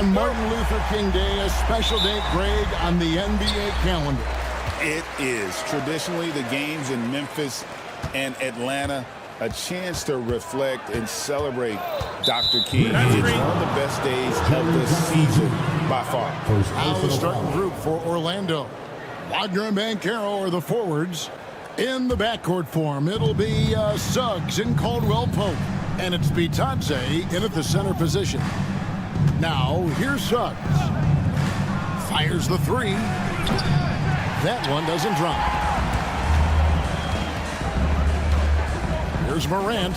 On Martin Luther King Day, a special date, Greg, on the NBA calendar. It is. Traditionally, the games in Memphis and Atlanta, a chance to reflect and celebrate Dr. King. It's one of the best days of the season by far. Now the starting group for Orlando. Wagner and Banchero are the forwards. In the backcourt form, it'll be Suggs and Caldwell Pope. And it's Bitadze in at the center position. Now, here's Suggs. Fires the three. That one doesn't drop. Here's Morant.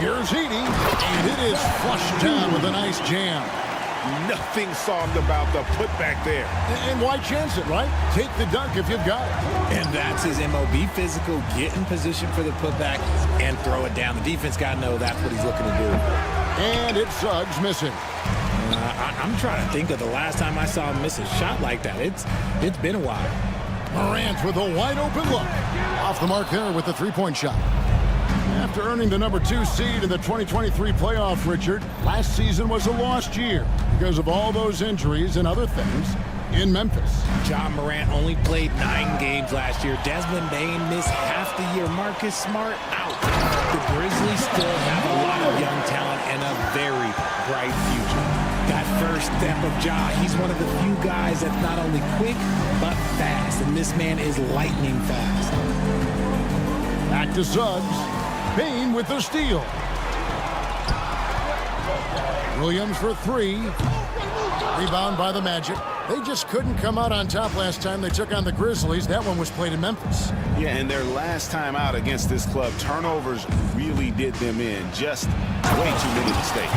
Here's Edey. And it is flushed down with a nice jam. Nothing soft about the putback there. And why chance it, right? Take the dunk if you've got it. And that's his MO. Be physical, get in position for the putback, and throw it down. The defense got to know that's what he's looking to do. And it's Suggs missing. I'm trying to think of the last time I saw him miss a shot like that. It's been a while. Morant with a wide open look. Off the mark there with the three-point shot. After earning the #2 seed in the 2023 playoff, Richard, last season was a lost year because of all those injuries and other things in Memphis. John Morant only played 9 games last year. Desmond Bain missed half the year. Marcus Smart out. The Grizzlies still have a lot of young talent and a very bright future. That first step of Ja, he's one of the few guys that's not only quick, but fast. And this man is lightning fast. Back to Suggs. Bain with the steal. Williams for three. Rebound by the Magic. They just couldn't come out on top last time they took on the Grizzlies. That one was played in Memphis. Yeah, and their last time out against this club, turnovers really did them in. Just way too many mistakes.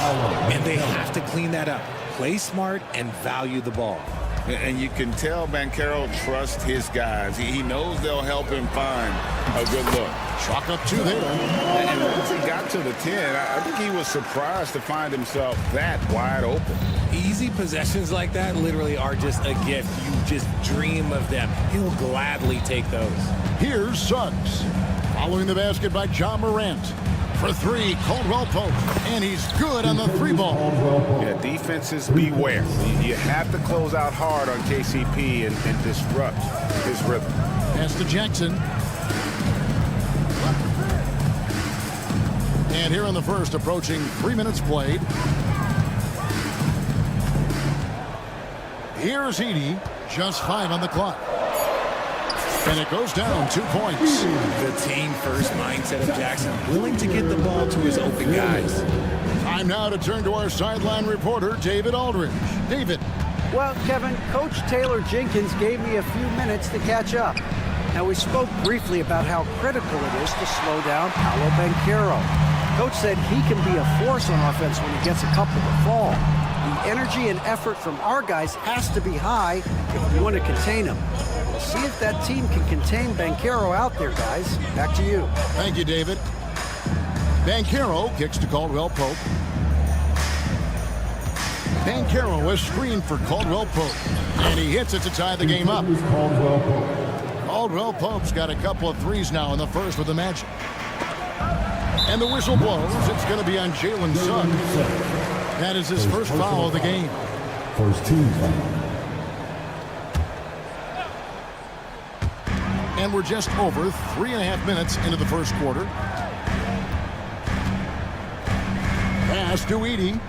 And they have to clean that up. Play smart and value the ball. And you can tell Banchero trusts his guys. He knows they'll help him find a good look. Chalk up 2 there. And once he got to the 10, I think he was surprised to find himself that wide open. Easy possessions like that literally are just a gift. You just dream of them. He'll gladly take those. Here's Suggs. Following the basket by John Morant. For three, Caldwell Pope. And he's good on the 3-ball. Yeah, defenses beware. You have to close out hard on KCP and disrupt his rhythm. Pass to Jackson. And here in the first, approaching 3 minutes played. Here's Edey. Just 5 on the clock. And it goes down 2 points. The team-first mindset of Jackson, willing to get the ball to his open guys. Time now to turn to our sideline reporter, David Aldridge. David. Well, Kevin, Coach Taylor Jenkins gave me a few minutes to catch up. Now, we spoke briefly about how critical it is to slow down Paolo Banchero. Coach said he can be a force on offense when he gets a couple to fall. The energy and effort from our guys has to be high if we want to contain him. We'll see if that team can contain Banchero out there, guys. Back to you. Thank you, David. Banchero kicks to Caldwell Pope. Banchero was screened for Caldwell Pope. And he hits it to tie the game up. Caldwell Pope's got a couple of threes now in the first with the Magic. And the whistle blows. It's going to be on Jalen Suggs. That is his first foul of the game. First team foul. And we're just over 3.5 minutes into the first quarter. Pass to Edey.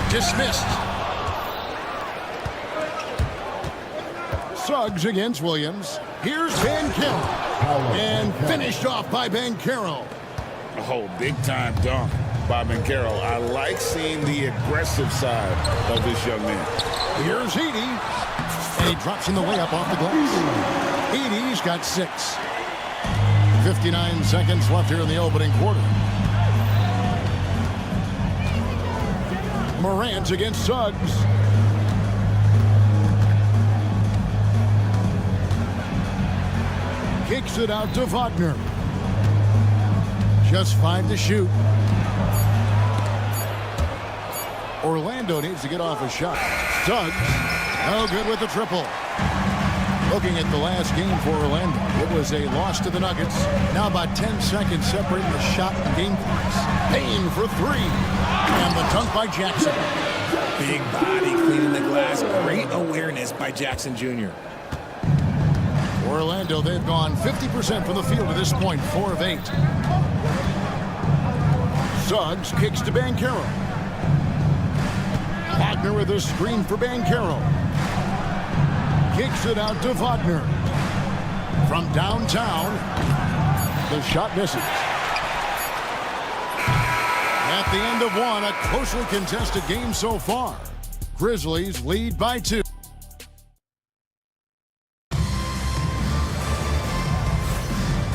Dismissed. Suggs against Williams. Here's Banchero. And finished off by Banchero. Oh, big-time dunk by Banchero. I like seeing the aggressive side of this young man. Here's Edey. And he drops in the layup off the glass. Edey's got 6. 59 seconds left here in the opening quarter. Morant against Suggs. Kicks it out to Wagner. Just 5 to shoot. Orlando needs to get off a shot. Suggs, no good with the triple. Looking at the last game for Orlando, it was a loss to the Nuggets. Now about 10 seconds separating the shot and game clocks. Payne for three. And the dunk by Jackson. Big body cleaning the glass. Great awareness by Jackson Jr. Orlando, they've gone 50% from the field at this point, 4 of 8. Suggs kicks to Banchero. Wagner with a screen for Banchero. Kicks it out to Wagner. From downtown, the shot misses. At the end of one, a closely contested game so far. Grizzlies lead by 2.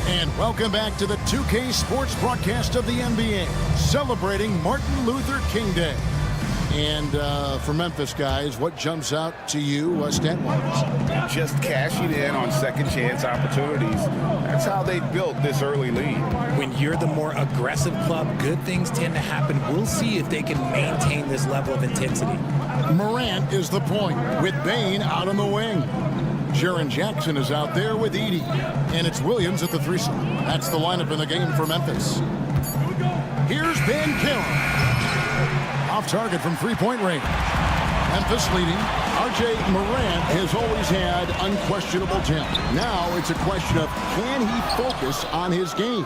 And welcome back to the 2K Sports broadcast of the NBA, celebrating Martin Luther King Day. And for Memphis guys, what jumps out to you stat-wise? Just cashing in on second chance opportunities. That's how they built this early lead. When you're the more aggressive club, good things tend to happen. We'll see if they can maintain this level of intensity. Morant is the point with Bane out on the wing. Jaren Jackson is out there with Edey. And it's Williams at the 3 slot. That's the lineup in the game for Memphis. Here's Banchero. Off target from three-point range. Memphis leading. R.J. Morant has always had unquestionable talent. Now it's a question of can he focus on his game?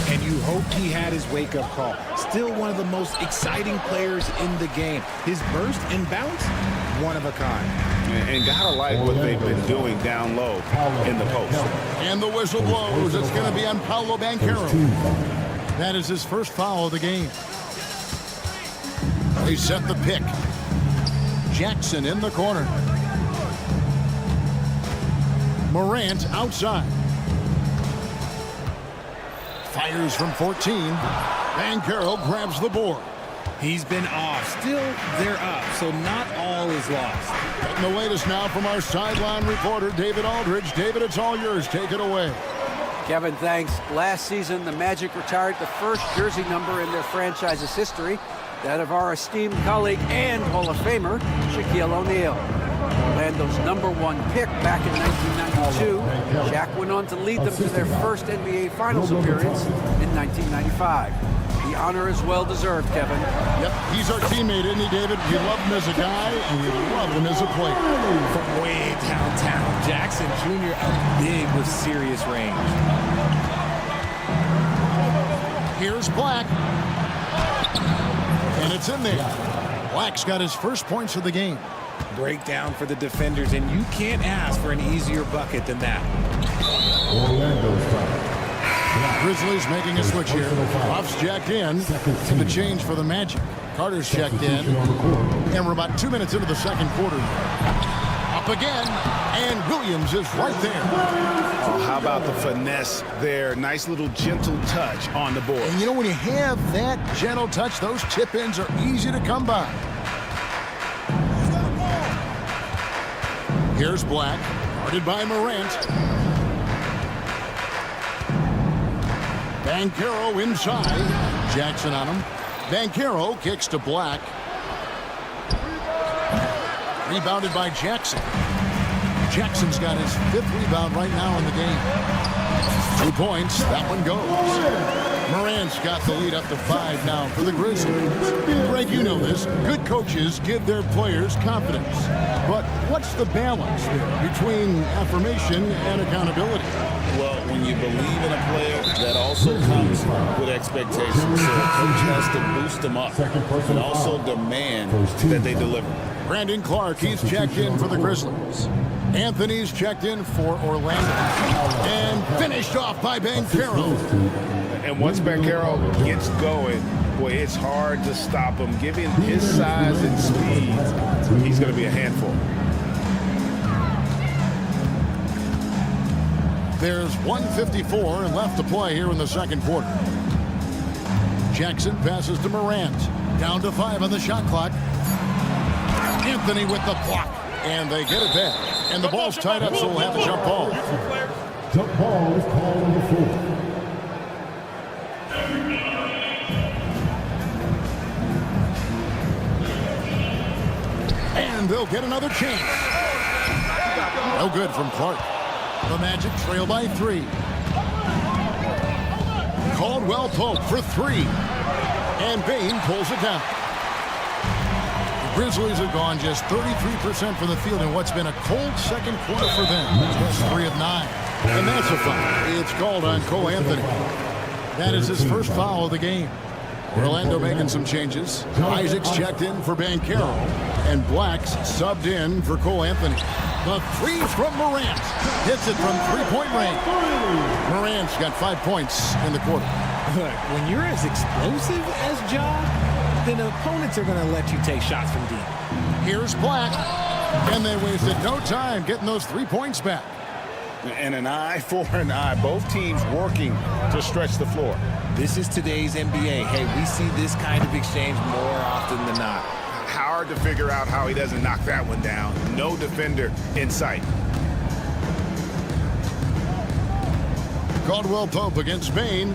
And you hope he had his wake-up call. Still one of the most exciting players in the game. His burst and bounce, one of a kind. And gotta like what they've been doing down low in the post. And the whistle blows. It's going to be on Paolo Banchero. That is his first foul of the game. They set the pick. Jackson in the corner. Morant outside. Fires from 14. Banchero grabs the board. He's been off. Still, they're up, so not all is lost. Getting the latest now from our sideline reporter, David Aldridge. David, it's all yours. Take it away. Kevin, thanks. Last season, the Magic retired the first jersey number in their franchise's history, that of our esteemed colleague and Hall of Famer, Shaquille O'Neal. Orlando's #1 pick back in 1992, Shaq went on to lead them to their first NBA Finals appearance in 1995. The honor is well-deserved, Kevin. Yep, he's our teammate, isn't he, David? We love him as a guy, and we love him as a player. From way downtown, Jackson Jr. up big with serious range. Here's Black. And it's in there. Black's got his first points of the game. Breakdown for the defenders, and you can't ask for an easier bucket than that. Orlando's foul. Grizzlies making a switch here. Ruff's jacked in. The change for the Magic. Carter's checked in. And we're about 2 minutes into the second quarter. Up again. And Williams is right there. Oh, how about the finesse there? Nice little gentle touch on the board. And you know, when you have that gentle touch, those tip-ins are easy to come by. Here's Black. Guarded by Morant. Banchero inside. Jackson on him. Banchero kicks to Black. Rebounded by Jackson. Jackson's got his 5th rebound right now in the game. 2 points. That one goes. Morant's got the lead up to 5 now for the Grizzlies. Greg, you know this. Good coaches give their players confidence. But what's the balance there between affirmation and accountability? Well, when you believe in a player, that also comes with expectations. So a coach has to boost them up and also demand that they deliver. Brandon Clark, he's checked in for the Grizzlies. Anthony's checked in for Orlando. And finished off by Banchero. And once Banchero gets going, boy, it's hard to stop him. Given his size and speed, he's going to be a handful. There's 1:54 left to play here in the second quarter. Jackson passes to Morant. Down to 5 on the shot clock. Anthony with the block. And they get it back. And the ball's tied up, so we'll have a jump ball. Jump ball is called on the floor. And they'll get another chance. No good from Clark. The Magic trail by 3. Caldwell Pope for 3. And Bane pulls it down. The Grizzlies have gone just 33% from the field in what's been a cold second quarter for them. Just 3 of 9. And that's a foul. It's called on Cole Anthony. That is his first foul of the game. Orlando making some changes. Isaac's checked in for Banchero. And Black's subbed in for Cole Anthony. The 3 from Morant. Hits it from three-point range. Morant's got 5 points in the quarter. Look, when you're as explosive as Ja, then opponents are going to let you take shots from deep. Here's Black. And they wasted no time getting those 3 points back. And an eye for an eye. Both teams working to stretch the floor. This is today's NBA. Hey, we see this kind of exchange more often than not. Hard to figure out how he doesn't knock that one down. No defender in sight. Caldwell Pope against Bane.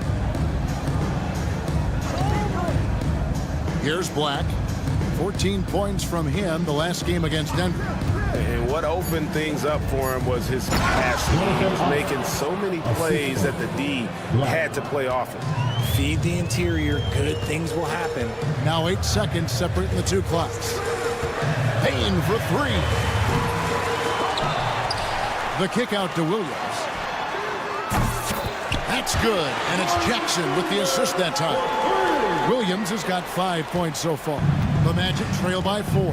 Here's Black. 14 points from him the last game against Denver. And what opened things up for him was his passing. He was making so many plays that the D had to play off him. Feed the interior, good things will happen. Now 8 seconds separating the two clocks. Payne for 3. The kick out to Williams. That's good, and it's Jackson with the assist that time. Williams has got 5 points so far. The Magic trail by 4.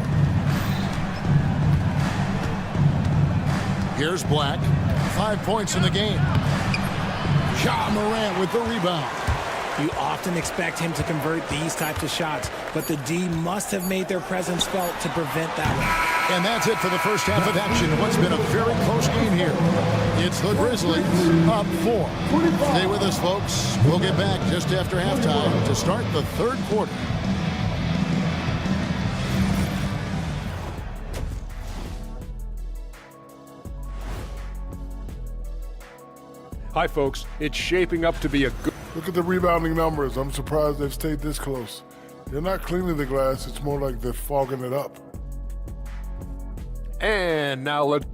Here's Black. 5 points in the game. Ja Morant with the rebound. You often expect him to convert these types of shots, but the D must have made their presence felt to prevent that one. And that's it for the first half of action. What's been a very close game here. It's the Grizzlies up 4. Stay with us, folks. We'll get back just after halftime to start the third quarter. Hi, folks. It's shaping up to be a good... Look at the rebounding numbers. I'm surprised they've stayed this close. They're not cleaning the glass. It's more like they're fogging it up. And now let's...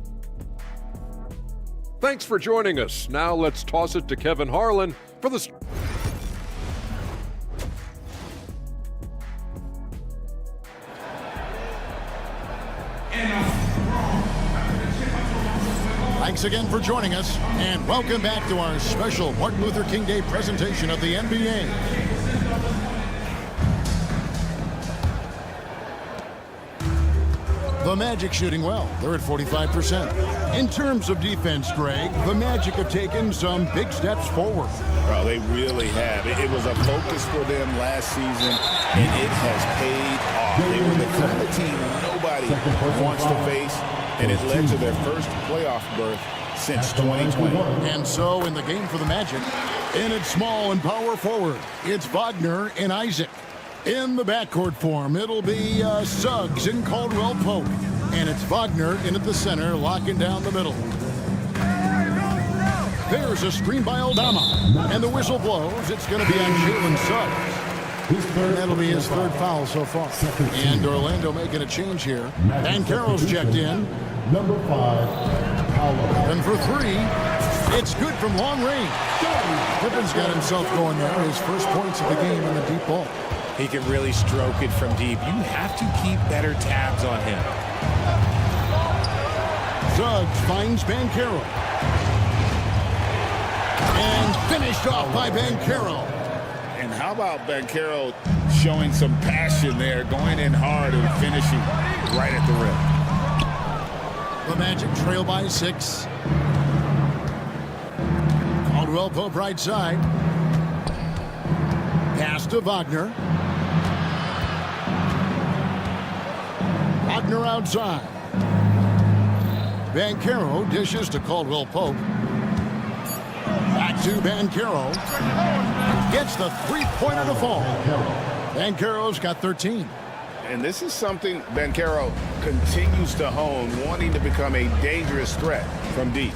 Thanks for joining us. Now let's toss it to Kevin Harlan for the... Thanks again for joining us, and welcome back to our special Martin Luther King Day presentation of the NBA. The Magic shooting well. They're at 45%. In terms of defense, Greg, the Magic have taken some big steps forward. Well, they really have. It was a focus for them last season, and it has paid off. They were the kind of team nobody wants to face, and it led to their first playoff berth since 2020. And so in the game for the Magic, in its small and power forward, it's Wagner and Isaac. In the backcourt form, it'll be Suggs and Caldwell Pope. And it's Wagner in at the center, locking down the middle. There's a screen by Aldama. And the whistle blows. It's going to be on Jalen Suggs. And that'll be his third foul so far. And Orlando making a change here. Banchero's checked in. Number 5, And for 3, it's good from long range. Pippen's got himself going there. His first points of the game in the deep ball. He can really stroke it from deep. You have to keep better tabs on him. Suggs finds Banchero. And finished off by Banchero. And how about Banchero showing some passion there, going in hard and finishing right at the rim. The Magic trail by 6. Caldwell Pope right side. Pass to Wagner. Wagner outside. Banchero dishes to Caldwell Pope. Back to Banchero. Gets the three-pointer to fall. Banchero's got 13. And this is something Banchero continues to hone, wanting to become a dangerous threat from deep.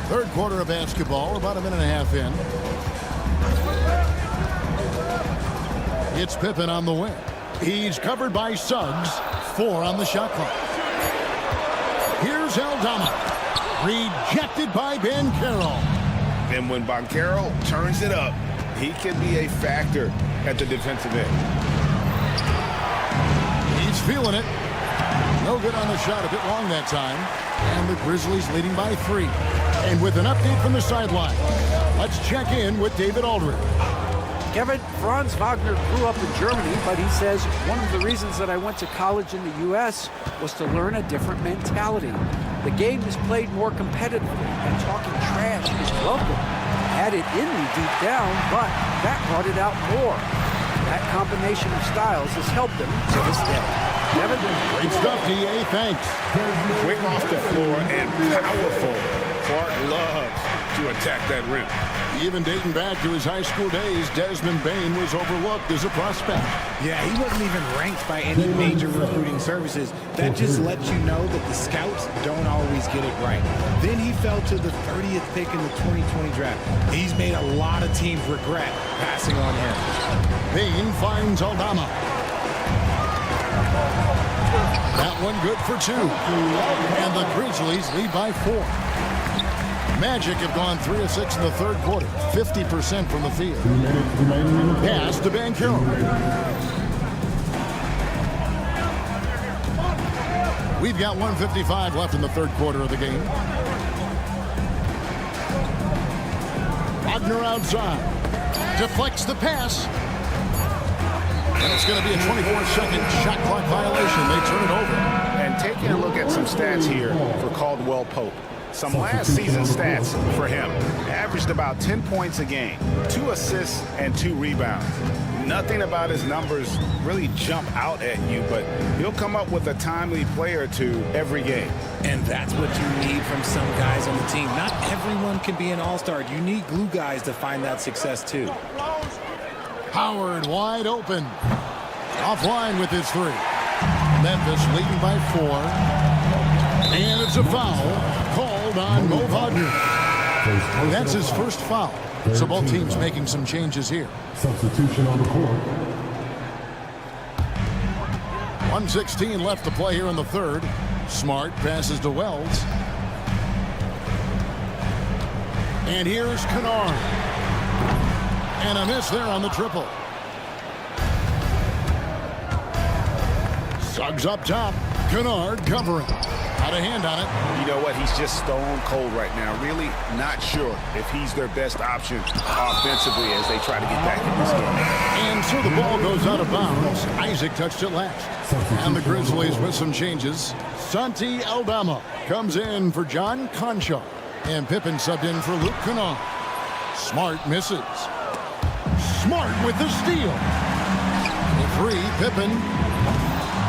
Third quarter of basketball, about a minute and a half in. It's Pippen on the wing. He's covered by Suggs. 4 on the shot clock. Here's Aldama. Rejected by Banchero. And when Banchero turns it up, he can be a factor at the defensive end. He's feeling it. No good on the shot, a bit long that time. And the Grizzlies leading by 3. And with an update from the sideline, let's check in with David Aldridge. Kevin, Franz Wagner grew up in Germany, but he says one of the reasons that I went to college in the U.S. was to learn a different mentality. The game is played more competitively, and talking trash is welcome. I had it in me deep down, but that brought it out more. That combination of styles has helped him to this day. Kevin? Great stuff, D.A. Thanks. Quick off the floor and powerful. Clark loves to attack that rim. Even dating back to his high school days, Desmond Bane was overlooked as a prospect. Yeah, he wasn't even ranked by any major recruiting services. That just lets you know that the scouts don't always get it right. Then he fell to the 30th pick in the 2020 draft. He's made a lot of teams regret passing on him. Bane finds Aldama. That one good for 2. And the Grizzlies lead by 4. Magic have gone 3 of 6 in the third quarter, 50% from the field. Pass to Banchero. We've got 1:55 left in the third quarter of the game. Wagner outside. Deflects the pass. And it's going to be a 24-second shot clock violation. They turn it over. And taking a look at some stats here for Caldwell Pope. Some last season stats for him. Averaged about 10 points a game, 2 assists and 2 rebounds. Nothing about his numbers really jump out at you, but he'll come up with a timely play or two every game. And that's what you need from some guys on the team. Not everyone can be an all-star. You need glue guys to find that success too. Howard wide open. Offline with his 3. Memphis leading by 4. And it's a foul called on Mo Wagner. That's his first foul. So both teams making some changes here. Substitution on the court. 1:16 left to play here in the third. Smart passes to Wells. And here's Kennard. And a miss there on the triple. Suggs up top. Kennard covering. Out of hand on it. You know what? He's just stone cold right now. Really not sure if he's their best option offensively as they try to get back in this game. And so the ball goes out of bounds. Isaac touched it last. And the Grizzlies with some changes. Santi Aldama comes in for John Conchar. And Pippen subbed in for Luke Kennard. Smart misses. Smart with the steal. The 3, Pippen.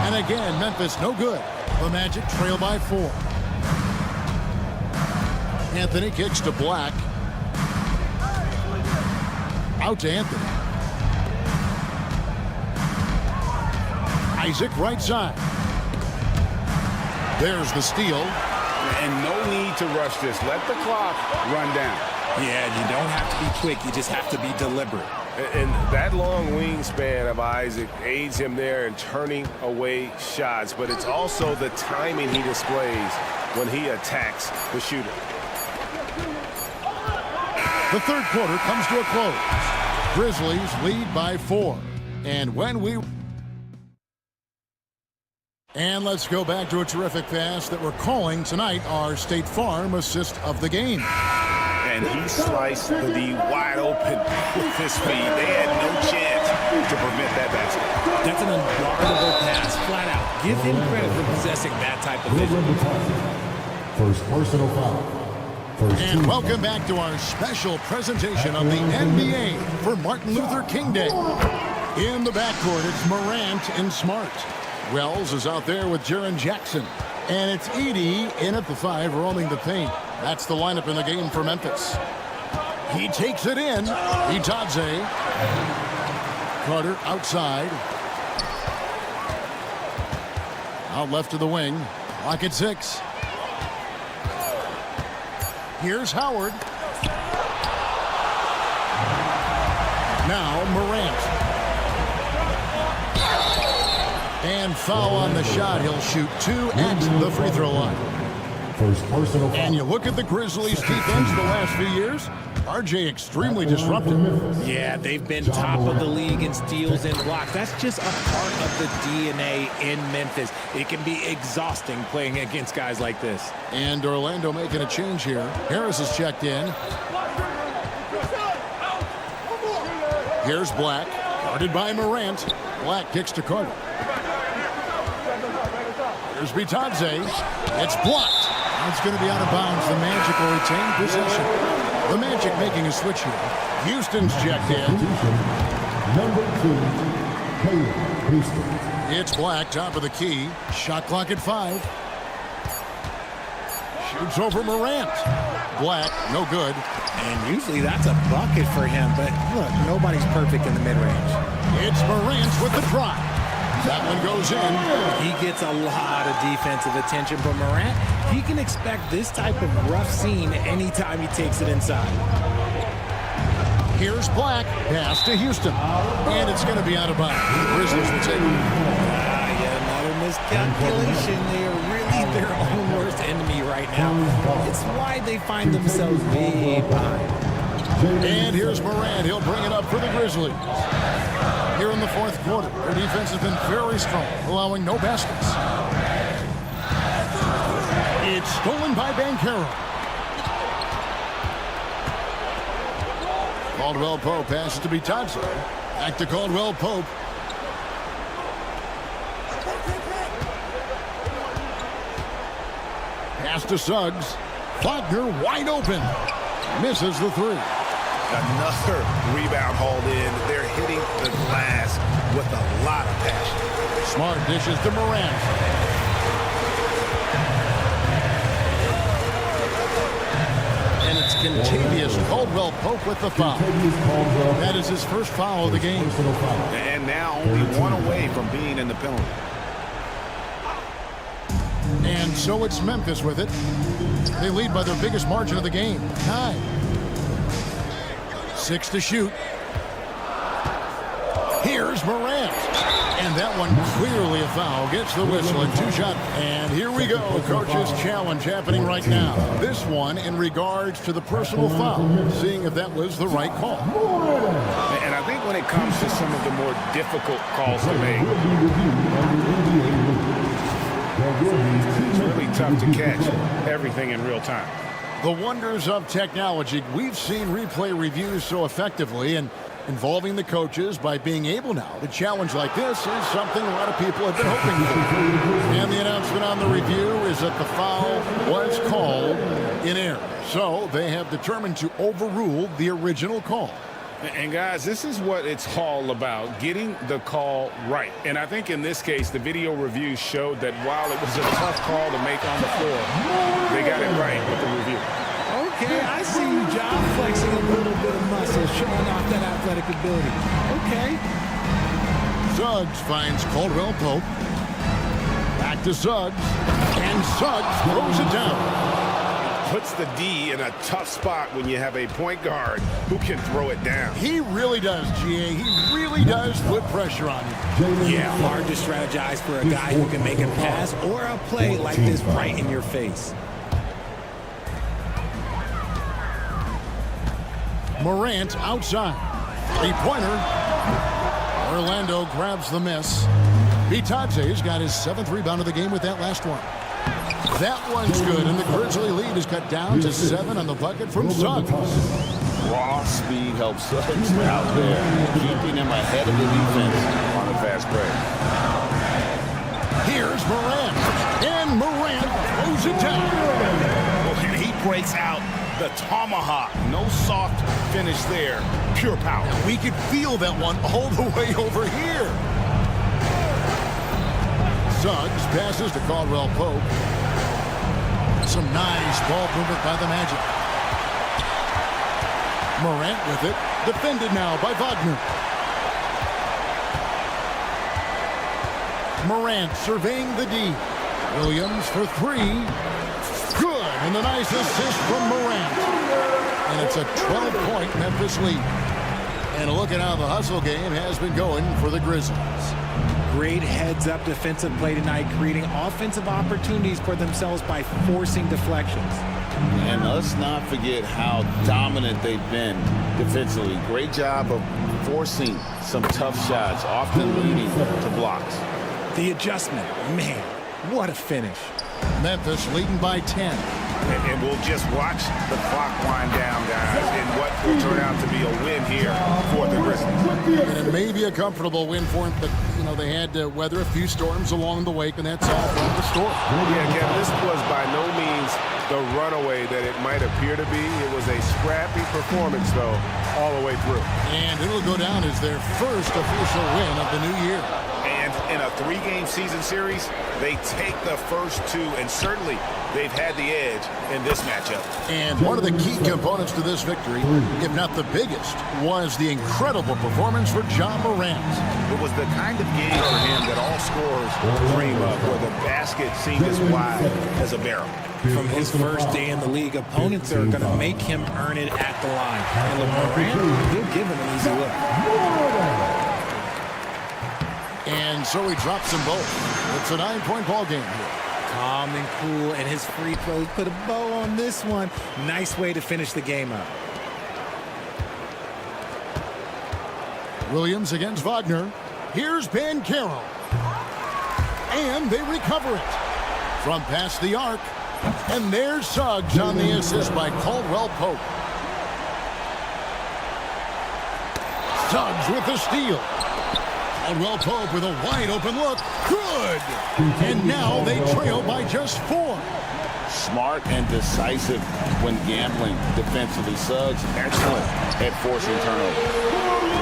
And again, Memphis no good. The Magic trail by 4. Anthony kicks to Black. Out to Anthony. Isaac right side. There's the steal. And no need to rush this. Let the clock run down. Yeah, you don't have to be quick. You just have to be deliberate. And that long wingspan of Isaac aids him there in turning away shots, but it's also the timing he displays when he attacks the shooter. The third quarter comes to a close. Grizzlies lead by 4. And let's go back to a terrific pass that we're calling tonight our State Farm assist of the game. And he sliced the D wide open with his feet. They had no chance to prevent that basket. That's an unguardable pass, flat out. Give him credit for possessing that type of vision. First personal foul. And welcome back to our special presentation of the NBA for Martin Luther King Day. In the backcourt, it's Morant and Smart. Wells is out there with Jaren Jackson. And it's Edey in at the 5, roaming the paint. That's the lineup in the game for Memphis. He takes it in. Itadze. Carter outside. Out left to the wing. Lock at 6. Here's Howard. Now Morant. And foul on the shot. He'll shoot 2 at the free throw line. First personal foul. And you look at the Grizzlies' defense the last few years, RJ extremely disruptive. Yeah, they've been top of the league in steals and blocks. That's just a part of the DNA in Memphis. It can be exhausting playing against guys like this. And Orlando making a change here. Harris is checked in. Here's Black, guarded by Morant. Black kicks to Carter. Here's Bitadze. It's blocked. It's going to be out of bounds. The Magic will retain possession. The Magic making a switch here. Houston's checked in. Number 2, Caleb Houston. It's Black, top of the key. Shot clock at 5. Shoots over Morant. Black, no good. And usually that's a bucket for him, but look, nobody's perfect in the mid-range. It's Morant with the drive. That one goes in. He gets a lot of defensive attention from Morant. He can expect this type of rough scene anytime he takes it inside. Here's Black. Pass to Houston. And it's going to be out of bounds. The Grizzlies will take it. Yeah, another miscalculation. They are really their own worst enemy right now. It's why they find themselves way behind. And here's Morant. He'll bring it up for the Grizzlies. Here in the fourth quarter, their defense has been very strong, allowing no baskets. It's stolen by Banchero. Caldwell Pope passes to Bitadze. Back to Caldwell Pope. Pass to Suggs. Wagner wide open. Misses the three. Another rebound hauled in. They're hitting the glass with a lot of passion. Smart dishes to Morant. And it's contagious. Caldwell Pope with the foul. That is his first foul of the game. And now only one away from being in the penalty. And so it's Memphis with it. They lead by their biggest margin of the game, 9. 6 to shoot. Here's Morant. And that one clearly a foul. Gets the whistle and 2-shot. And here we go. Coach's challenge happening right now. This one in regards to the personal foul. Seeing if that was the right call. And I think when it comes to some of the more difficult calls to make, it's really tough to catch everything in real time. The wonders of technology. We've seen replay reviews so effectively, and involving the coaches by being able now to challenge like this is something a lot of people have been hoping for. And the announcement on the review is that the foul was called in error. So they have determined to overrule the original call. And guys, this is what it's all about, getting the call right. And I think in this case, the video review showed that while it was a tough call to make on the floor, they got it right with the review. Okay, I see you, John, flexing a little bit of muscle, showing off that athletic ability. Okay. Suggs finds Caldwell Pope. Back to Suggs. And Suggs throws it down. Puts the D in a tough spot when you have a point guard who can throw it down. He really does, GA. He really does put pressure on you. Yeah, hard to strategize for a guy who can make a pass or a play like this right in your face. Morant outside. Three-pointer. Orlando grabs the miss. Bitadze's got his 7th rebound of the game with that last one. That one's good, and the Grizzly lead is cut down to 7 on the bucket from Suggs. Raw speed helps Suggs out there, keeping him ahead of the defense on a fast break. Here's Morant, and Morant throws it down. And he breaks out the tomahawk. No soft finish there, pure power. We could feel that one all the way over here. Suggs passes to Caldwell Pope. Some nice ball movement by the Magic. Morant with it. Defended now by Wagner. Morant surveying the D. Williams for 3. Good. And the nice assist from Morant. And it's a 12-point Memphis lead. And look at how the hustle game has been going for the Grizzlies. Great heads-up defensive play tonight, creating offensive opportunities for themselves by forcing deflections. And let's not forget how dominant they've been defensively. Great job of forcing some tough shots, often leading to blocks. The adjustment, man, what a finish. Memphis leading by 10. And we'll just watch the clock wind down, guys, in what will turn out to be a win here for the Grizzlies. And it may be a comfortable win for them, but, you know, they had to weather a few storms along the way, and that's all from the story. Yeah, Kevin, this was by no means the runaway that it might appear to be. It was a scrappy performance, though, all the way through. And it'll go down as their first official win of the new year. And in a 3-game season series, they take the first 2, and certainly they've had the edge in this matchup. And one of the key components to this victory, if not the biggest, was the incredible performance for John Morant. It was the kind of game for him that all scorers dream of, where the basket seemed as wide as a barrel. From his first day in the league, opponents are going to make him earn it at the line. And Morant, he'll give him an easy look. And so he drops them both. It's a 9-point ball game here. Calm and cool, and his free throws put a bow on this one. Nice way to finish the game up. Williams against Wagner. Here's Banchero. And they recover it. From past the arc. And there's Suggs on the assist by Caldwell Pope. Suggs with the steal. Caldwell Pope with a wide open look. Good! And now they trail by just 4. Smart and decisive when gambling defensively. Suggs excellent at forcing turnovers.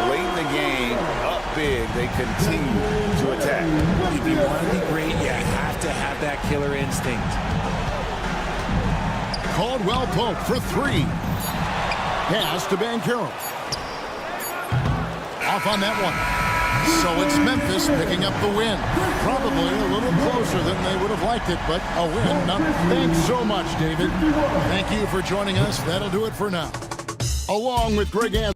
Late in the game, up big, they continue to attack. If you want to be great, you have to have that killer instinct. Caldwell Pope for 3. Pass to Banchero. Off on that one. So it's Memphis picking up the win. Probably a little closer than they would have liked it, but a win. Thanks so much, David. Thank you for joining us. That'll do it for now. Along with Greg Anthony.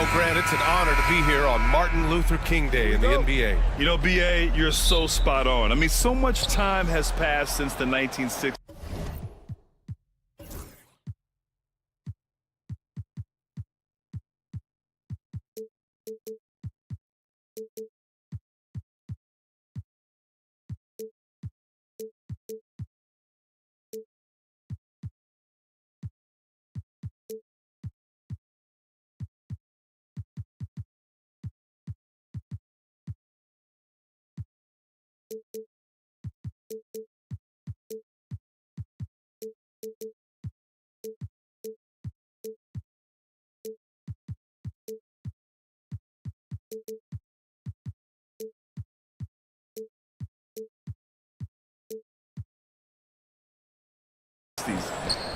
Well, Grant, it's an honor to be here on Martin Luther King Day in the NBA. You know, B.A., you're so spot on. I mean, so much time has passed since the 1960s.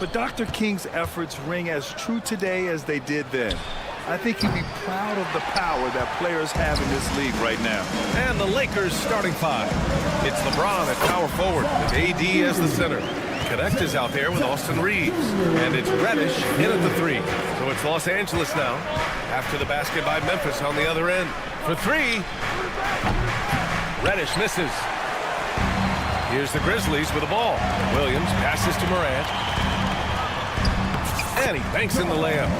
But Dr. King's efforts ring as true today as they did then. I think he'd be proud of the power that players have in this league right now. And the Lakers starting five. It's LeBron at power forward with AD as the center. Connect is out there with Austin Reeves. And it's Reddish in at the three. So it's Los Angeles now. After the basket by Memphis on the other end. For three. Reddish misses. Here's the Grizzlies with the ball. Williams passes to Morant. And he banks in the layup.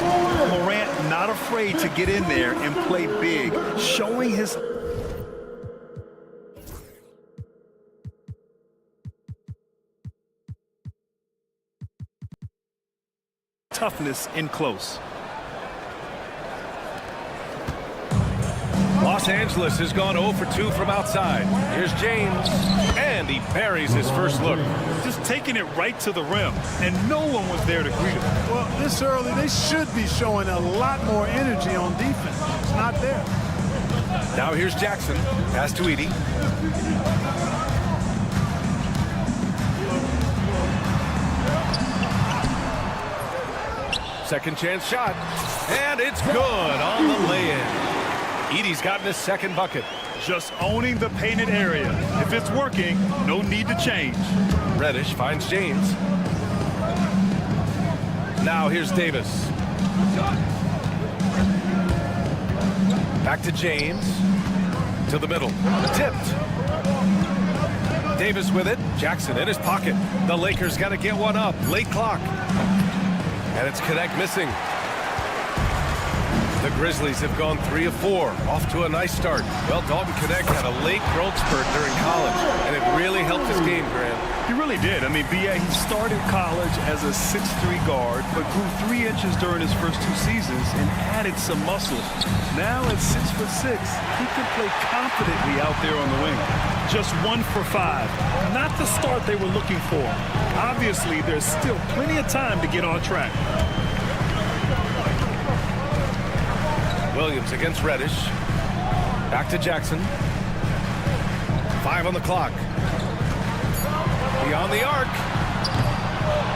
Morant not afraid to get in there and play big, showing his toughness in close. Los Angeles has gone 0 for 2 from outside. Here's James, and he buries his first look. Just taking it right to the rim, and no one was there to greet him. Well, this early, they should be showing a lot more energy on defense. It's not there. Now here's Jackson. Pass to Edie. Second chance shot, and it's good on the lay-in. Edie's gotten his second bucket. Just owning the painted area. If it's working, no need to change. Reddish finds James. Now here's Davis. Back to James. To the middle. Tipped. Davis with it. Jackson in his pocket. The Lakers got to get one up. Late clock. And it's Connect missing. The Grizzlies have gone 3 of 4, off to a nice start. Well, Dalton Connect had a late growth spurt during college, and it really helped his game, Grant. He really did. I mean, B.A., he started college as a 6'3" guard, but grew 3 inches during his first 2 seasons and added some muscle. Now at 6'6", he can play confidently out there on the wing. Just 1 for 5. Not the start they were looking for. Obviously, there's still plenty of time to get on track. Williams against Reddish. Back to Jackson. 5 on the clock. Beyond the arc.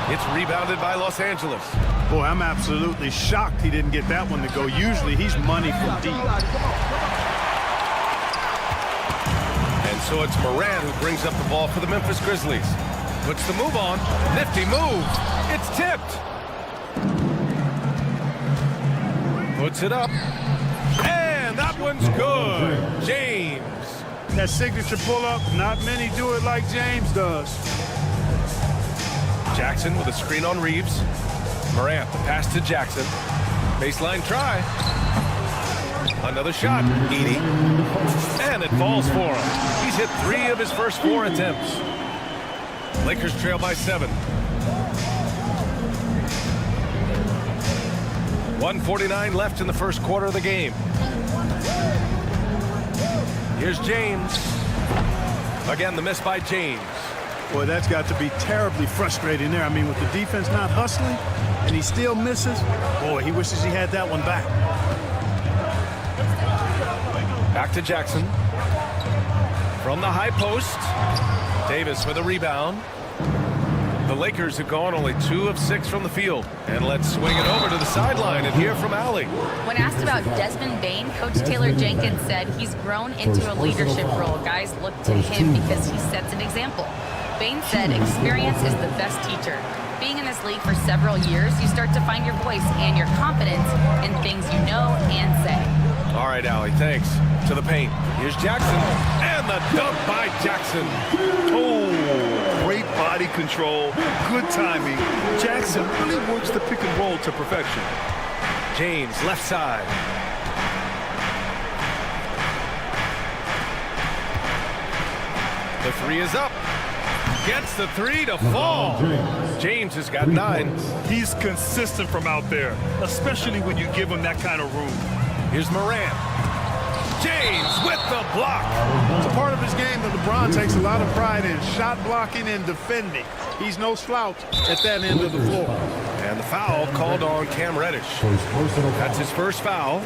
It's rebounded by Los Angeles. Boy, I'm absolutely shocked he didn't get that one to go. Usually he's money from deep. And so it's Morant who brings up the ball for the Memphis Grizzlies. Puts the move on. Nifty move. It's tipped. Puts it up. And that one's good. James. That signature pull-up, not many do it like James does. Jackson with a screen on Reeves. Morant, the pass to Jackson. Baseline try. Another shot. Edie. And it falls for him. He's hit 3 of his first 4 attempts. Lakers trail by 7. 1:49 left in the first quarter of the game. Here's James. Again, the miss by James. Boy, that's got to be terribly frustrating there. I mean, with the defense not hustling, and he still misses, boy, he wishes he had that one back. Back to Jackson. From the high post. Davis with a rebound. The Lakers have gone only 2 of 6 from the field. And let's swing it over to the sideline and hear from Allie. When asked about Desmond Bane, Coach Taylor Jenkins said he's grown into a leadership role. Guys look to him because he sets an example. Bane said experience is the best teacher. Being in this league for several years, you start to find your voice and your confidence in things you know and say. All right, Allie, thanks. To the paint. Here's Jackson. And the dunk by Jackson. Oh, great body control, good timing. Jackson really works the pick and roll to perfection. James, left side. The three is up. Gets the three to fall. James has got 9. He's consistent from out there, especially when you give him that kind of room. Here's Morant. James with the block. It's a part of his game that LeBron takes a lot of pride in, shot blocking and defending. He's no slouch at that end of the floor. And the foul called on Cam Reddish. That's his first foul.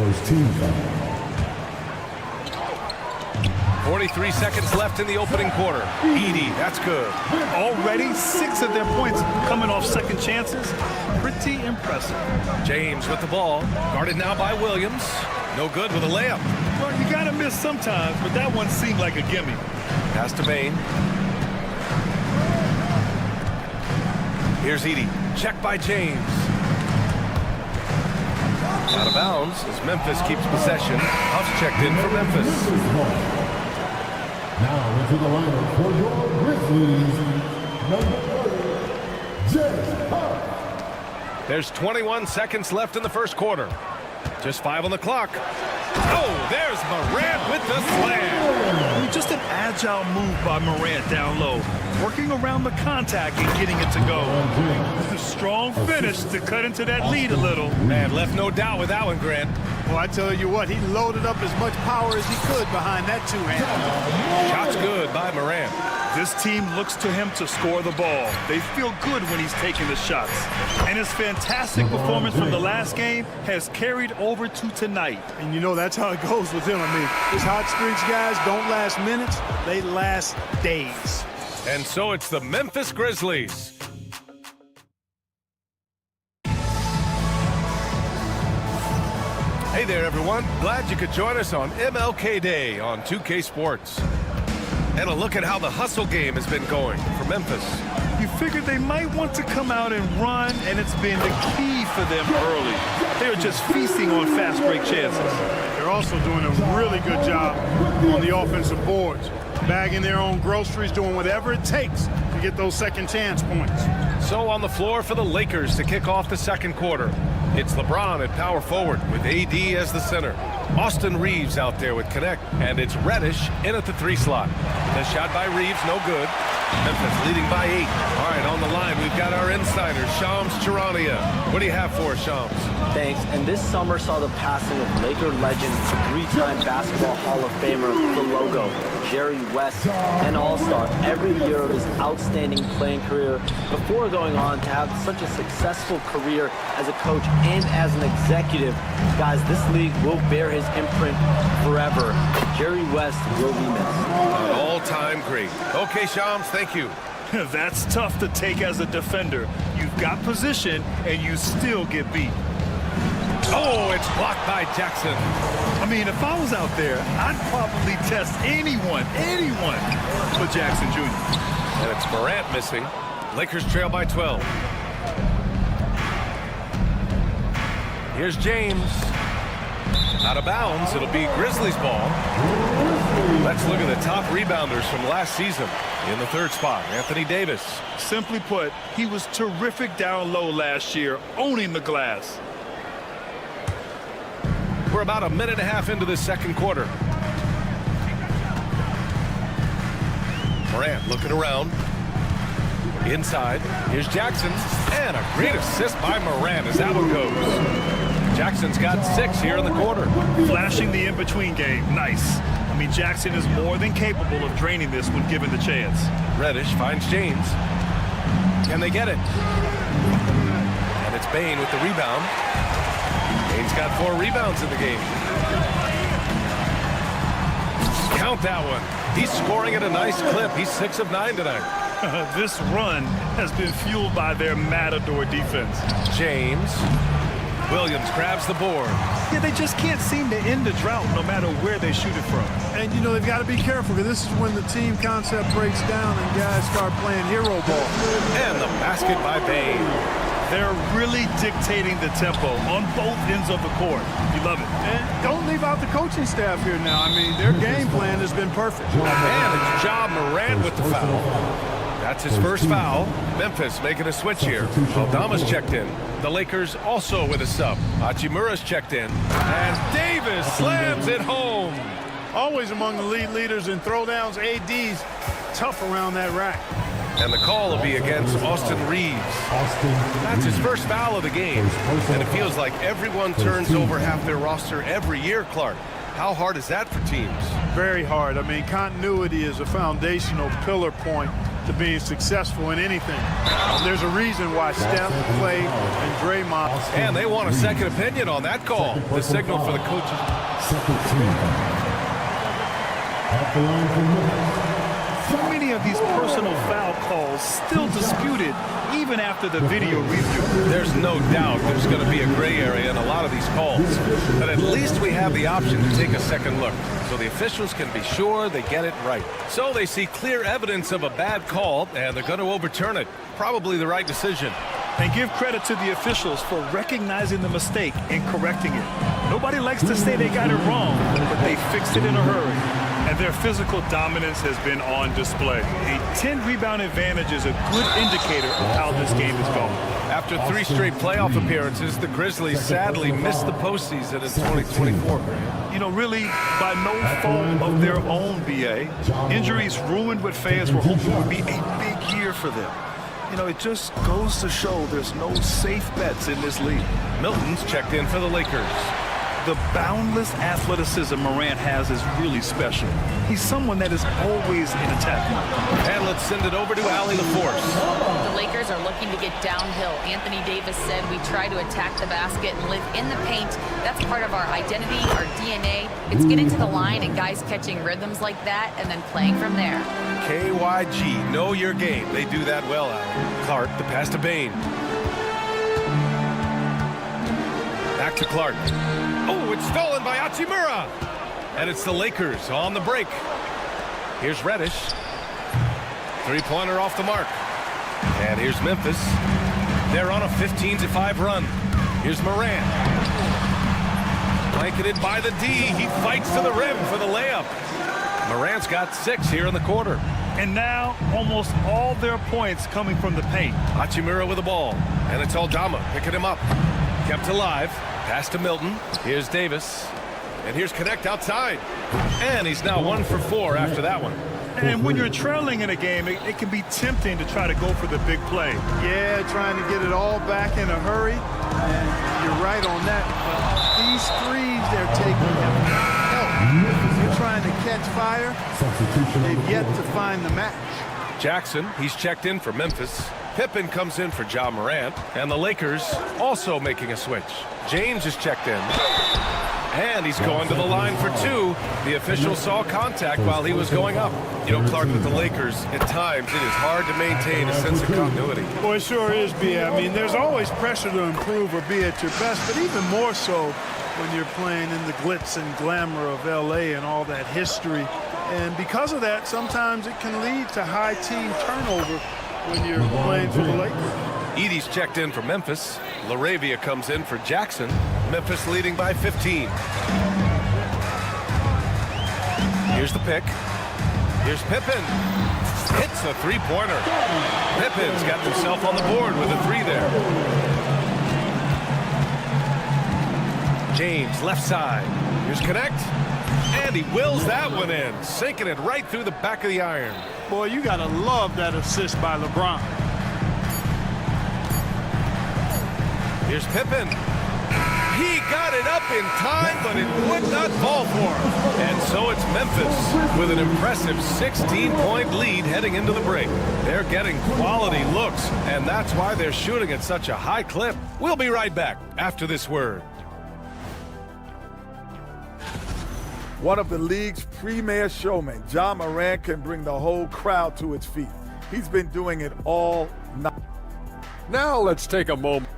43 seconds left in the opening quarter. Edey, that's good. Already 6 of their points coming off second chances. Pretty impressive. James with the ball. Guarded now by Williams. No good with a layup. Well, you gotta miss sometimes, but that one seemed like a gimme. Pass to Bain. Here's Edey. Check by James. Out of bounds as Memphis keeps possession. Huff's checked in for Memphis. Now into the lineup for your Grizzlies, number 30, Jay Huff. There's 21 seconds left in the first quarter. Just 5 on the clock. Oh, there's Morant with the slam. I mean, just an agile move by Morant down low, working around the contact and getting it to go. A strong finish to cut into that lead a little. Man, left no doubt with that one, Grant. Well, I tell you what, he loaded up as much power as he could behind that two-hander. Shots good by Morant. This team looks to him to score the ball. They feel good when he's taking the shots. And his fantastic performance from the last game has carried over to tonight. And you know, that's how it goes with him. I mean, his hot streaks, guys, don't last minutes. They last days. And so it's the Memphis Grizzlies. Hey there, everyone. Glad you could join us on MLK Day on 2K Sports. And a look at how the hustle game has been going for Memphis. You figured they might want to come out and run, and it's been the key for them early. They're just feasting on fast break chances. They're also doing a really good job on the offensive boards, bagging their own groceries, doing whatever it takes to get those second chance points. So on the floor for the Lakers to kick off the second quarter. It's LeBron at power forward with AD as the center. Austin Reeves out there with Connect, and it's Reddish in at the 3 slot. The shot by Reeves, no good. Memphis leading by 8. All right, on the line, we've got our insider, Shams Charania. What do you have for us, Shams? Thanks. And this summer saw the passing of Laker legend, 3-time Basketball Hall of Famer, the logo, Jerry West, an all-star every year of his outstanding playing career before going on to have such a successful career as a coach and as an executive. Guys, this league will bear his imprint forever. Jerry West will be missed. An all-time great. Okay, Shams, thank you. That's tough to take as a defender. You've got position, and you still get beat. Oh, it's blocked by Jackson. I mean, if I was out there, I'd probably test anyone but Jackson Jr. And it's Morant missing. Lakers trail by 12. Here's James. Out of bounds, it'll be Grizzlies ball. Let's look at the top rebounders from last season. In the 3rd spot, Anthony Davis. Simply put, he was terrific down low last year, owning the glass. We're about a minute and a half into the second quarter. Morant looking around. Inside, here's Jackson. And a great assist by Morant as that one goes. Jackson's got 6 here in the quarter. Flashing the in-between game. Nice. I mean, Jackson is more than capable of draining this when given the chance. Reddish finds James. Can they get it? And it's Bain with the rebound. Bain's got 4 rebounds in the game. Count that one. He's scoring at a nice clip. He's 6 of 9 tonight. This run has been fueled by their matador defense. James. Williams grabs the board. Yeah, they just can't seem to end the drought no matter where they shoot it from. And, you know, they've got to be careful because this is when the team concept breaks down and guys start playing hero ball. And the basket by Bain. They're really dictating the tempo on both ends of the court. You love it. And don't leave out the coaching staff here now. I mean, their game plan has been perfect. And it's Ja Morant with the foul. That's his first foul. Memphis making a switch here. Aldama's checked in. The Lakers also with a sub. Hachimura's checked in. And Davis slams it home. Always among the lead leaders in throwdowns. AD's tough around that rack. And the call will be against Austin Reeves. That's his first foul of the game. And it feels like everyone turns over half their roster every year, Clark. How hard is that for teams? Very hard. I mean, continuity is a foundational pillar point to being successful in anything. There's a reason why Steph, Clay, and Draymond. And they want a second opinion on that call. The signal for the coaches. Second team. At the line for Memphis. So many of these personal foul calls still disputed even after the video review. There's no doubt there's going to be a gray area in a lot of these calls. But at least we have the option to take a second look, so the officials can be sure they get it right. So they see clear evidence of a bad call, and they're going to overturn it. Probably the right decision. And give credit to the officials for recognizing the mistake and correcting it. Nobody likes to say they got it wrong, but they fixed it in a hurry. And their physical dominance has been on display. A 10-rebound advantage is a good indicator of how this game is going. After 3 straight playoff appearances, the Grizzlies sadly missed the postseason in 2024. You know, really, by no fault of their own, BA. Injuries ruined what fans were hoping would be a big year for them. You know, it just goes to show there's no safe bets in this league. Milton's checked in for the Lakers. The boundless athleticism Morant has is really special. He's someone that is always in attack mode. And let's send it over to Allie LaForce. The Lakers are looking to get downhill. Anthony Davis said we try to attack the basket and live in the paint. That's part of our identity, our DNA. It's getting to the line and guys catching rhythms like that and then playing from there. KYG, know your game. They do that well, Allie. Clark, the pass to Bain. Back to Clark. Oh, it's stolen by Hachimura. And it's the Lakers on the break. Here's Reddish. 3-pointer off the mark. And here's Memphis. They're on a 15-5 run. Here's Morant. Blanketed by the D. He fights to the rim for the layup. Morant's got 6 here in the quarter. And now, almost all their points coming from the paint. Hachimura with the ball. And it's Aldama picking him up. Kept alive. Pass to Milton. Here's Davis. And here's Connect outside. And he's now 1 for 4 after that one. And when you're trailing in a game, it can be tempting to try to go for the big play. Yeah, trying to get it all back in a hurry. And you're right on that. But these threes they're taking have help. You're trying to catch fire. They've yet to find the match. Jackson, he's checked in for Memphis. Pippen comes in for Ja Morant. And the Lakers also making a switch. James is checked in. And he's going to the line for 2. The official saw contact while he was going up. You know, Clark, with the Lakers, at times it is hard to maintain a sense of continuity. Well, it sure is, B. I mean, there's always pressure to improve or be at your best, but even more so when you're playing in the glitz and glamour of L.A. and all that history. And because of that, sometimes it can lead to high team turnover when you're playing for the Lakers. Edey's checked in for Memphis. LaRavia comes in for Jackson. Memphis leading by 15. Here's the pick. Here's Pippen. Hits a 3-pointer. Pippen's got himself on the board with a 3 there. James, left side. Here's Connect. And he wills that one in, sinking it right through the back of the iron. Boy, you got to love that assist by LeBron. Here's Pippen. He got it up in time, but it would not fall for him. And so it's Memphis with an impressive 16-point lead heading into the break. They're getting quality looks, and that's why they're shooting at such a high clip. We'll be right back after this word. One of the league's premier showmen, Ja Morant can bring the whole crowd to its feet. He's been doing it all night. Now let's take a moment.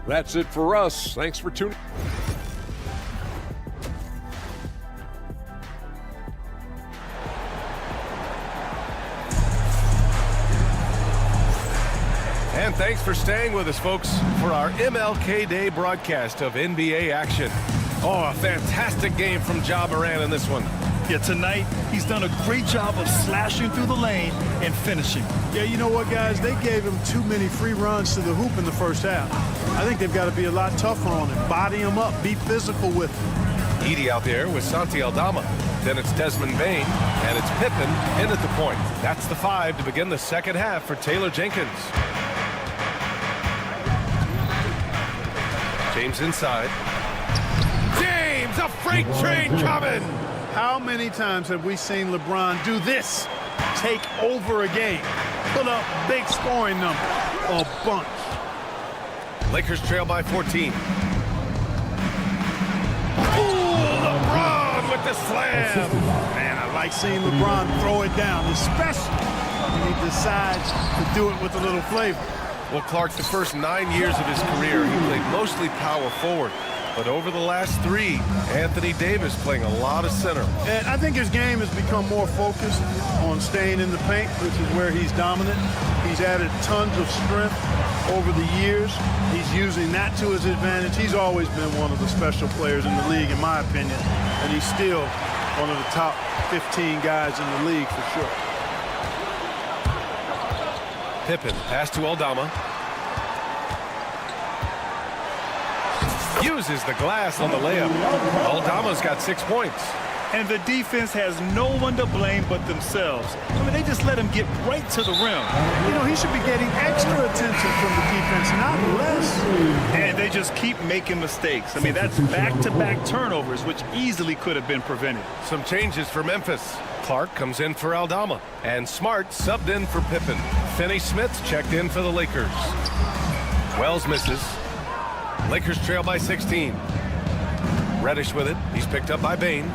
That's it for us. Thanks for tuning. And thanks for staying with us, folks, for our MLK Day broadcast of NBA action. Oh, a fantastic game from Ja Morant in this one. Yeah, tonight, he's done a great job of slashing through the lane and finishing. Yeah, you know what, guys? They gave him too many free runs to the hoop in the first half. I think they've got to be a lot tougher on him. Body him up. Be physical with him. Edie out there with Santi Aldama. Then it's Desmond Bain, and it's Pippen in at the point. That's the 5 to begin the second half for Taylor Jenkins. James inside. James, a freight train coming! How many times have we seen LeBron do this? Take over a game. Put up big scoring number. A bunch. Lakers trail by 14. Ooh, LeBron with the slam! Man, I like seeing LeBron throw it down, especially when he decides to do it with a little flavor. Well, Clark, the first 9 years of his career, he played mostly power forward. But over the last 3, Anthony Davis playing a lot of center. And I think his game has become more focused on staying in the paint, which is where he's dominant. He's added tons of strength over the years. He's using that to his advantage. He's always been one of the special players in the league, in my opinion. And he's still one of the top 15 guys in the league for sure. Pippen, pass to Aldama. Uses the glass on the layup. Aldama's got 6 points. And the defense has no one to blame but themselves. I mean, they just let him get right to the rim. You know, he should be getting extra attention from the defense, not less. And they just keep making mistakes. I mean, that's back-to-back turnovers, which easily could have been prevented. Some changes for Memphis. Clark comes in for Aldama. And Smart subbed in for Pippen. Finney-Smith's checked in for the Lakers. Wells misses. Lakers trail by 16. Reddish with it. He's picked up by Bain.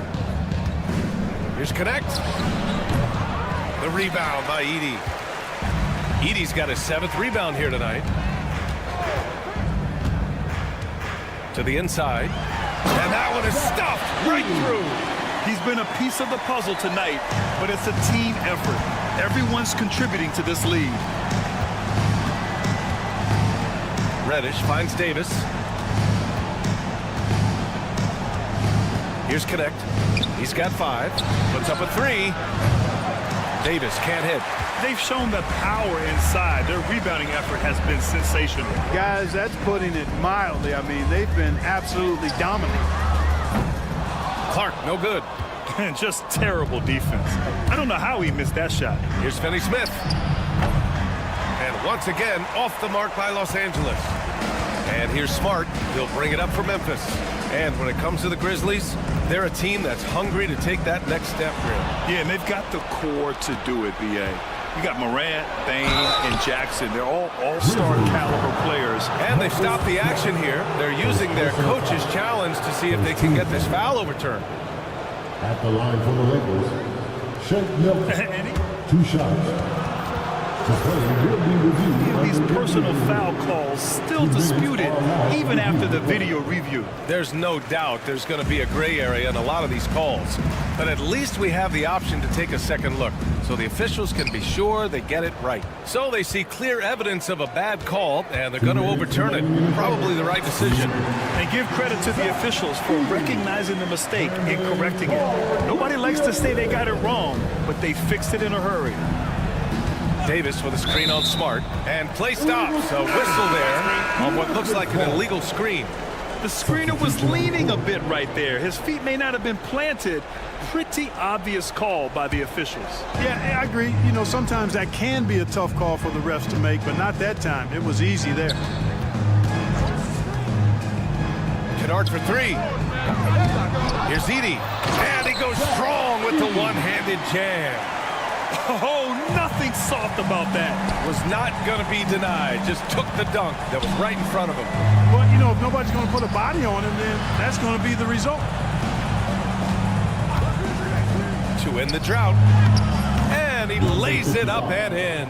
Here's Connect. The rebound by Edie. Edie's got his 7th rebound here tonight. To the inside. And that one is stuffed right through. He's been a piece of the puzzle tonight, but it's a team effort. Everyone's contributing to this lead. Reddish finds Davis. Here's Connect. He's got 5. Puts up a 3. Davis can't hit. They've shown the power inside. Their rebounding effort has been sensational. Guys, that's putting it mildly. I mean, they've been absolutely dominant. Clark, no good. And just terrible defense. I don't know how he missed that shot. Here's Finney-Smith. And once again, off the mark by Los Angeles. And here's Smart. He'll bring it up for Memphis. And when it comes to the Grizzlies, they're a team that's hungry to take that next step, really. Yeah, and they've got the core to do it, B.A. You got Morant, Bain, and Jackson. They're all all-star caliber players. And they've stopped the action here. They're using their coach's challenge to see if they can get this foul overturned. At the line for the Lakers, Shake Milton, 2 shots. These personal foul calls still disputed even after the video review. There's no doubt there's going to be a gray area in a lot of these calls. But at least we have the option to take a second look, so the officials can be sure they get it right. So they see clear evidence of a bad call, and they're going to overturn it. Probably the right decision. And give credit to the officials for recognizing the mistake and correcting it. Nobody likes to say they got it wrong, but they fixed it in a hurry. Davis with a screen on Smart, and play stops. A whistle there on what looks like an illegal screen. The screener was leaning a bit right there. His feet may not have been planted. Pretty obvious call by the officials. Yeah, I agree. You know, sometimes that can be a tough call for the refs to make, but not that time. It was easy there. Kennard for 3. Here's Edie, and he goes strong with the one-handed jam. Oh, nothing soft about that. Was not going to be denied. Just took the dunk that was right in front of him. Well, you know, if nobody's going to put a body on him, then that's going to be the result. To end the drought. And he lays it up and in.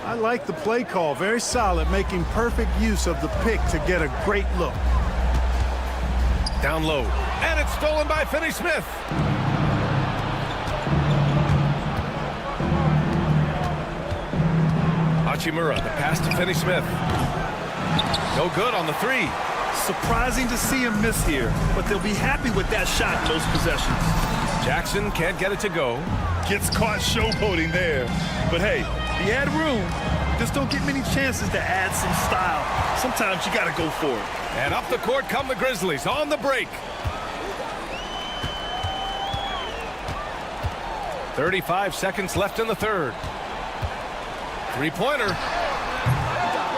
I like the play call. Very solid, making perfect use of the pick to get a great look. Down low. And it's stolen by Finney-Smith. Hachimura, the pass to Finney-Smith. No good on the three. Surprising to see him miss here, but they'll be happy with that shot in those possessions. Jackson can't get it to go. Gets caught showboating there. But hey, he had room. Just don't get many chances to add some style. Sometimes you got to go for it. And up the court come the Grizzlies on the break. 35 seconds left in the third. Three-pointer.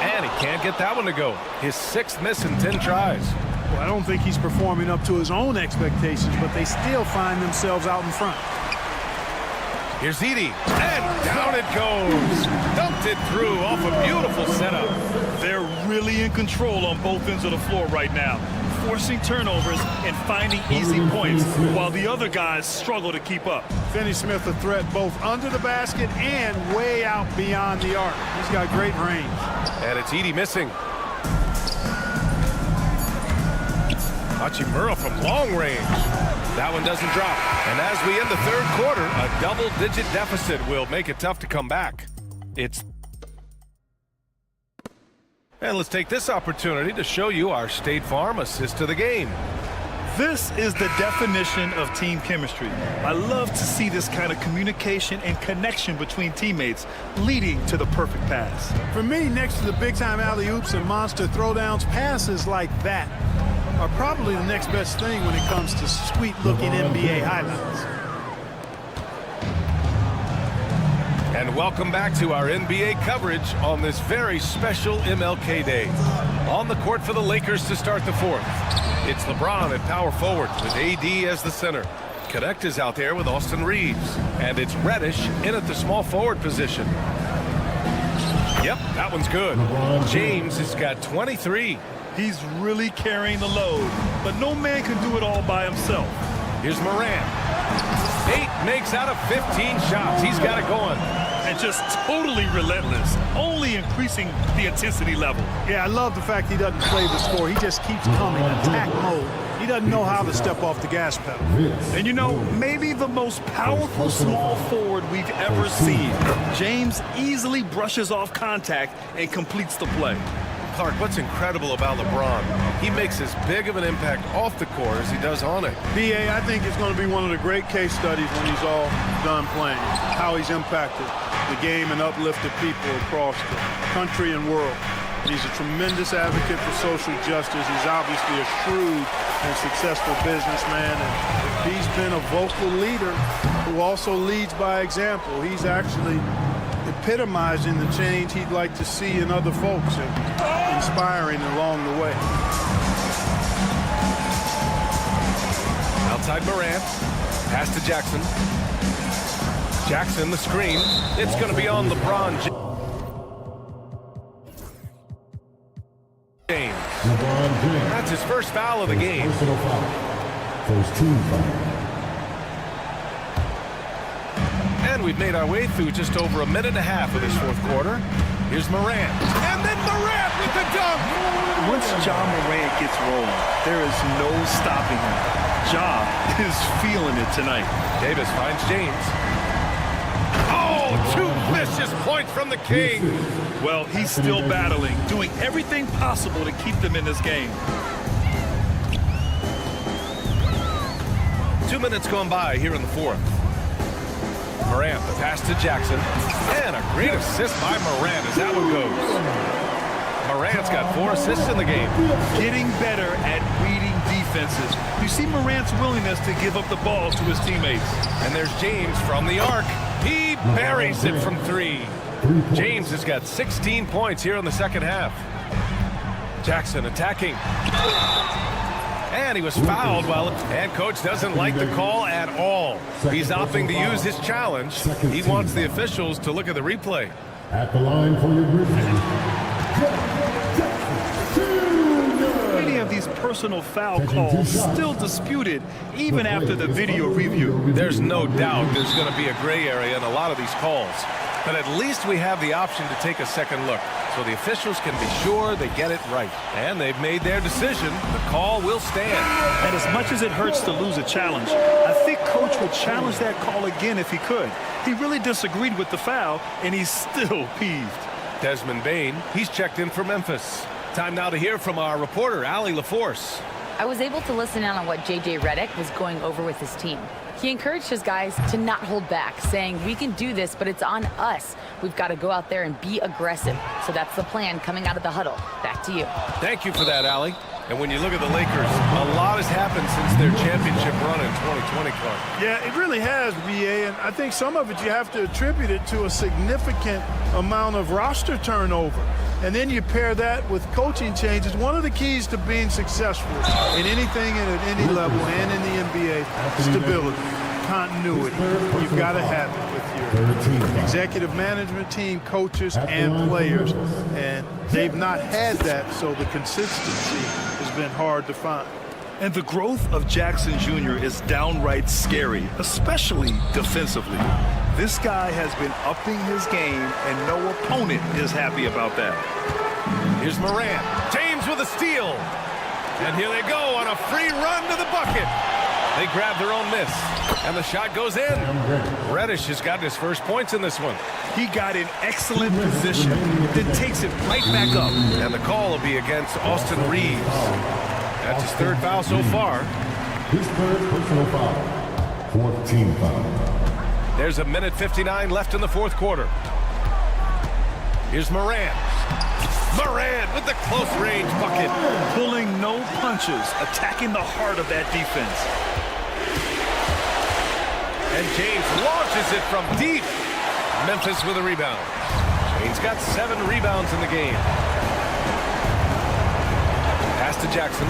And he can't get that one to go. His 6th miss in 10 tries. Well, I don't think he's performing up to his own expectations, but they still find themselves out in front. Here's Edey, and down it goes. Dumped it through off a beautiful setup. They're really in control on both ends of the floor right now, forcing turnovers and finding easy points while the other guys struggle to keep up. Finney-Smith a threat both under the basket and way out beyond the arc. He's got great range. And it's Edey missing. Hachimura from long range. That one doesn't drop. And as we end the third quarter, a double-digit deficit will make it tough to come back. And let's take this opportunity to show you our State Farm assist to the game. This is the definition of team chemistry. I love to see this kind of communication and connection between teammates leading to the perfect pass. For me, next to the big-time alley-oops and monster throwdowns, passes like that are probably the next best thing when it comes to sweet-looking NBA highlights. And welcome back to our NBA coverage on this very special MLK Day. On the court for the Lakers to start the fourth. It's LeBron at power forward with AD as the center. Connect is out there with Austin Reeves. And it's Reddish in at the small forward position. Yep, that one's good. James has got 23. He's really carrying the load, but no man can do it all by himself. Here's Morant. 8 makes out of 15 shots. He's got it going. And just totally relentless, only increasing the intensity level. Yeah, I love the fact he doesn't play the score. He just keeps coming, attack mode. He doesn't know how to step off the gas pedal. And you know, maybe the most powerful small forward we've ever seen. James easily brushes off contact and completes the play. Clark, what's incredible about LeBron, he makes as big of an impact off the court as he does on it. B.A., I think it's going to be one of the great case studies when he's all done playing, how he's impacted the game and uplifted people across the country and world. He's a tremendous advocate for social justice. He's obviously a shrewd and successful businessman, and he's been a vocal leader who also leads by example. He's actually epitomizing the change he'd like to see in other folks and inspiring along the way. Outside Morant, pass to Jackson. Jackson, the screen. It's going to be on LeBron James. That's his first foul of the game. First team foul. And we've made our way through just over a minute and a half of this fourth quarter. Here's Morant. And then Morant with the dunk! Once Ja Morant gets rolling, there is no stopping him. Ja is feeling it tonight. Davis finds James. Oh, 2 vicious points from the King. Well, he's still battling, doing everything possible to keep them in this game. 2 minutes gone by here in the fourth. Morant, the pass to Jackson. And a great assist by Morant as that one goes. Morant's got 4 assists in the game. Getting better at reading defenses. You see Morant's willingness to give up the ball to his teammates. And there's James from the arc. He buries it from 3. James has got 16 points here in the second half. Jackson attacking. And he was fouled and coach doesn't like the call at all. He's opting to use his challenge. He wants the officials to look at the replay. At the line for your Grizzlies. Many of these personal foul call still disputed even after the video review. There's no doubt there's going to be a gray area in a lot of these calls. But at least we have the option to take a second look, so the officials can be sure they get it right. And they've made their decision. The call will stand. And as much as it hurts to lose a challenge, I think Coach would challenge that call again if he could. He really disagreed with the foul, and he's still peeved. Desmond Bain, he's checked in for Memphis. Time now to hear from our reporter, Allie LaForce. I was able to listen in on what J.J. Redick was going over with his team. He encouraged his guys to not hold back, saying, we can do this, but it's on us. We've got to go out there and be aggressive. So that's the plan coming out of the huddle. Back to you. Thank you for that, Allie. And when you look at the Lakers, a lot has happened since their championship run in 2020, Clark. Yeah, it really has, B.A., and I think some of it you have to attribute it to a significant amount of roster turnover. And then you pair that with coaching changes. One of the keys to being successful in anything and at any level and in the NBA, stability, continuity. You've got to have it with your executive management team, coaches, and players. And they've not had that, so the consistency has been hard to find. And the growth of Jackson Jr. is downright scary, especially defensively. This guy has been upping his game, and no opponent is happy about that. Here's Morant. James with a steal. And here they go on a free run to the bucket. They grab their own miss, and the shot goes in. Reddish has gotten his first points in this one. He got in excellent position, then takes it right back up. And the call will be against Austin Reeves. That's his third foul so far. His third personal foul. Fourth team foul. There's a minute 59 left in the fourth quarter. Here's Morant. Morant with the close-range bucket. Pulling no punches, attacking the heart of that defense. And James launches it from deep. Memphis with a rebound. James got 7 rebounds in the game. Pass to Jackson.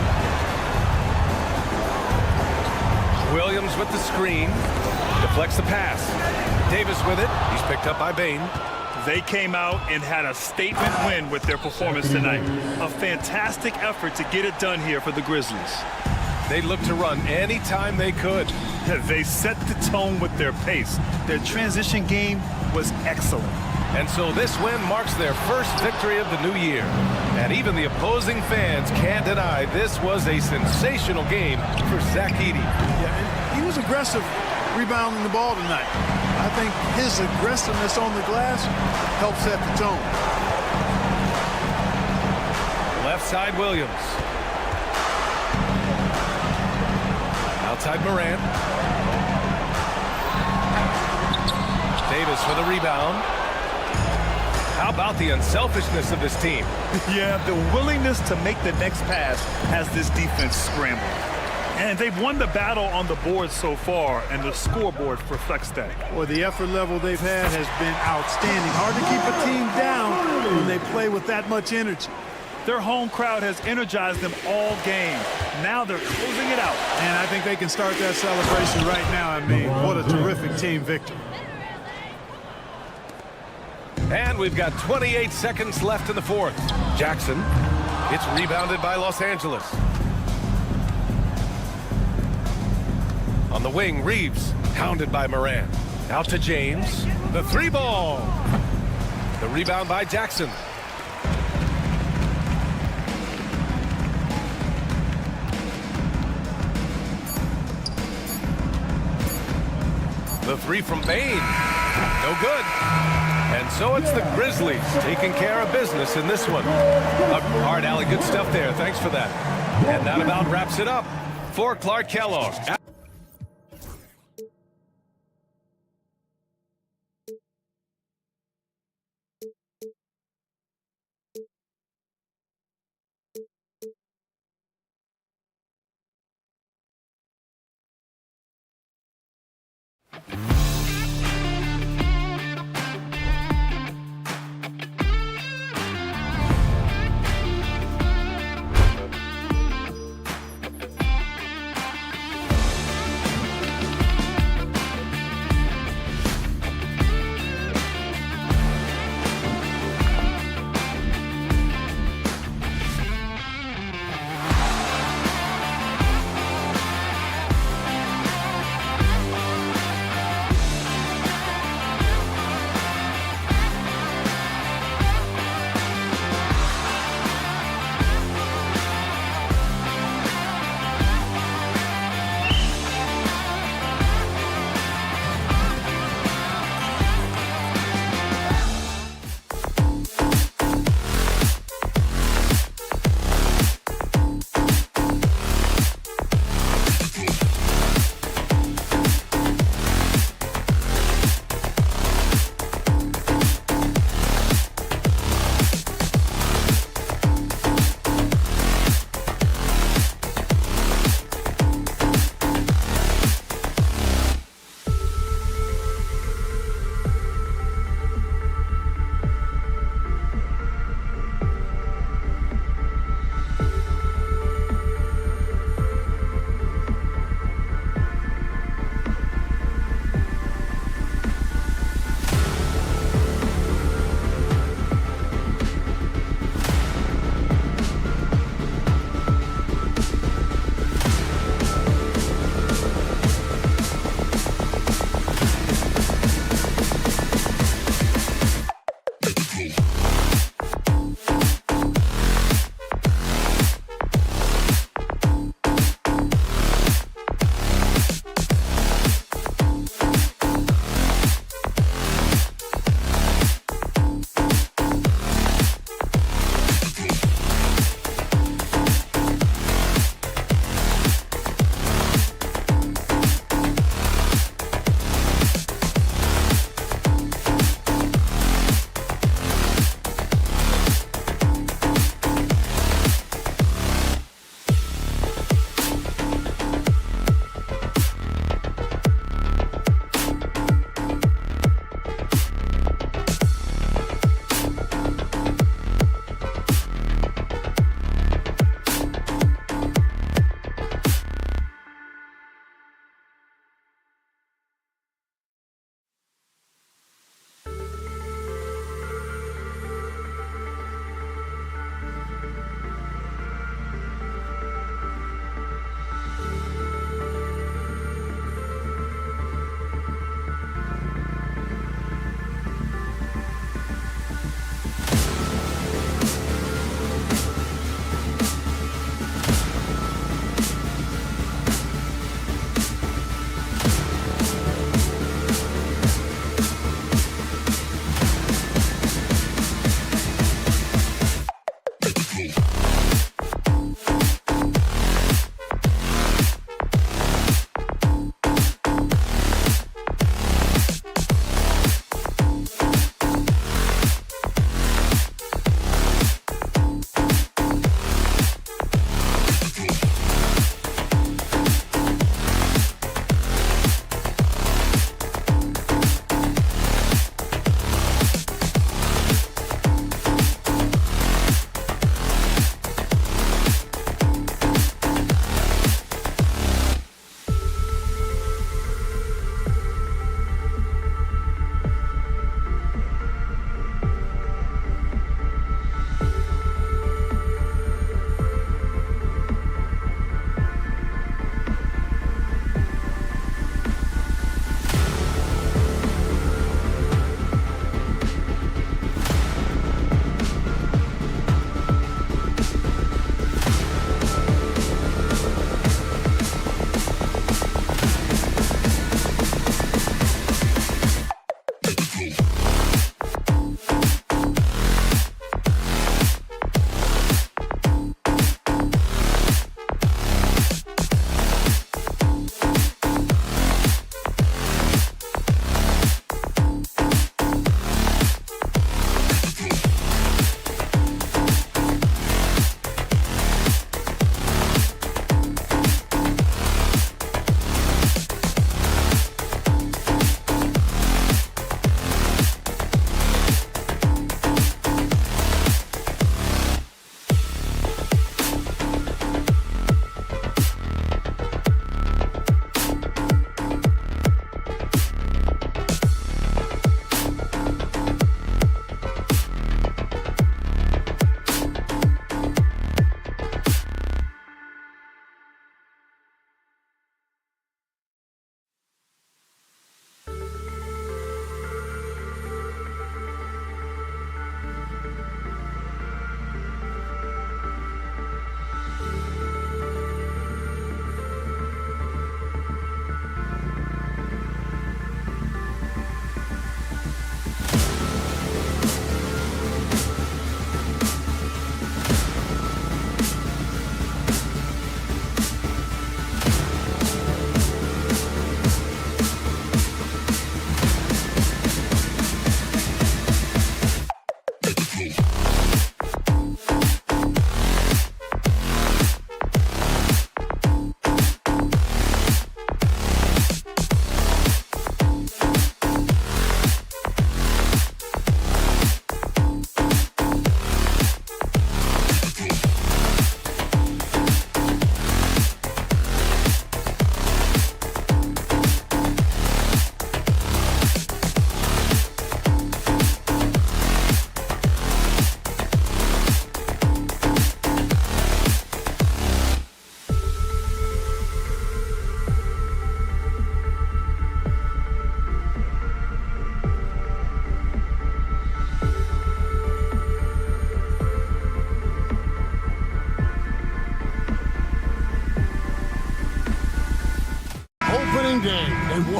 Williams with the screen. Deflects the pass. Davis with it. He's picked up by Bain. They came out and had a statement win with their performance tonight. A fantastic effort to get it done here for the Grizzlies. They looked to run anytime they could. They set the tone with their pace. Their transition game was excellent. And so this win marks their first victory of the new year. And even the opposing fans can't deny this was a sensational game for Zach Edey. Yeah, and he was aggressive rebounding the ball tonight. I think his aggressiveness on the glass helped set the tone. Left side Williams. Outside Morant. Davis for the rebound. How about the unselfishness of this team? Yeah, the willingness to make the next pass has this defense scrambled. And they've won the battle on the board so far, and the scoreboard reflects that. Well, the effort level they've had has been outstanding. Hard to keep a team down when they play with that much energy. Their home crowd has energized them all game. Now they're closing it out. And I think they can start that celebration right now. I mean, what a terrific team victory. And we've got 28 seconds left in the fourth. Jackson. It's rebounded by Los Angeles. On the wing, Reeves, hounded by Morant. Out to James. The 3-ball. The rebound by Jackson. The 3 from Bain. No good. And so it's the Grizzlies taking care of business in this one. All right, Allie, good stuff there. Thanks for that. And that about wraps it up for Clark Kellogg.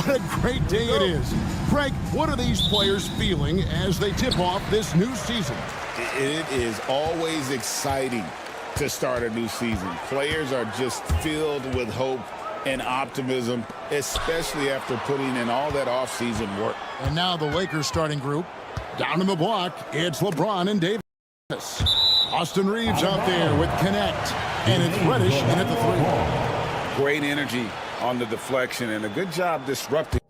What a great day it is. Greg, what are these players feeling as they tip off this new season? It is always exciting to start a new season. Players are just filled with hope and optimism, especially after putting in all that offseason work. And now the Lakers starting group. Down in the block, it's LeBron and Davis. Austin Reeves out there with Connect. And it's Reddish in at the 3. Great energy on the deflection and a good job disrupting.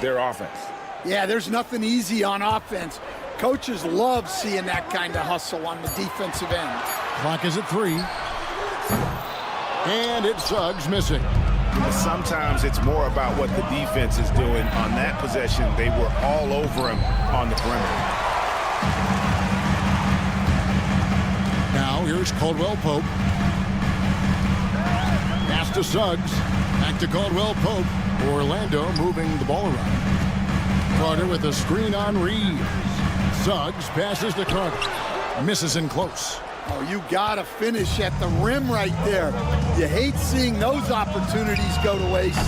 Their offense. Yeah, there's nothing easy on offense. Coaches love seeing that kind of hustle on the defensive end. Clock is at 3. And it's Suggs missing. Sometimes it's more about what the defense is doing. On that possession, they were all over him on the perimeter. Now here's Caldwell Pope. Pass to Suggs. Back to Caldwell Pope. Orlando moving the ball around. Carter with a screen on Reeves. Suggs passes to Carter. Misses in close. Oh, you gotta finish at the rim right there. You hate seeing those opportunities go to waste.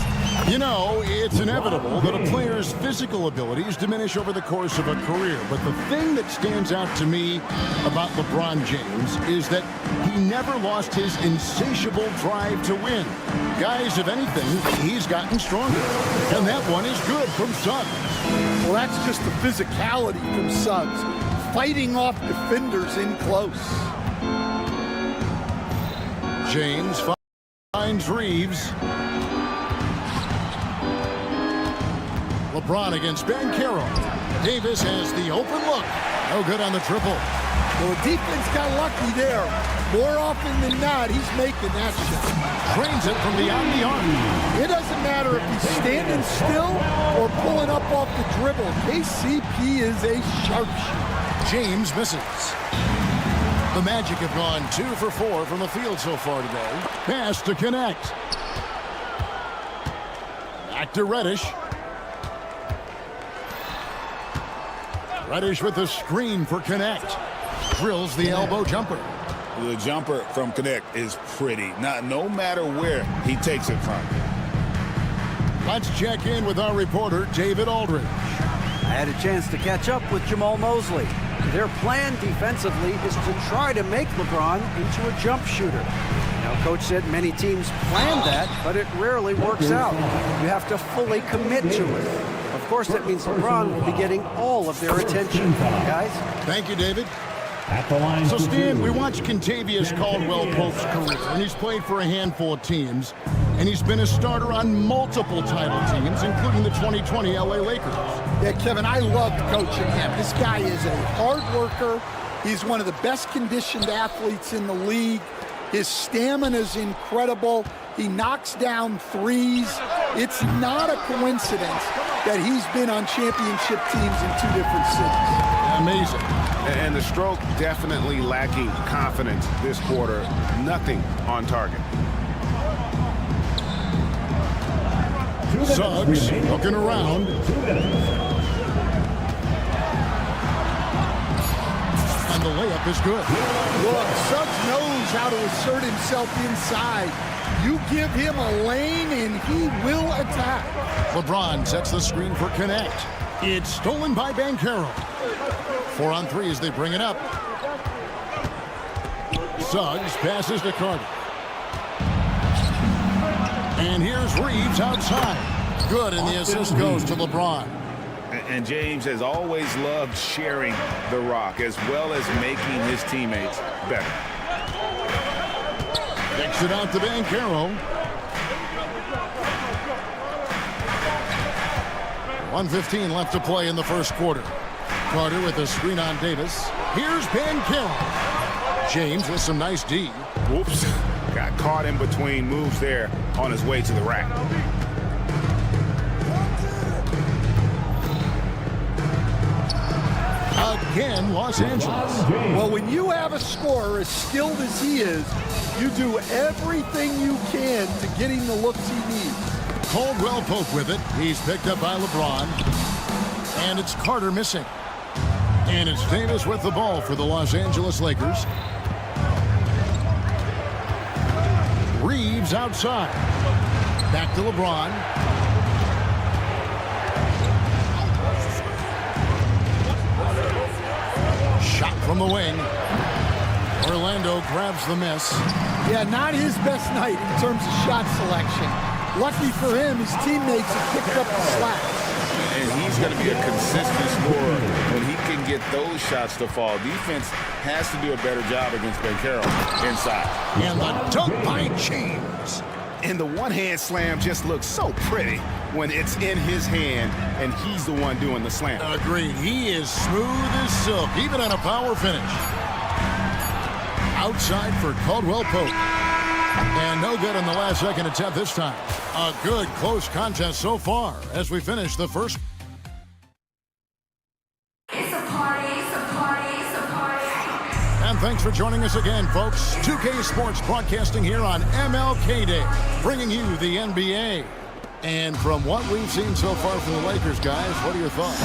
You know, it's inevitable that a player's physical abilities diminish over the course of a career. But the thing that stands out to me about LeBron James is that he never lost his insatiable drive to win. Guys, if anything, he's gotten stronger. And that one is good from Suggs. Well, that's just the physicality from Suggs. Fighting off defenders in close. James finds Reeves. LeBron against Banchero. Davis has the open look. No good on the triple. Well, the defense got lucky there. More often than not, he's making that shot. Trains it from beyond the arc. It doesn't matter if he's standing still or pulling up off the dribble. KCP is a sharpshooter. James misses. The Magic have gone 2 for 4 from the field so far today. Pass to Connect. Back to Reddish. Reddish with the screen for Connect. Drills the elbow jumper. The jumper from Connect is pretty. No matter where he takes it from. Let's check in with our reporter, David Aldridge. I had a chance to catch up with Jamal Mosley. Their plan defensively is to try to make LeBron into a jump shooter. Now, Coach said many teams plan that, but it rarely works out. You have to fully commit to it. Of course, that means LeBron will be getting all of their attention. Guys? Thank you, David. So, Stan, we watched Kentavious Caldwell-Pope's career, and he's played for a handful of teams, and he's been a starter on multiple title teams, including the 2020 LA Lakers. Yeah, Kevin, I loved coaching him. This guy is a hard worker. He's one of the best conditioned athletes in the league. His stamina is incredible. He knocks down threes. It's not a coincidence that he's been on championship teams in 2 different cities. Amazing. And the stroke definitely lacking confidence this quarter. Nothing on target. Suggs looking around. And the layup is good. Look, Suggs knows how to assert himself inside. You give him a lane and he will attack. LeBron sets the screen for Connect. It's stolen by Banchero. 4 on 3 as they bring it up. Suggs passes to Carter. And here's Reeves outside. Good, and the assist goes to LeBron. And James has always loved sharing the rock as well as making his teammates better. Kicks it out to Banchero. 1:15 left to play in the first quarter. Carter with a screen on Davis. Here's Banchero. James with some nice D. Whoops. Got caught in between moves there on his way to the rack. Again, Los Angeles. Well, when you have a scorer as skilled as he is, you do everything you can to get him the looks he needs. Caldwell Pope with it. He's picked up by LeBron. And it's Carter missing. And it's Davis with the ball for the Los Angeles Lakers. Reeves outside. Back to LeBron. Shot from the wing. Orlando grabs the miss. Yeah, not his best night in terms of shot selection. Lucky for him, his teammates have picked up the slack. And he's going to be a consistent scorer when he can get those shots to fall. Defense has to do a better job against Banchero inside. And the dunk by James. And the one-hand slam just looks so pretty when it's in his hand and he's the one doing the slam. Agreed. He is smooth as silk, even on a power finish. Outside for Caldwell Pope. And no good in the last second attempt this time. A good close contest so far as we finish the first. It's a party, it's a party, it's a party. And thanks for joining us again, folks. 2K Sports broadcasting here on MLK Day, bringing you the NBA. And from what we've seen so far from the Lakers, guys, what are your thoughts?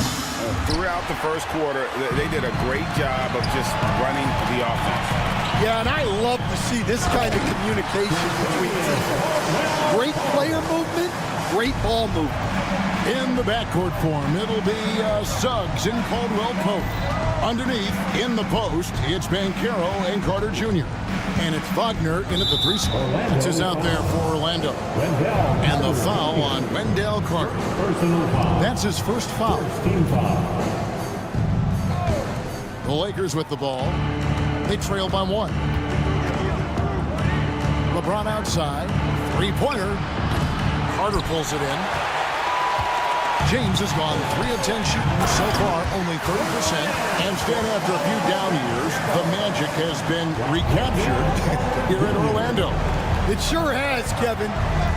Throughout the first quarter, they did a great job of just running the offense. Yeah, and I love to see this kind of communication between teams. Great player movement, great ball movement. In the backcourt form, it'll be Suggs and Caldwell Pope. Underneath, in the post, it's Banchero and Carter Jr. And it's Wagner in at the 3 spot. It's his out there for Orlando. And the foul on Wendell Carter. That's his first foul. The Lakers with the ball. They trail by 1. LeBron outside. 3-pointer. Carter pulls it in. James has gone 3 of 10 shooting so far, only 30%. And Stan, after a few down years, the magic has been recaptured here in Orlando. It sure has, Kevin.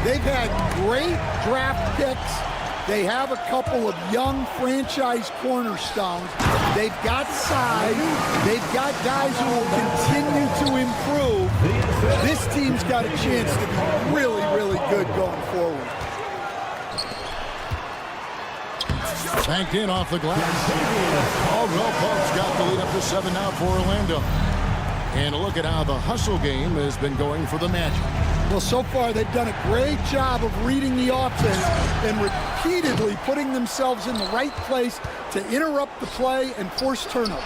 They've had great draft picks. They have a couple of young franchise cornerstones. They've got size. They've got guys who will continue to improve. This team's got a chance to be really, really good going forward. Banked in off the glass. Caldwell Pope's got the lead up to 7 now for Orlando. And a look at how the hustle game has been going for the Magic. Well, so far they've done a great job of reading the offense and repeatedly putting themselves in the right place to interrupt the play and force turnovers.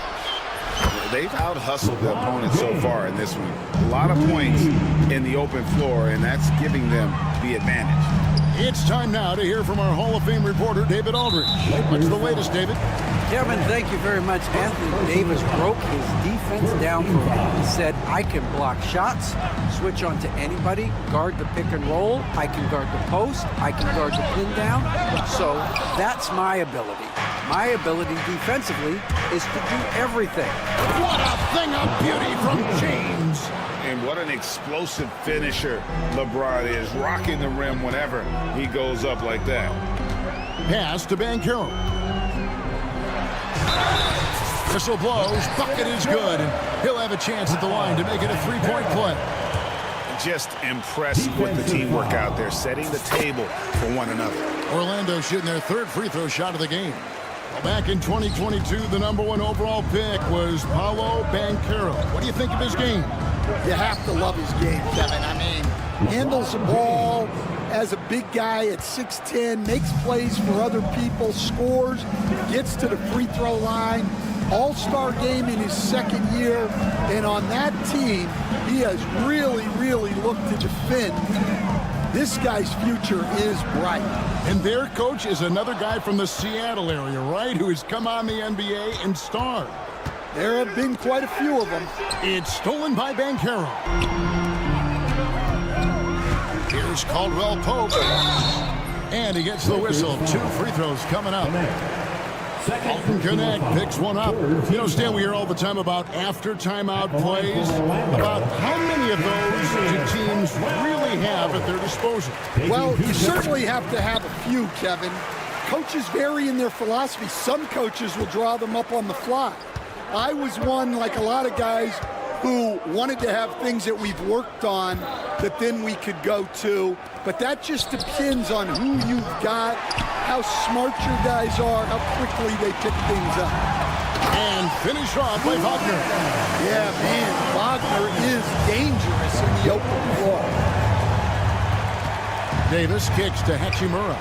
They've out-hustled the opponent so far in this one. A lot of points in the open floor, and that's giving them the advantage. It's time now to hear from our Hall of Fame reporter, David Aldridge. What's the latest, David? Kevin, thank you very much. Anthony Davis broke his defense down for me. He said, I can block shots, switch on to anybody, guard the pick and roll, I can guard the post, I can guard the pin down. So that's my ability. My ability defensively is to do everything. What a thing of beauty from James. And what an explosive finisher LeBron is, rocking the rim whenever he goes up like that. Pass to Banchero. Whistle blows, bucket is good, and he'll have a chance at the line to make it a 3-point play. Just impressed with the teamwork out there, setting the table for one another. Orlando shooting their 3rd free throw shot of the game. Well, back in 2022, the #1 overall pick was Paolo Banchero. What do you think of his game? You have to love his game, Kevin. I mean, handles the ball as a big guy at 6'10", makes plays for other people, scores, gets to the free throw line. All-star game in his 2nd year, and on that team, he has really, really looked to defend. This guy's future is bright. And their coach is another guy from the Seattle area, right, who has come on the NBA and starred. There have been quite a few of them. It's stolen by Banchero. Here's Caldwell Pope. And he gets the whistle. 2 free throws coming up. Alton Connect picks one up. You know, Stan, we hear all the time about after timeout plays. About how many of those do teams really have at their disposal? Well, you certainly have to have a few, Kevin. Coaches vary in their philosophy. Some coaches will draw them up on the fly. I was one, like a lot of guys, who wanted to have things that we've worked on that then we could go to. But that just depends on who you've got, how smart your guys are, how quickly they pick things up. And finished off by Wagner. Yeah, man, Wagner is dangerous in the open floor. Davis kicks to Hachimura.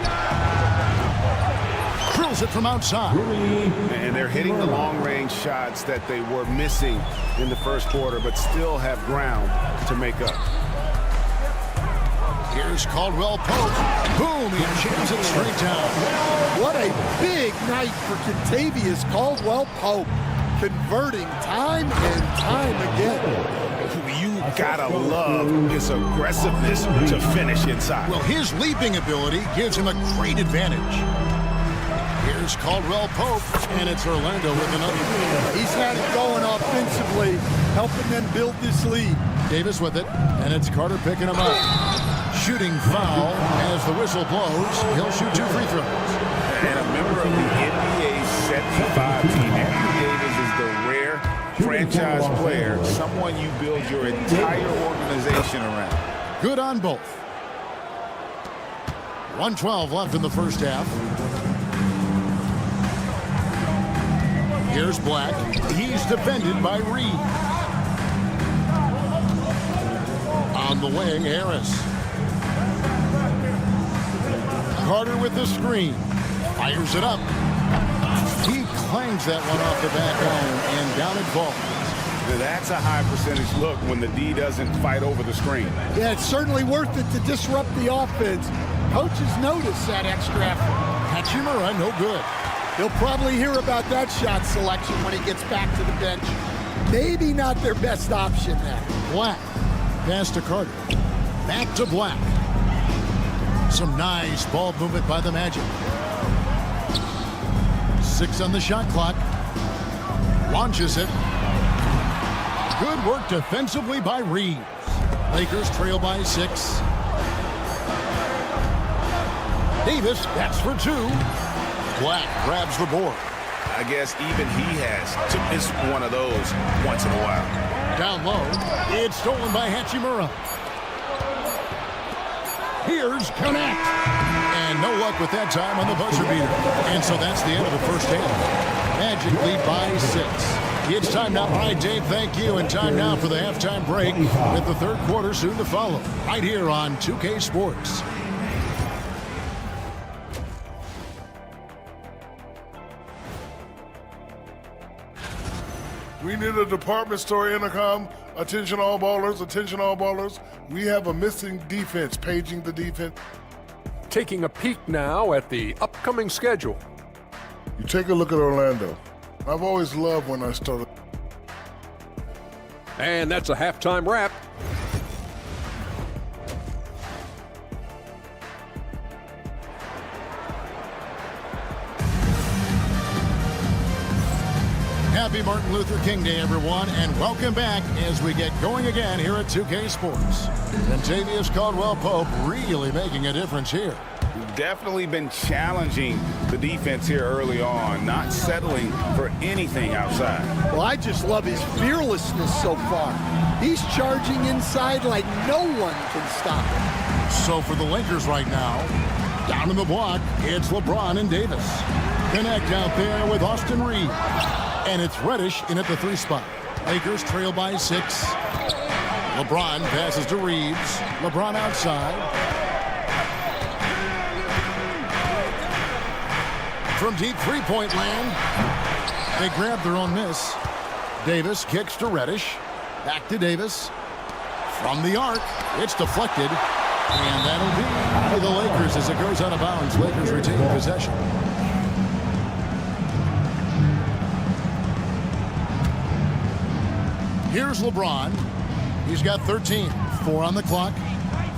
Drills it from outside. And they're hitting the long-range shots that they were missing in the first quarter, but still have ground to make up. Here's Caldwell Pope. Boom, he jams it straight down. What a big night for Kentavious Caldwell Pope, converting time and time again. You gotta love his aggressiveness to finish inside. Well, his leaping ability gives him a great advantage. Here's Caldwell Pope, and it's Orlando with another. He's had it going offensively, helping them build this lead. Davis with it, and it's Carter picking him up. Shooting foul as the whistle blows. He'll shoot 2 free throws. And a member of the NBA's 75 team, Anthony Davis is the rare franchise player, someone you build your entire organization around. Good on both. 1:12 left in the first half. Here's Black. He's defended by Reed. On the wing, Harris. Carter with the screen. Fires it up. He clangs that one off the back iron, and down it falls. That's a high percentage look when the D doesn't fight over the screen. Yeah, it's certainly worth it to disrupt the offense. Coaches notice that extra effort. Hachimura, no good. He'll probably hear about that shot selection when he gets back to the bench. Maybe not their best option there. Black. Pass to Carter. Back to Black. Some nice ball movement by the Magic. 6 on the shot clock. Launches it. Good work defensively by Reeves. Lakers trail by 6. Davis, that's for 2. Black grabs the board. I guess even he has to miss one of those once in a while. Down low. It's stolen by Hachimura. Here's Connect. And no luck with that time on the buzzer beater. And so that's the end of the first half. Magic lead by 6. It's time now. All right, Dave, thank you. And time now for the halftime break with the third quarter soon to follow. Right here on 2K Sports. We need a department store intercom. Attention all ballers, attention all ballers. We have a missing defense, paging the defense. Taking a peek now at the upcoming schedule. You take a look at Orlando. I've always loved when I started. And that's a halftime wrap. Happy Martin Luther King Day, everyone, and welcome back as we get going again here at 2K Sports. Kentavious Caldwell Pope really making a difference here. Definitely been challenging the defense here early on, not settling for anything outside. Well, I just love his fearlessness so far. He's charging inside like no one can stop him. So for the Lakers right now, down in the block, it's LeBron and Davis. Connect out there with Austin Reed. And it's Reddish in at the 3 spot. Lakers trail by 6. LeBron passes to Reeves. LeBron outside. From deep three-point land, they grab their own miss. Davis kicks to Reddish. Back to Davis. From the arc, it's deflected. And that'll be the Lakers as it goes out of bounds. Lakers retain possession. Here's LeBron. He's got 13. 4 on the clock.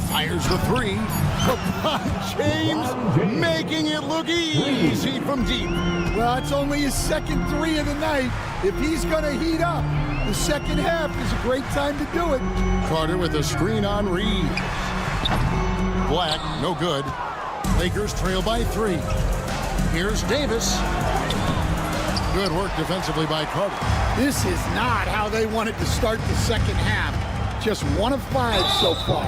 Fires the 3. LeBron James making it look easy from deep. Well, it's only his second 3 of the night. If he's going to heat up, the second half is a great time to do it. Carter with a screen on Reed. Black, no good. Lakers trail by 3. Here's Davis. Good work defensively by Carter. This is not how they wanted to start the second half. Just 1 of 5 so far.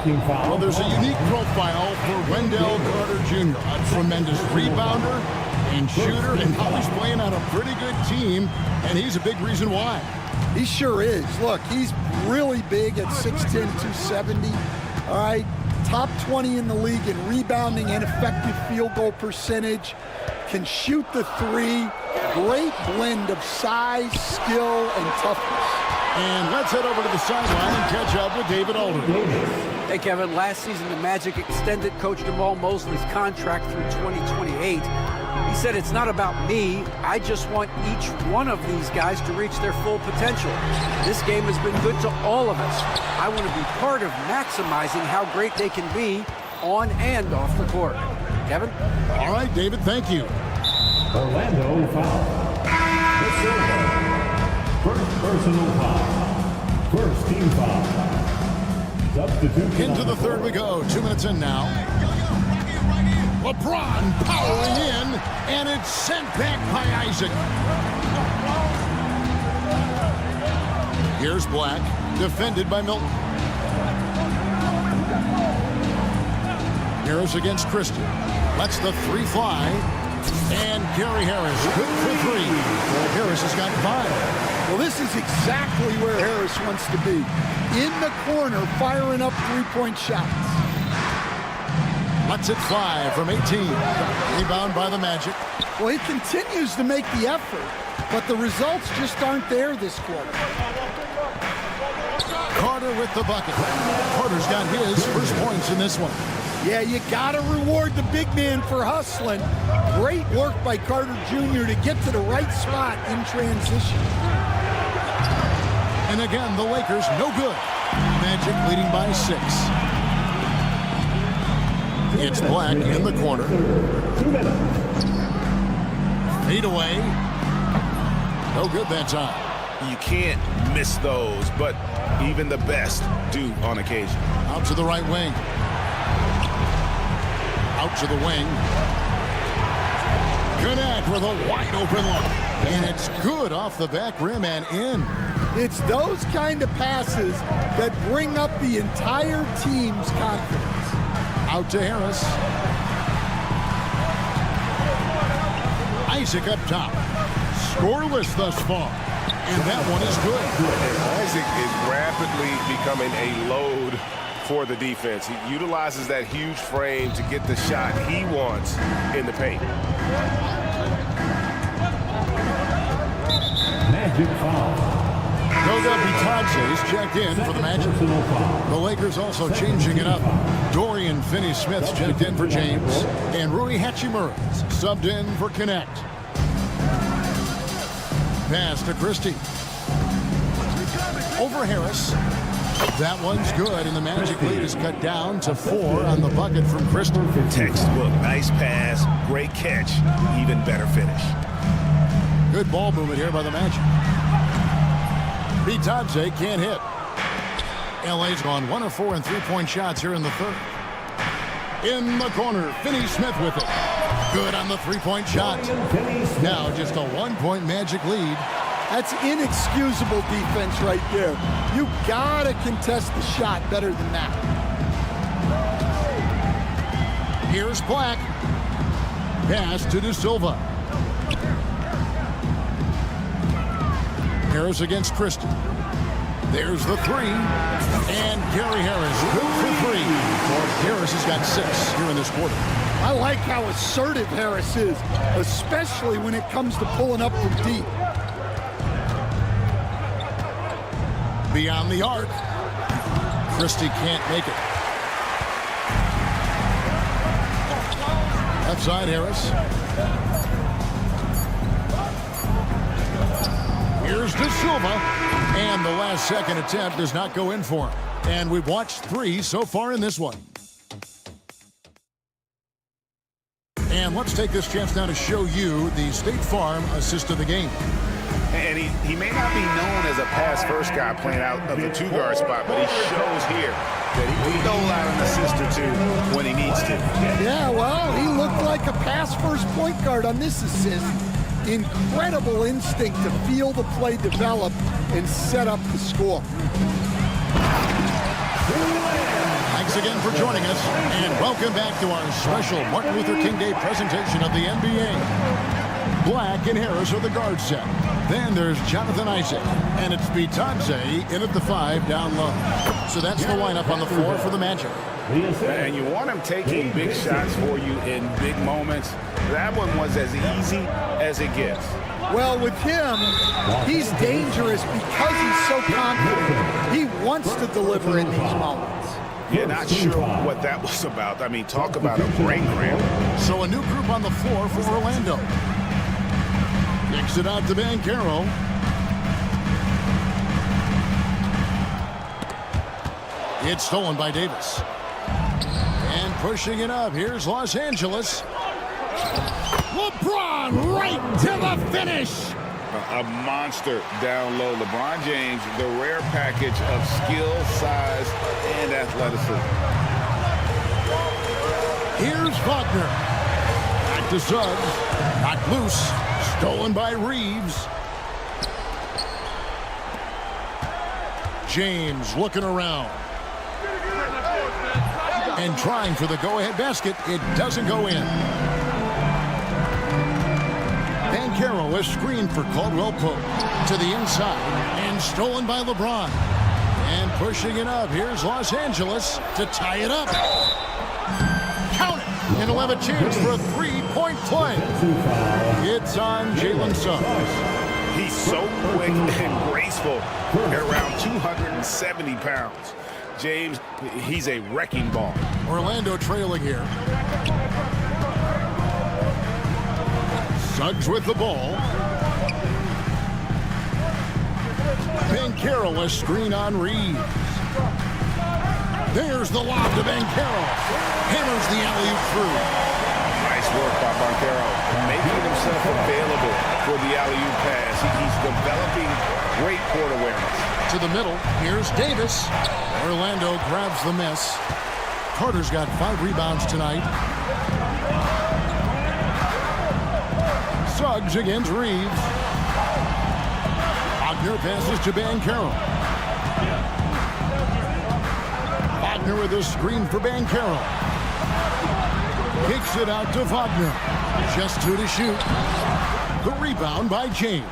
Well, there's a unique profile for Wendell Carter Jr. A tremendous rebounder and shooter, and now he's playing on a pretty good team, and he's a big reason why. He sure is. Look, he's really big at 6'10", 270. All right, top 20 in the league in rebounding and effective field goal percentage. Can shoot the 3. Great blend of size, skill, and toughness. And let's head over to the sideline and catch up with David Aldridge. Hey, Kevin, last season the Magic extended Coach Jamal Mosley's contract through 2028. He said, it's not about me. I just want each one of these guys to reach their full potential. This game has been good to all of us. I want to be part of maximizing how great they can be on and off the court. Kevin? All right, David, thank you. Orlando foul. First personal foul. First team foul. Substitute. Into the third we go. 2 minutes in now. LeBron powering in, and it's sent back by Isaac. Here's Black, defended by Milton. Harris against Christie. Lets the 3 fly. And Gary Harris, good for 3. Harris has got 5. Well, this is exactly where Harris wants to be. In the corner, firing up three-point shots. Lets it fly from 18. Rebound by the Magic. Well, he continues to make the effort, but the results just aren't there this quarter. Carter with the bucket. Carter's got his first points in this one. Yeah, you got to reward the big man for hustling. Great work by Carter Jr. to get to the right spot in transition. And again, the Lakers no good. Magic leading by 6. It's Black in the corner. Fade away. No good that time. You can't miss those, but even the best do on occasion. Out to the right wing. Out to the wing. Connect with a wide open look. And it's good off the back rim and in. It's those kind of passes that bring up the entire team's confidence. Out to Harris. Isaac up top. Scoreless thus far. And that one is good. Isaac is rapidly becoming a load for the defense. He utilizes that huge frame to get the shot he wants in the paint. Magic foul. Goga Bitadze is checked in for the Magic. The Lakers also changing it up. Dorian Finney-Smith's checked in for James. And Rui Hachimura's subbed in for Connect. Pass to Christie. Over Harris. That one's good, and the Magic lead is cut down to 4 on the bucket from Christie. Textbook, nice pass, great catch, even better finish. Good ball movement here by the Magic. Bitadze can't hit. LA's gone 1 of 4 in three-point shots here in the third. In the corner, Finney-Smith with it. Good on the three-point shot. Now just a 1-point Magic lead. That's inexcusable defense right there. You gotta contest the shot better than that. Here's Black. Pass to De Silva. Harris against Christie. There's the 3. And Gary Harris, good for 3. Harris has got 6 here in this quarter. I like how assertive Harris is, especially when it comes to pulling up from deep. Beyond the arc. Christie can't make it. Left side, Harris. Here's De Silva. And the last second attempt does not go in for him. And we've watched 3 so far in this one. And let's take this chance now to show you the State Farm assist of the game. And he may not be known as a pass-first guy playing out of the 2-guard spot, but he shows here that he can dole out an assist or 2 when he needs to. Yeah, well, he looked like a pass-first point guard on this assist. incredible instinct to feel the play develop and set up the score. Thanks again for joining us, and welcome back to our special Martin Luther King Day presentation of the NBA. Black and Harris are the guard set. Then there's Jonathan Isaac, and it's Bitadze in at the 5 down low. So that's the lineup on the floor for the Magic. And you want him taking big shots for you in big moments. That one was as easy as it gets. Well, with him, he's dangerous because he's so confident. He wants to deliver in these moments. Yeah, not sure what that was about. I mean, talk about a brain cramp. So a new group on the floor for Orlando. Kicks it out to Banchero. It's stolen by Davis. And pushing it up, here's Los Angeles. LeBron right to the finish. A monster down low. LeBron James, the rare package of skill, size, and athleticism. Here's Wagner. Back to Suggs. Knocked loose. Stolen by Reeves. James looking around. And trying for the go-ahead basket. It doesn't go in. Banchero is screened for Caldwell Pope to the inside and stolen by LeBron. And pushing it up, here's Los Angeles to tie it up. Count it, and he'll have a chance for a three-point play. It's on Jalen Suggs. He's so quick and graceful at around 270 pounds. James, he's a wrecking ball. Orlando trailing here. Suggs with the ball. Banchero a screen on Reeves. There's the lob to Banchero. Hammers the alley-oop through. Nice work by Banchero, making himself available for the alley-oop pass. He's developing great court awareness. To the middle, here's Davis. Orlando grabs the miss. Carter's got 5 rebounds tonight. Suggs against Reeves. Wagner passes to Banchero. Wagner with a screen for Banchero. Kicks it out to Wagner. Just 2 to shoot. The rebound by James.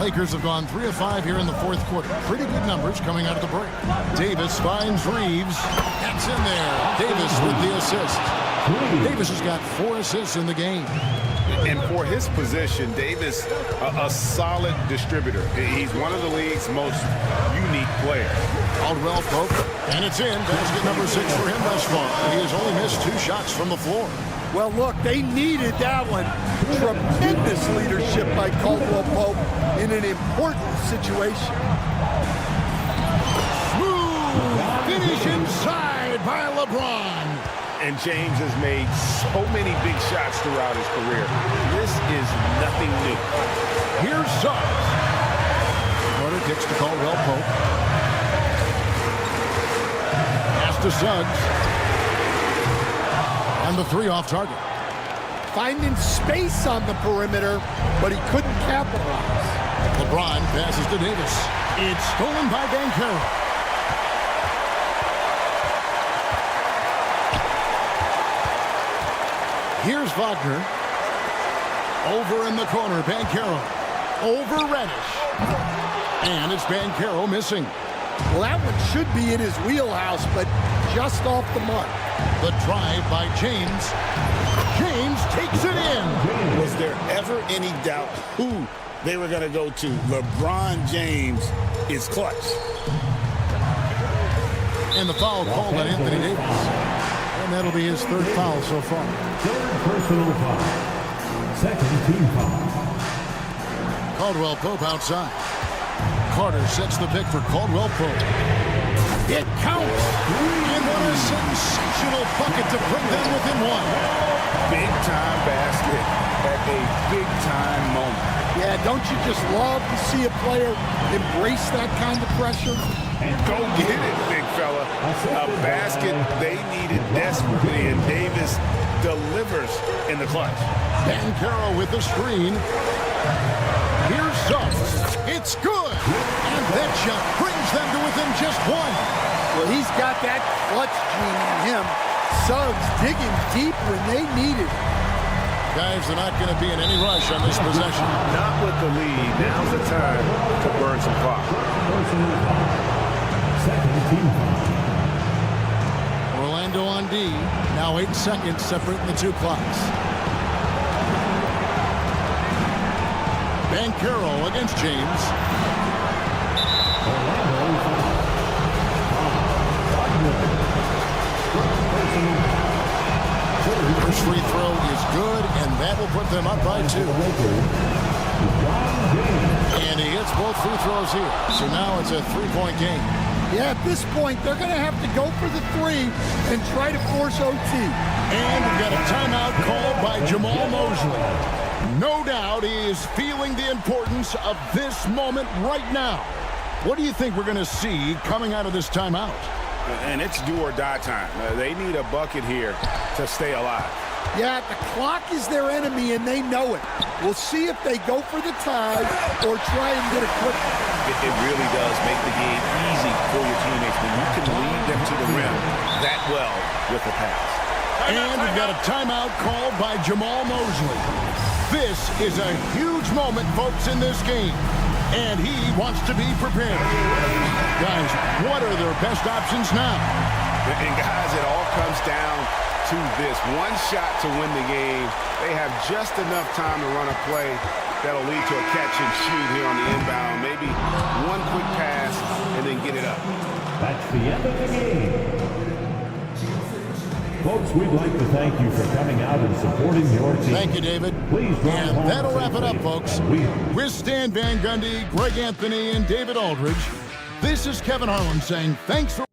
Lakers have gone 3 of 5 here in the fourth quarter. Pretty good numbers coming out of the break. Davis finds Reeves. That's in there. Davis with the assist. Davis has got 4 assists in the game. And for his position, Davis, a solid distributor. He's one of the league's most unique players. Caldwell Pope, and it's in. Basket number 6 for him thus far. He has only missed 2 shots from the floor. Well, look, they needed that one. Tremendous leadership by Caldwell Pope in an important situation. Smooth finish inside by LeBron. And James has made so many big shots throughout his career. This is nothing new. Here's Suggs. Carter kicks to Caldwell Pope. Pass to Suggs. And the 3 off target. Finding space on the perimeter, but he couldn't capitalize. LeBron passes to Davis. It's stolen by Banchero. Here's Wagner. Over in the corner, Banchero. Over Reddish. And it's Banchero missing. Well, that one should be in his wheelhouse, but just off the mark. The drive by James. James takes it in. Was there ever any doubt who they were going to go to? LeBron James is clutch. And the foul called on Anthony Davis. And that'll be his 3rd foul so far. 3rd personal foul. 2nd team foul. Caldwell Pope outside. Carter sets the pick for Caldwell Pope. It counts. And what a sensational bucket to bring them within 1. Big-time basket at a big-time moment. Yeah, don't you just love to see a player embrace that kind of pressure? Go get it, big fella. A basket they needed desperately, and Davis delivers in the clutch. Banchero with the screen. Here's Suggs. It's good. And that shot brings them to within just one. Well, he's got that clutch gene in him. Suggs digging deep when they need it. Guys, they're not going to be in any rush on this possession. Not with the lead. Now's the time to burn some clock. Orlando on D. Now 8 seconds separating the two clocks. Banchero against James. First free throw is good, and that will put them up by 2. And he hits both free throws here. So now it's a 3-point game. Yeah, at this point, they're going to have to go for the 3 and try to force OT. And we've got a timeout called by Jamal Mosley. No doubt he is feeling the importance of this moment right now. What do you think we're going to see coming out of this timeout? And it's do or die time. They need a bucket here to stay alive. Yeah, the clock is their enemy, and they know it. We'll see if they go for the tie or try and get a quick. It really does make the game easy for your teammates when you can lead them to the rim that well with the pass. And we've got a timeout called by Jamal Mosley. This is a huge moment, folks, in this game. And he wants to be prepared. Guys, what are their best options now? And guys, it all comes down to this. One shot to win the game. They have just enough time to run a play that'll lead to a catch and shoot here on the inbound. Maybe one quick pass and then get it up. That's the end of the game. Folks, we'd like to thank you for coming out and supporting your team. Thank you, David. Please and that'll wrap it up, folks. With Stan Van Gundy, Greg Anthony, and David Aldridge, this is Kevin Harlan saying thanks for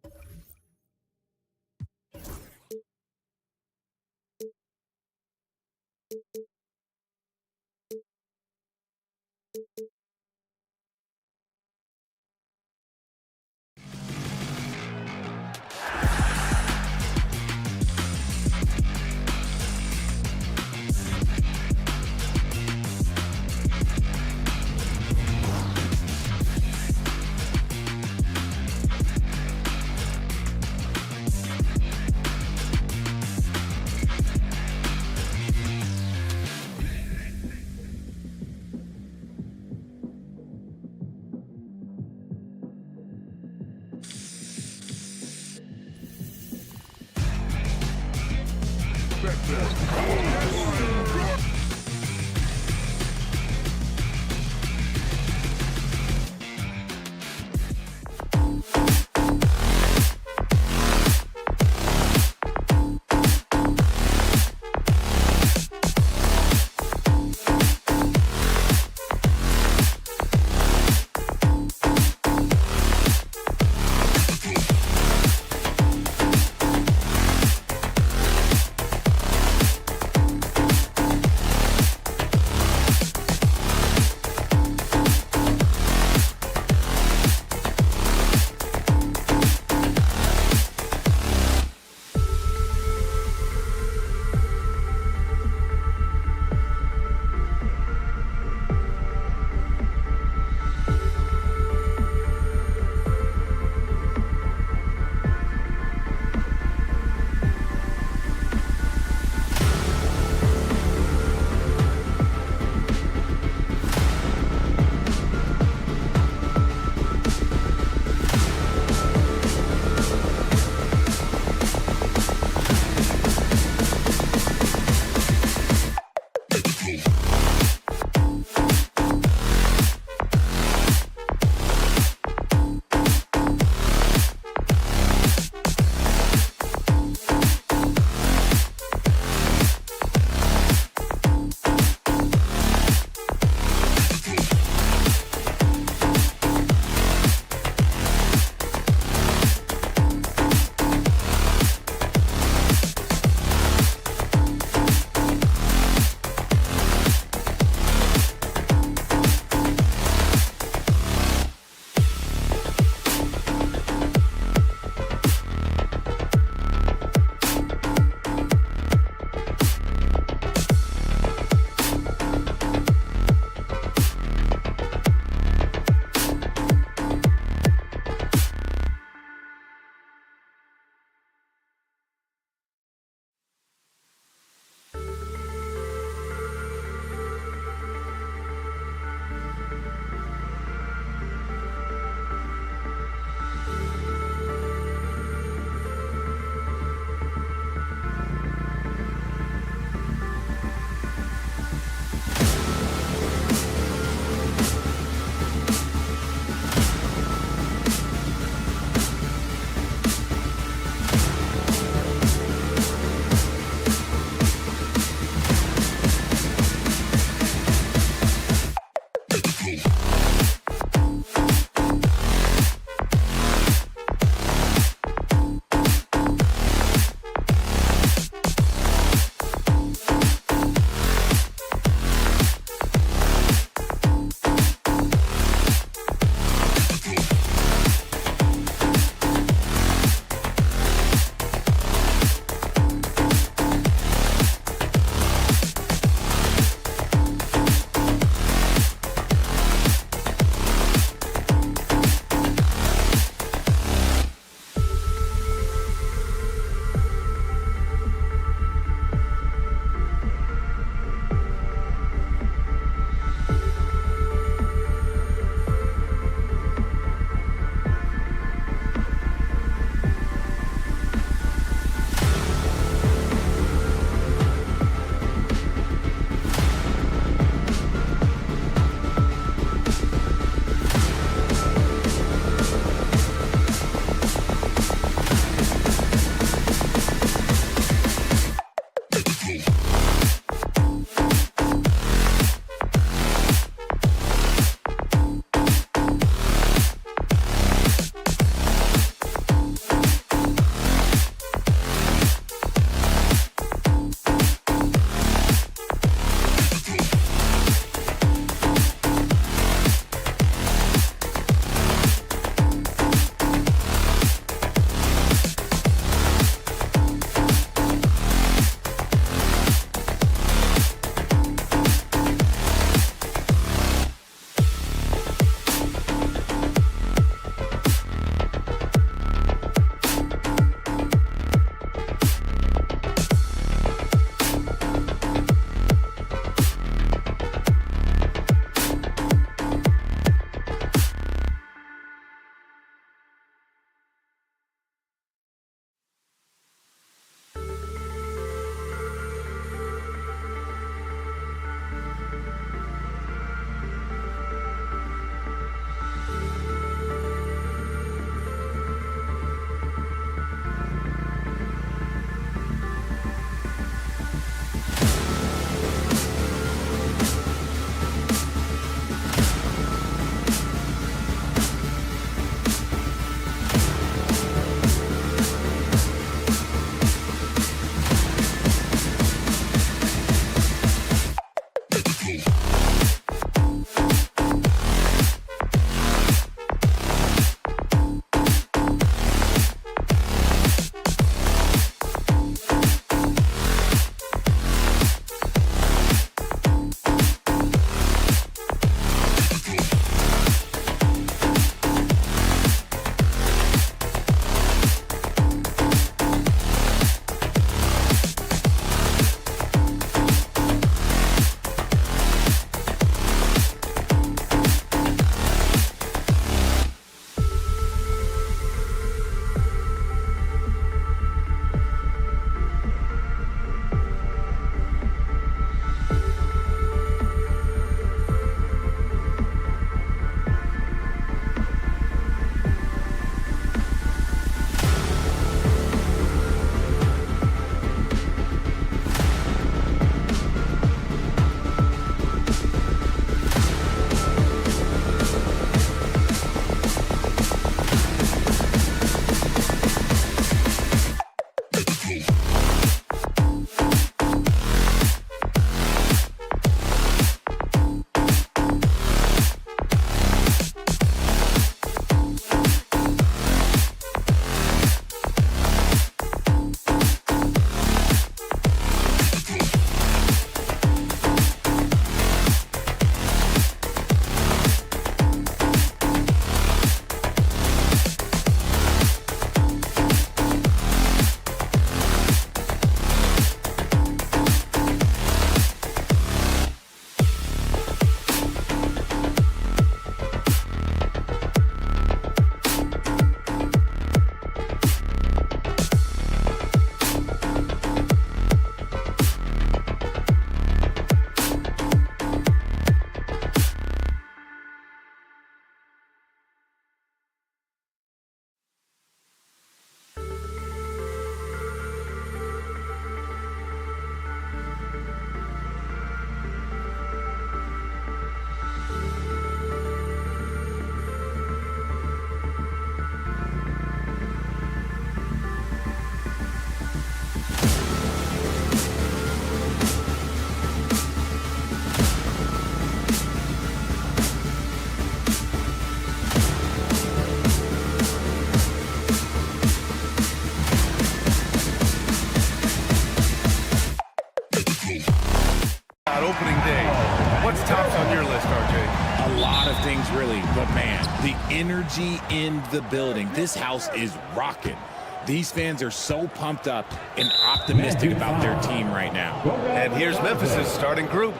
things, really. But, man, the energy in the building. This house is rocking. These fans are so pumped up and optimistic about their team right now. And here's Memphis' starting group.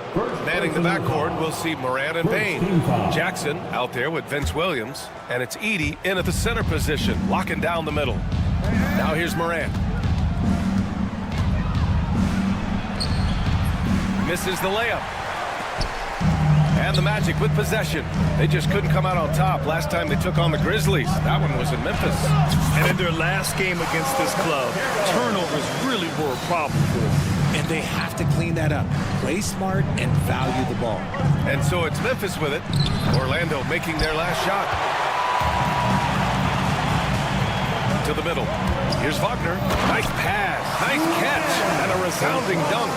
Manning the backcourt, we'll see Morant and Bain. Jackson out there with Vince Williams. And it's Edey in at the center position, locking down the middle. Now here's Morant. Misses the layup. And the Magic with possession. They just couldn't come out on top last time they took on the Grizzlies. That one was in Memphis. And in their last game against this club, turnovers really were a problem for them. And they have to clean that up. Play smart and value the ball. And so it's Memphis with it. Orlando making their last shot. To the middle. Here's Wagner. Nice pass. Nice catch. And a resounding dunk.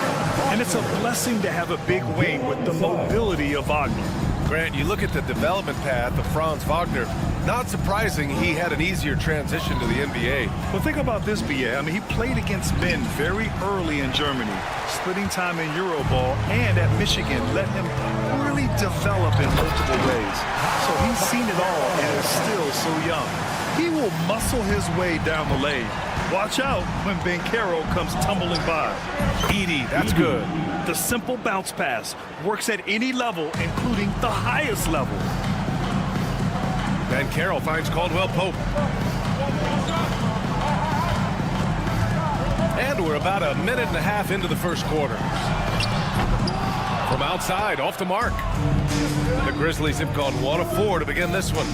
And it's a blessing to have a big wing with the mobility of Wagner. Grant, you look at the development path of Franz Wagner. Not surprising he had an easier transition to the NBA. Well, think about this, BA. I mean, he played against men very early in Germany, splitting time in Euroball, and at Michigan let him really develop in multiple ways. So he's seen it all and is still so young. He will muscle his way down the lane. Watch out when Banchero comes tumbling by. Edey, that's good. The simple bounce pass works at any level, including the highest level. Banchero finds Caldwell Pope. And we're about a minute and a half into the first quarter. From outside, off the mark. The Grizzlies have gone 1 of 4 to begin this one.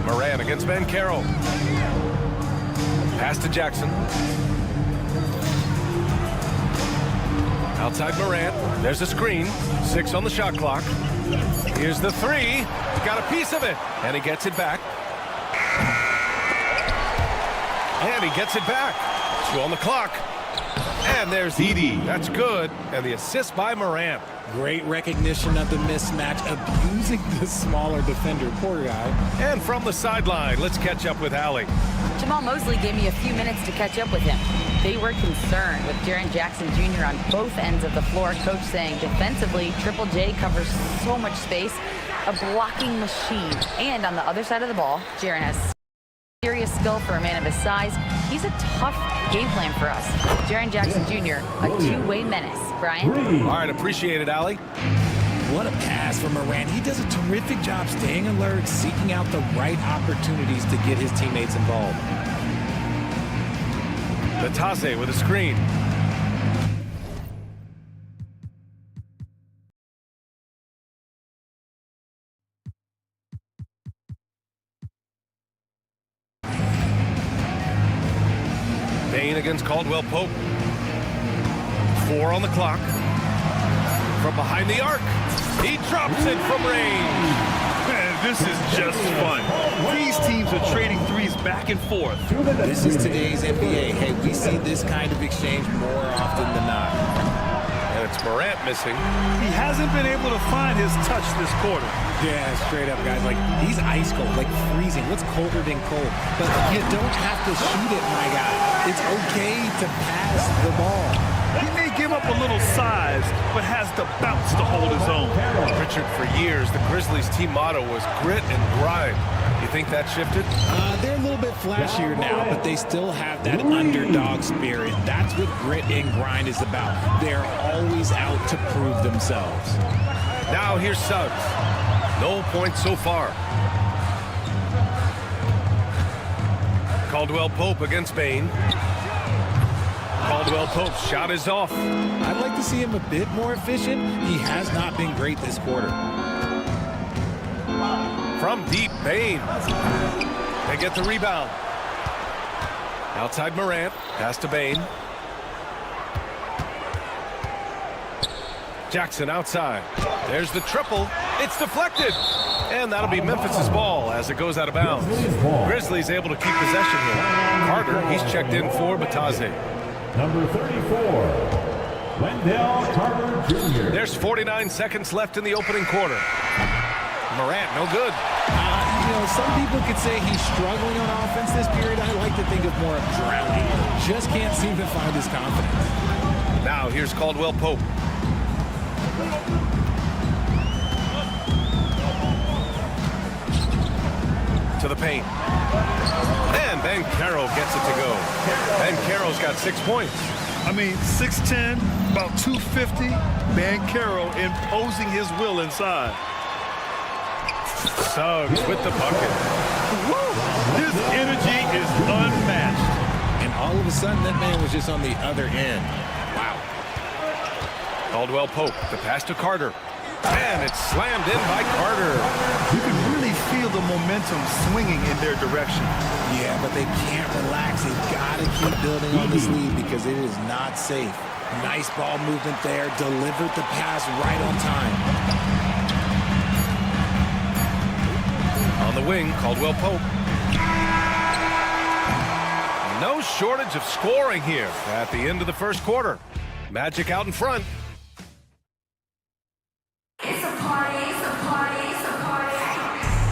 Morant against Banchero. Pass to Jackson. Outside Morant. There's a screen. 6 on the shot clock. Here's the 3. Got a piece of it. And he gets it back. And he gets it back. 2 on the clock. And there's Edey. That's good. And the assist by Morant. Great recognition of the mismatch, abusing the smaller defender, poor guy. And from the sideline, let's catch up with Allie. Jamal Mosley gave me a few minutes to catch up with him. They were concerned with Jaren Jackson Jr. on both ends of the floor. Coach saying defensively, Triple J covers so much space, a blocking machine. And on the other side of the ball, Jaren has serious skill for a man of his size. He's a tough game plan for us. Jaren Jackson Jr., a two-way menace. Brian? All right, appreciate it, Allie. What a pass from Morant. He does a terrific job staying alert, seeking out the right opportunities to get his teammates involved. Batase with a screen. Bain against Caldwell Pope. 4 on the clock. From behind the arc. He drops it from range. Man, this is just fun. These teams are trading threes back and forth. This is today's NBA. Hey, we see this kind of exchange more often than not. And it's Morant missing. He hasn't been able to find his touch this quarter. Yeah, straight up, guys. Like, he's ice cold, like freezing. What's colder than cold? But you don't have to shoot it, my guy. It's okay to pass the ball. He may give up a little size, but has the bounce to hold his own. Richard, for years, the Grizzlies' team motto was grit and grind. You think that shifted? They're a little bit flashier now, but they still have that underdog spirit. That's what grit and grind is about. They're always out to prove themselves. Now here's Suggs. No points so far. Caldwell Pope against Bain. Caldwell Pope's shot is off. I'd like to see him a bit more efficient. He has not been great this quarter. From deep, Bain. They get the rebound. Outside Morant. Pass to Bain. Jackson outside. There's the triple. It's deflected. And that'll be Memphis' ball as it goes out of bounds. Grizzlies able to keep possession here. Carter, he's checked in for Batase. Number 34, Wendell Carter Jr. There's 49 seconds left in the opening quarter. Morant, no good. You know, some people could say he's struggling on offense this period. I like to think of more of drowning. Just can't seem to find his confidence. Now here's Caldwell Pope. the paint. And Banchero gets it to go. Banchero's got 6 points. I mean, 6'10", about 250. Banchero imposing his will inside. Suggs with the bucket. Woo! His energy is unmatched. And all of a sudden, that man was just on the other end. Wow. Caldwell Pope, the pass to Carter. And it's slammed in by Carter. You can really feel the momentum swinging in their direction. Yeah, but they can't relax. They've got to keep building on this lead because it is not safe. Nice ball movement there. Delivered the pass right on time. On the wing, Caldwell Pope. No shortage of scoring here at the end of the first quarter. Magic out in front.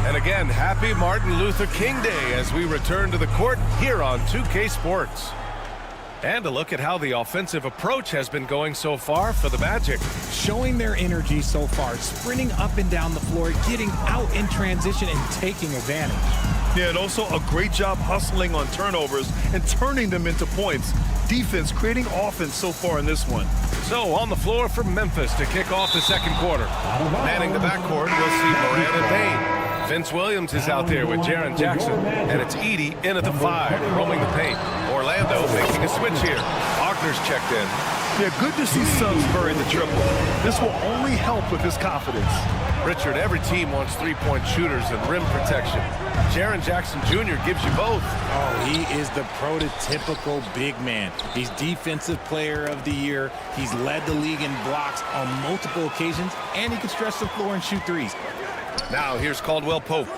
And again, happy Martin Luther King Day as we return to the court here on 2K Sports. And a look at how the offensive approach has been going so far for the Magic. Showing their energy so far, sprinting up and down the floor, getting out in transition and taking advantage. Yeah, and also a great job hustling on turnovers and turning them into points. Defense creating offense so far in this one. So on the floor for Memphis to kick off the second quarter. Manning the backcourt, we'll see Morant and Payne. Vince Williams is out there with Jaren Jackson, and it's Edey in at the 5, roaming the paint. Orlando making a switch here. Wagner's checked in. Yeah, good to see Suggs bury the triple. This will only help with his confidence. Richard, every team wants three-point shooters and rim protection. Jaren Jackson Jr. gives you both. Oh, he is the prototypical big man. He's Defensive Player of the Year. He's led the league in blocks on multiple occasions, and he can stretch the floor and shoot threes. Now here's Caldwell Pope.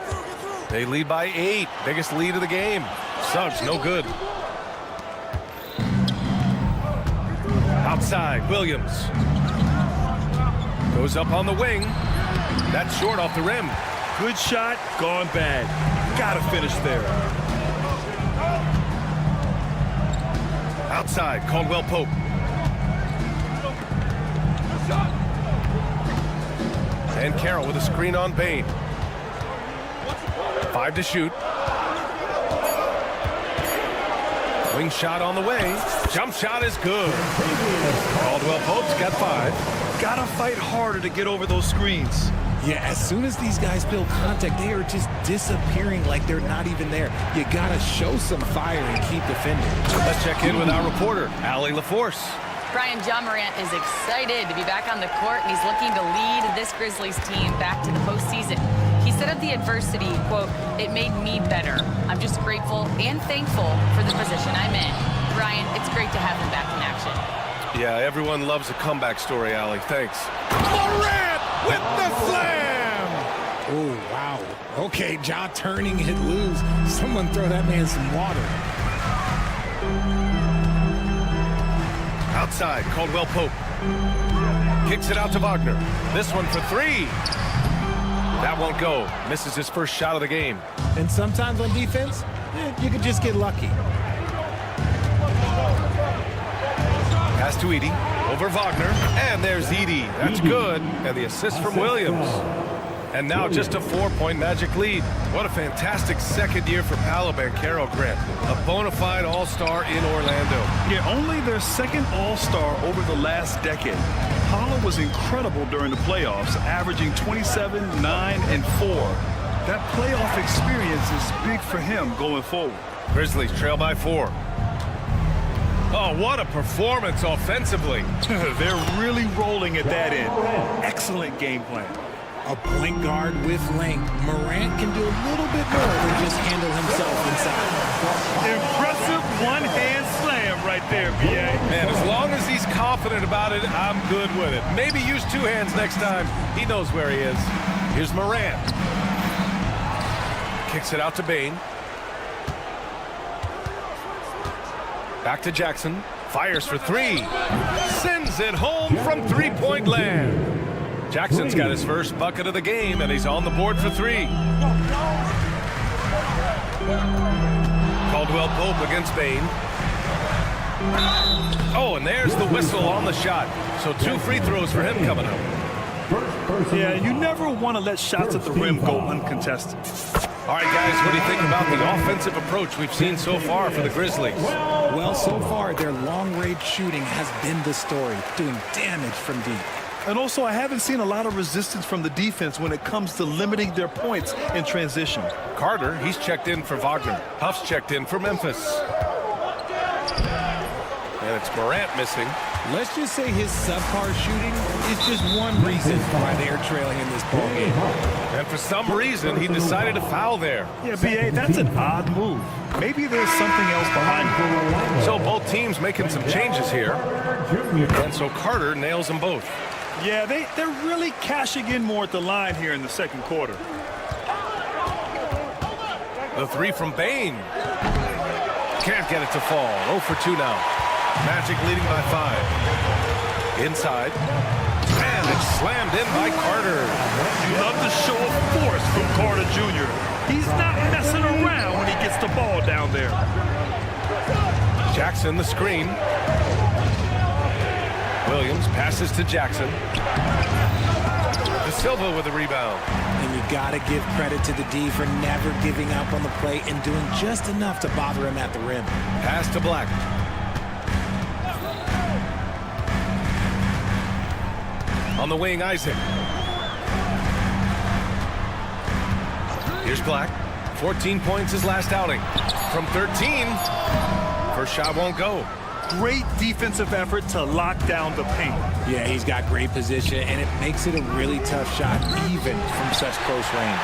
They lead by 8. Biggest lead of the game. Suggs, no good. Outside, Williams. Goes up on the wing. That's short off the rim. Good shot, gone bad. Gotta finish there. Outside, Caldwell Pope. And Carroll with a screen on Bane. 5 to shoot. Wing shot on the way. Jump shot is good. Caldwell Pope's got 5. Gotta fight harder to get over those screens. Yeah, as soon as these guys build contact, they are just disappearing like they're not even there. You gotta show some fire and keep defending. Let's check in with our reporter, Allie LaForce. Brian, John Morant is excited to be back on the court, and he's looking to lead this Grizzlies team back to the postseason. He said of the adversity, quote, "It made me better. I'm just grateful and thankful for the position I'm in." Brian, it's great to have him back in action. Yeah, everyone loves a comeback story, Allie. Thanks. Morant with the slam! Oh, wow. Okay, jaw turning it loose. Someone throw that man some water. Outside, Caldwell Pope. Kicks it out to Wagner. This one for 3. That won't go. Misses his first shot of the game. And sometimes on defense, you can just get lucky. Pass to Edey. Over Wagner. And there's Edey. That's good. And the assist from Williams. And now just a 4-point Magic lead. What a fantastic second year for Paolo Banchero, Grant. A bona fide all-star in Orlando. Yeah, only their second all-star over the last decade. Paolo was incredible during the playoffs, averaging 27, 9, and 4. That playoff experience is big for him going forward. Grizzlies trail by 4. Oh, what a performance offensively. They're really rolling at that end. Excellent game plan. A point guard with length. Morant can do a little bit more than just handle himself inside. Impressive one-hand slam right there, B.A. Man, as long as he's confident about it, I'm good with it. Maybe use 2 hands next time. He knows where he is. Here's Morant. Kicks it out to Bane. Back to Jackson. Fires for 3. Sends it home from three-point land. Jackson's got his first bucket of the game, and he's on the board for 3. Caldwell Pope against Bane. Oh, and there's the whistle on the shot. So 2 free throws for him coming up. Yeah, you never want to let shots at the rim go uncontested. All right, guys, what do you think about the offensive approach we've seen so far for the Grizzlies? Well, so far, their long-range shooting has been the story, doing damage from deep. And also, I haven't seen a lot of resistance from the defense when it comes to limiting their points in transition. Carter, he's checked in for Wagner. Huff's checked in for Memphis. And it's Morant missing. Let's just say his subpar shooting is just one reason why they're trailing in this ball game. And for some reason, he decided to foul there. Yeah, B.A., that's an odd move. Maybe there's something else behind it. So both teams making some changes here. And so Carter nails them both. Yeah, they're really cashing in more at the line here in the second quarter. The three from Bane. Can't get it to fall. 0 for 2 now. Magic leading by 5. Inside. And it's slammed in by Carter. You love the show of force from Carter Jr. He's not messing around when he gets the ball down there. Jackson the screen. Williams passes to Jackson. De Silva with the rebound. And you got to give credit to the D for never giving up on the play and doing just enough to bother him at the rim. Pass to Black. On the wing, Isaac. Here's Black. 14 points his last outing. From 13, first shot won't go. Great defensive effort to lock down the paint. Yeah, he's got great position, and it makes it a really tough shot, even from such close range.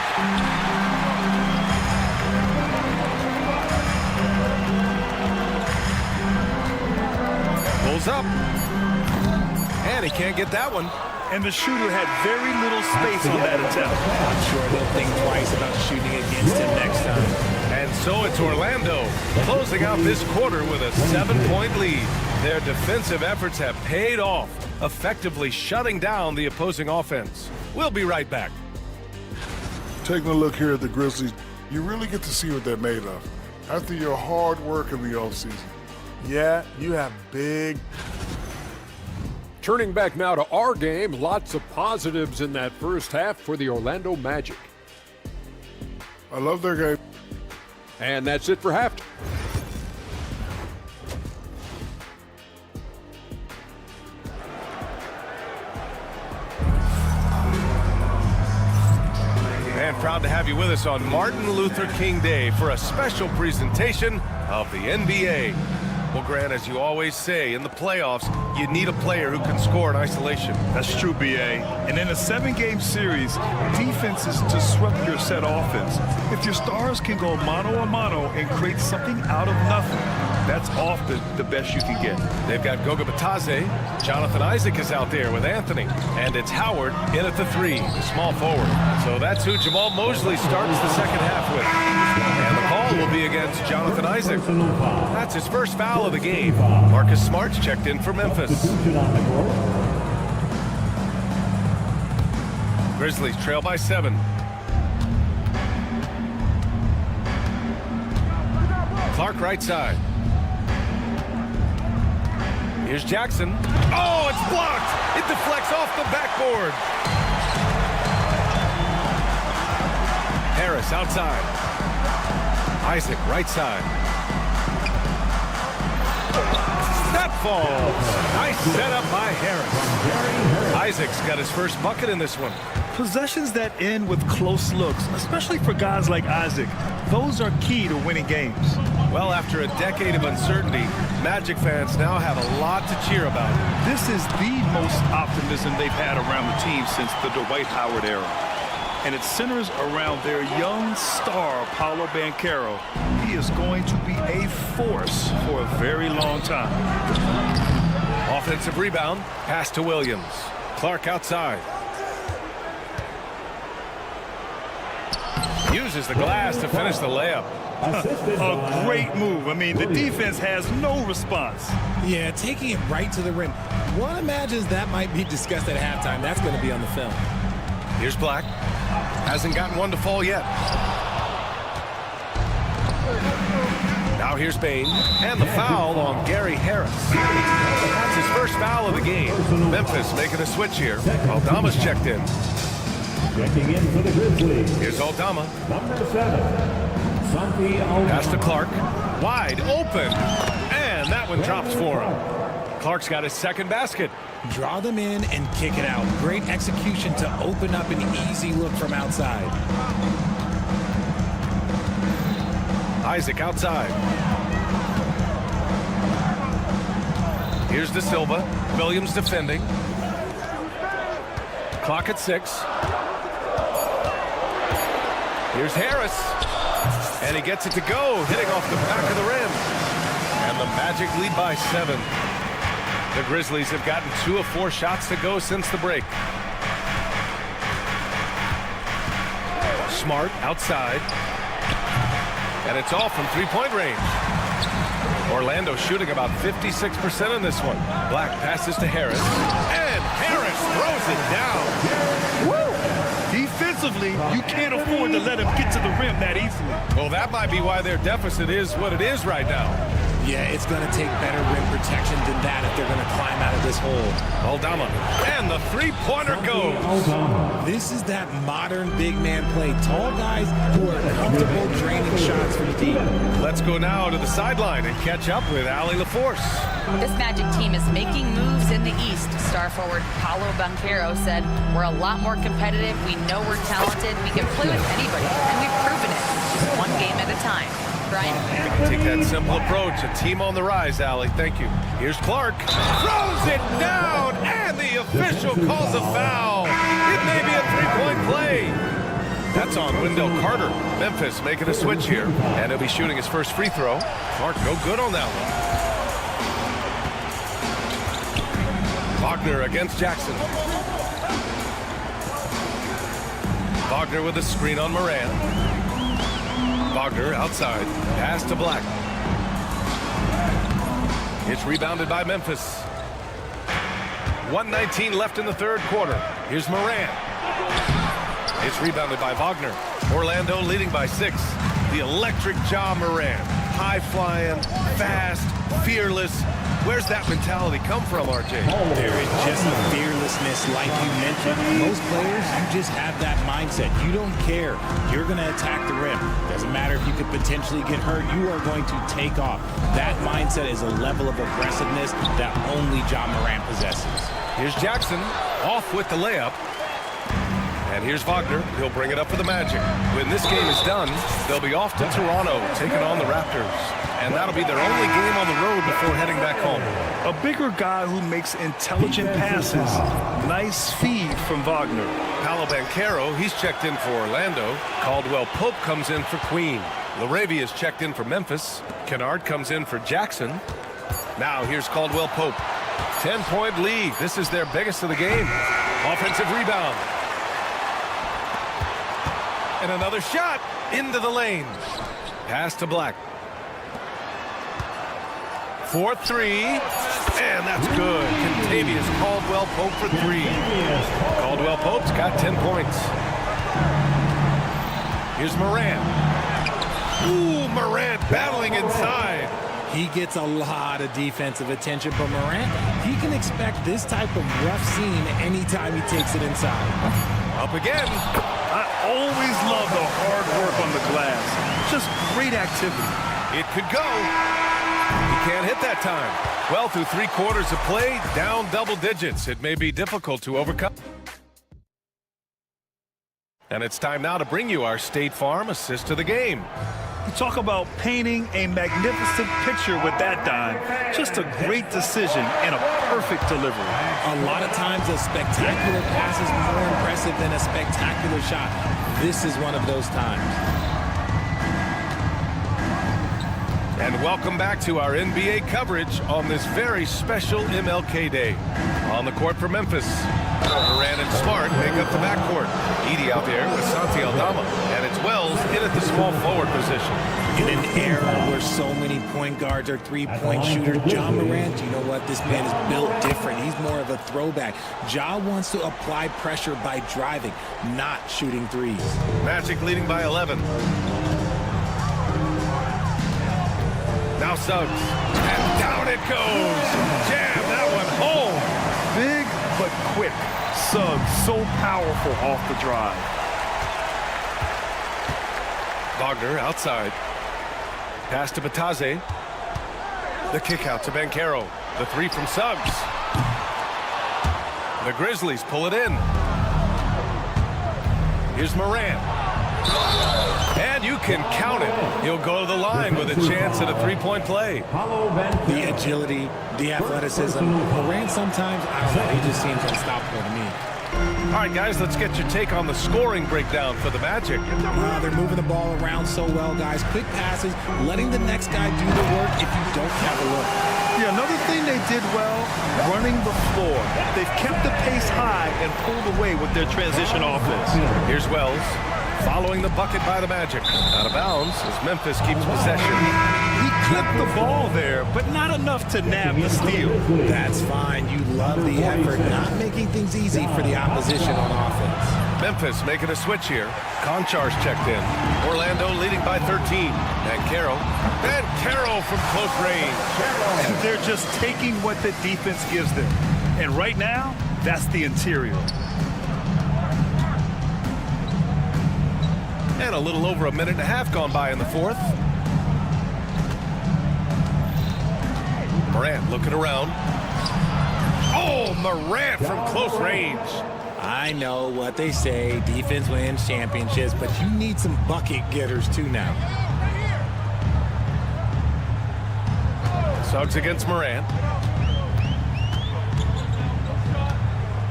Pulls up. And he can't get that one. And the shooter had very little space on that attempt. I'm sure he'll think twice about shooting against him next time. And so it's Orlando closing out this quarter with a 7-point lead. Their defensive efforts have paid off, effectively shutting down the opposing offense. We'll be right back. Taking a look here at the Grizzlies, you really get to see what they're made of. After your hard work in the offseason. Yeah, you have big... Turning back now to our game, lots of positives in that first half for the Orlando Magic. I love their game. And that's it for halftime. And proud to have you with us on Martin Luther King Day for a special presentation of the NBA. Well, Grant, as you always say, in the playoffs, you need a player who can score in isolation. That's true, B.A. And in a 7-game series, defense is disrupt your set offense. If your stars can go mano-a-mano and create something out of nothing, that's often the best you can get. They've got Goga Bitadze. Jonathan Isaac is out there with Anthony. And it's Howard in at the 3, the small forward. So that's who Jamal Mosley starts the second half with. And the call will be against Jonathan Isaac. That's his first foul of the game. Marcus Smart's checked in for Memphis. Grizzlies trail by 7. Clark right side. Here's Jackson. Oh, it's blocked. It deflects off the backboard. Harris outside. Isaac right side. That falls. Nice setup by Harris. Isaac's got his first bucket in this one. Possessions that end with close looks, especially for guys like Isaac, those are key to winning games. Well, after a decade of uncertainty, Magic fans now have a lot to cheer about. This is the most optimism they've had around the team since the Dwight Howard era. And it centers around their young star, Paolo Banchero. He is going to be a force for a very long time. Offensive rebound, pass to Williams. Clark outside. Uses the glass to finish the layup. A great move. I mean, the defense has no response. Yeah, taking it right to the rim. One imagines that might be discussed at halftime. That's going to be on the film. Here's Black. Hasn't gotten one to fall yet. Now here's Bane. And the foul on Gary Harris. That's his first foul of the game. Memphis making a switch here. Aldama's checked in. Checking in for the Grizzlies. Here's Aldama. Number 7, Santi Aldama. Pass to Clark. Wide open. And that one drops for him. Clark's got his second basket. Draw them in and kick it out. Great execution to open up an easy look from outside. Isaac outside. Here's De Silva. Williams defending. Clock at 6. Here's Harris. And he gets it to go, hitting off the back of the rim. And the Magic lead by 7. The Grizzlies have gotten 2 of 4 shots to go since the break. Smart outside. And it's all from three-point range. Orlando shooting about 56% in this one. Black passes to Harris. And Harris throws it down. Woo! Defensively, you can't afford to let him get to the rim that easily. Well, that might be why their deficit is what it is right now. Yeah, it's going to take better rim protection than that if they're going to climb out of this hole. Aldama. And the three-pointer goes. This is that modern big man play. Tall guys who are comfortable draining shots from deep. Let's go now to the sideline and catch up with Allie LaForce. This Magic team is making moves in the East. Star forward Paolo Banchero said, "We're a lot more competitive. We know we're talented. We can play with anybody, and we've proven it. Just one game at a time." Brian? Take that simple approach. A team on the rise, Allie. Thank you. Here's Clark. Throws it down, and the official calls a foul. It may be a three-point play. That's on Wendell Carter. Memphis making a switch here, and he'll be shooting his first free throw. Clark no good on that one. Wagner against Jackson. Wagner with a screen on Moran. Wagner outside. Pass to Black. It's rebounded by Memphis. 1:19 left in the third quarter. Here's Moran. It's rebounded by Wagner. Orlando leading by 6. The electric Ja Moran. High-flying, fast, fearless. Where's that mentality come from, RJ? There is just a fearlessness like you mentioned. Most players, you just have that mindset. You don't care. You're going to attack the rim. Doesn't matter if you could potentially get hurt. You are going to take off. That mindset is a level of aggressiveness that only Ja Morant possesses. Here's Jackson off with the layup. And here's Wagner. He'll bring it up for the Magic. When this game is done, they'll be off to Toronto, taking on the Raptors. And that'll be their only game on the road before heading back home. A bigger guy who makes intelligent passes. Nice feed from Wagner. Paolo Banchero, he's checked in for Orlando. Caldwell Pope comes in for Queen. LaRavia is checked in for Memphis. Kennard comes in for Jackson. Now here's Caldwell Pope. 10-point lead. This is their biggest of the game. Offensive rebound. And another shot into the lane. Pass to Black. 4-3. And that's good. Contavious Caldwell Pope for 3. Caldwell Pope's got 10 points. Here's Morant. Ooh, Morant battling inside. He gets a lot of defensive attention, but Morant, he can expect this type of rough scene anytime he takes it inside. Up again. I always love the hard work on the glass. Just great activity. It could go. He can't hit that time. Well, through 3 quarters of play, down double digits. It may be difficult to overcome. And it's time now to bring you our State Farm assist of the game. You talk about painting a magnificent picture with that dime. Just a great decision and a perfect delivery. A lot of times a spectacular pass is more impressive than a spectacular shot. This is one of those times. And welcome back to our NBA coverage on this very special MLK Day. On the court for Memphis, Moran and Smart make up the backcourt. Edie out there with Santi Aldama, and it's Wells in at the small forward position. In an era where so many point guards are three-point shooters, Ja Morant, you know what? This man is built different. He's more of a throwback. Ja wants to apply pressure by driving, not shooting threes. Magic leading by 11. Now Suggs, and down it goes. Jam that one home. Big but quick. Suggs so powerful off the drive. Wagner outside. Pass to Batase. The kick out to Banchero. The three from Suggs. The Grizzlies pull it in. Here's Morant. And you can count it. He'll go to the line with a chance at a three-point play. The agility, the athleticism. Morant sometimes, I don't know, he just seems unstoppable to me. All right, guys, let's get your take on the scoring breakdown for the Magic. They're moving the ball around so well, guys. Quick passes, letting the next guy do the work if you don't have a look. Yeah, another thing they did well, running the floor. They've kept the pace high and pulled away with their transition offense. Here's Wells, following the bucket by the Magic. Out of bounds as Memphis keeps possession. He clipped the ball there, but not enough to nab the steal. That's fine. You love the effort, not making things easy for the opposition on offense. Memphis making a switch here. Konchar's checked in. Orlando leading by 13. Banchero from close range. And they're just taking what the defense gives them. And right now, that's the interior. And a little over a minute and a half gone by in the fourth. Morant looking around. Oh, Morant from close range. I know what they say, defense wins championships, but you need some bucket getters too now. Suggs against Morant.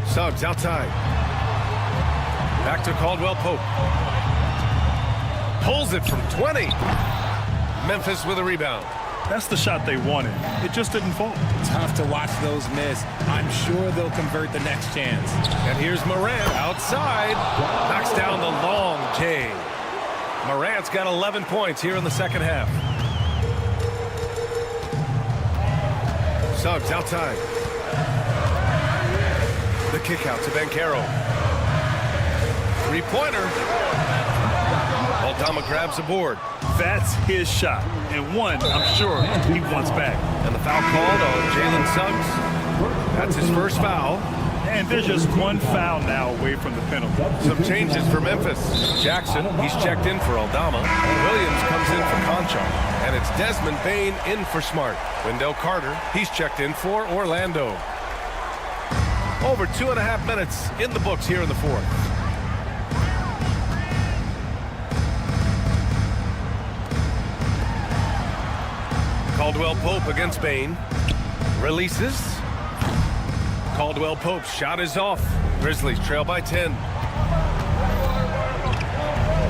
Suggs outside. Back to Caldwell Pope. Pulls it from 20. Memphis with a rebound. That's the shot they wanted. It just didn't fall. Tough to watch those miss. I'm sure they'll convert the next chance. And here's Morant outside. Knocks down the long J. Morant's got 11 points here in the second half. Suggs outside. The kick out to Banchero. Three-pointer. Aldama grabs the board. That's his shot, and one I'm sure he wants back. And the foul called on Jalen Suggs. That's his first foul. And they're just one foul now away from the penalty. Some changes for Memphis. Jackson, he's checked in for Aldama. Williams comes in for Conchar. And it's Desmond Bane in for Smart. Wendell Carter, he's checked in for Orlando. Over 2.5 minutes in the books here in the fourth. Caldwell Pope against Bane. Releases. Caldwell Pope's shot is off. Grizzlies trail by 10.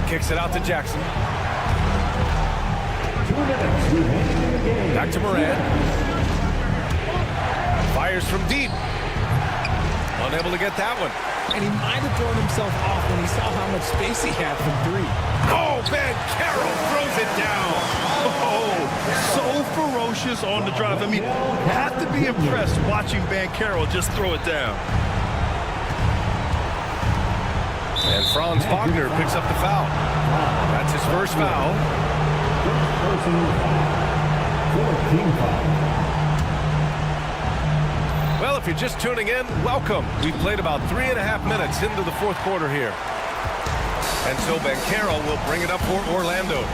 Kicks it out to Jackson. Back to Morant. Fires from deep. Unable to get that one. And he might have thrown himself off when he saw how much space he had from three. Oh, Banchero throws it down. Oh, so ferocious on the drive. I mean, have to be impressed watching Banchero just throw it down. And Franz Wagner picks up the foul. That's his first foul. Well, if you're just tuning in, welcome. We've played about 3.5 minutes into the fourth quarter here. And so Banchero will bring it up for Orlando.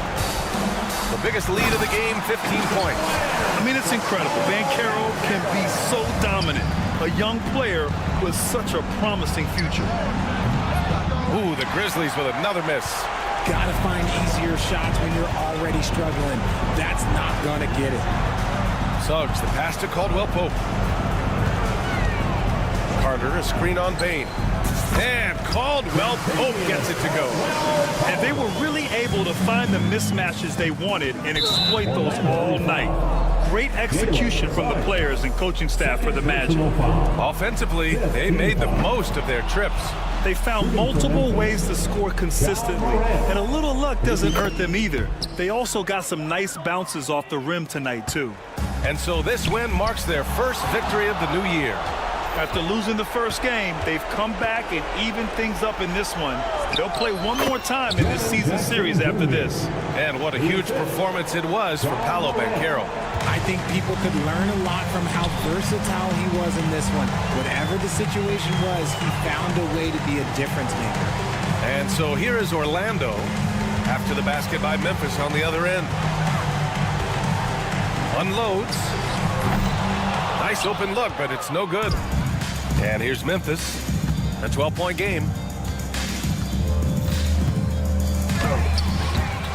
The biggest lead of the game, 15 points. I mean, it's incredible. Banchero can be so dominant. A young player with such a promising future. Ooh, the Grizzlies with another miss. Gotta find easier shots when you're already struggling. That's not gonna get it. Suggs, the pass to Caldwell Pope. Carter, a screen on Bane. And Caldwell Pope gets it to go. And they were really able to find the mismatches they wanted and exploit those all night. Great execution from the players and coaching staff for the Magic. Offensively, they made the most of their trips. They found multiple ways to score consistently, and a little luck doesn't hurt them either. They also got some nice bounces off the rim tonight, too. And so this win marks their first victory of the new year. After losing the first game, they've come back and evened things up in this one. They'll play one more time in this season series after this. And what a huge performance it was for Paolo Banchero. I think people could learn a lot from how versatile he was in this one. Whatever the situation was, he found a way to be a difference maker. And so here is Orlando after the basket by Memphis on the other end. Unloads. Nice open look, but it's no good. And here's Memphis, a 12-point game.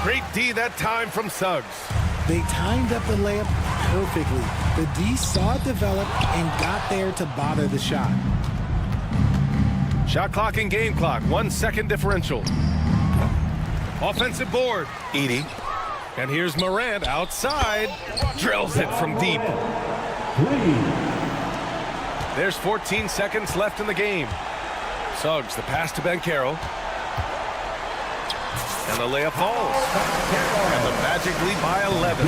Great D that time from Suggs. They timed up the layup perfectly. The D saw it develop and got there to bother the shot. Shot clock and game clock, 1 second differential. Offensive board, Edey. And here's Morant outside. Drills it from deep. There's 14 seconds left in the game. Suggs, the pass to Banchero. And the layup falls. And the Magic lead by 11.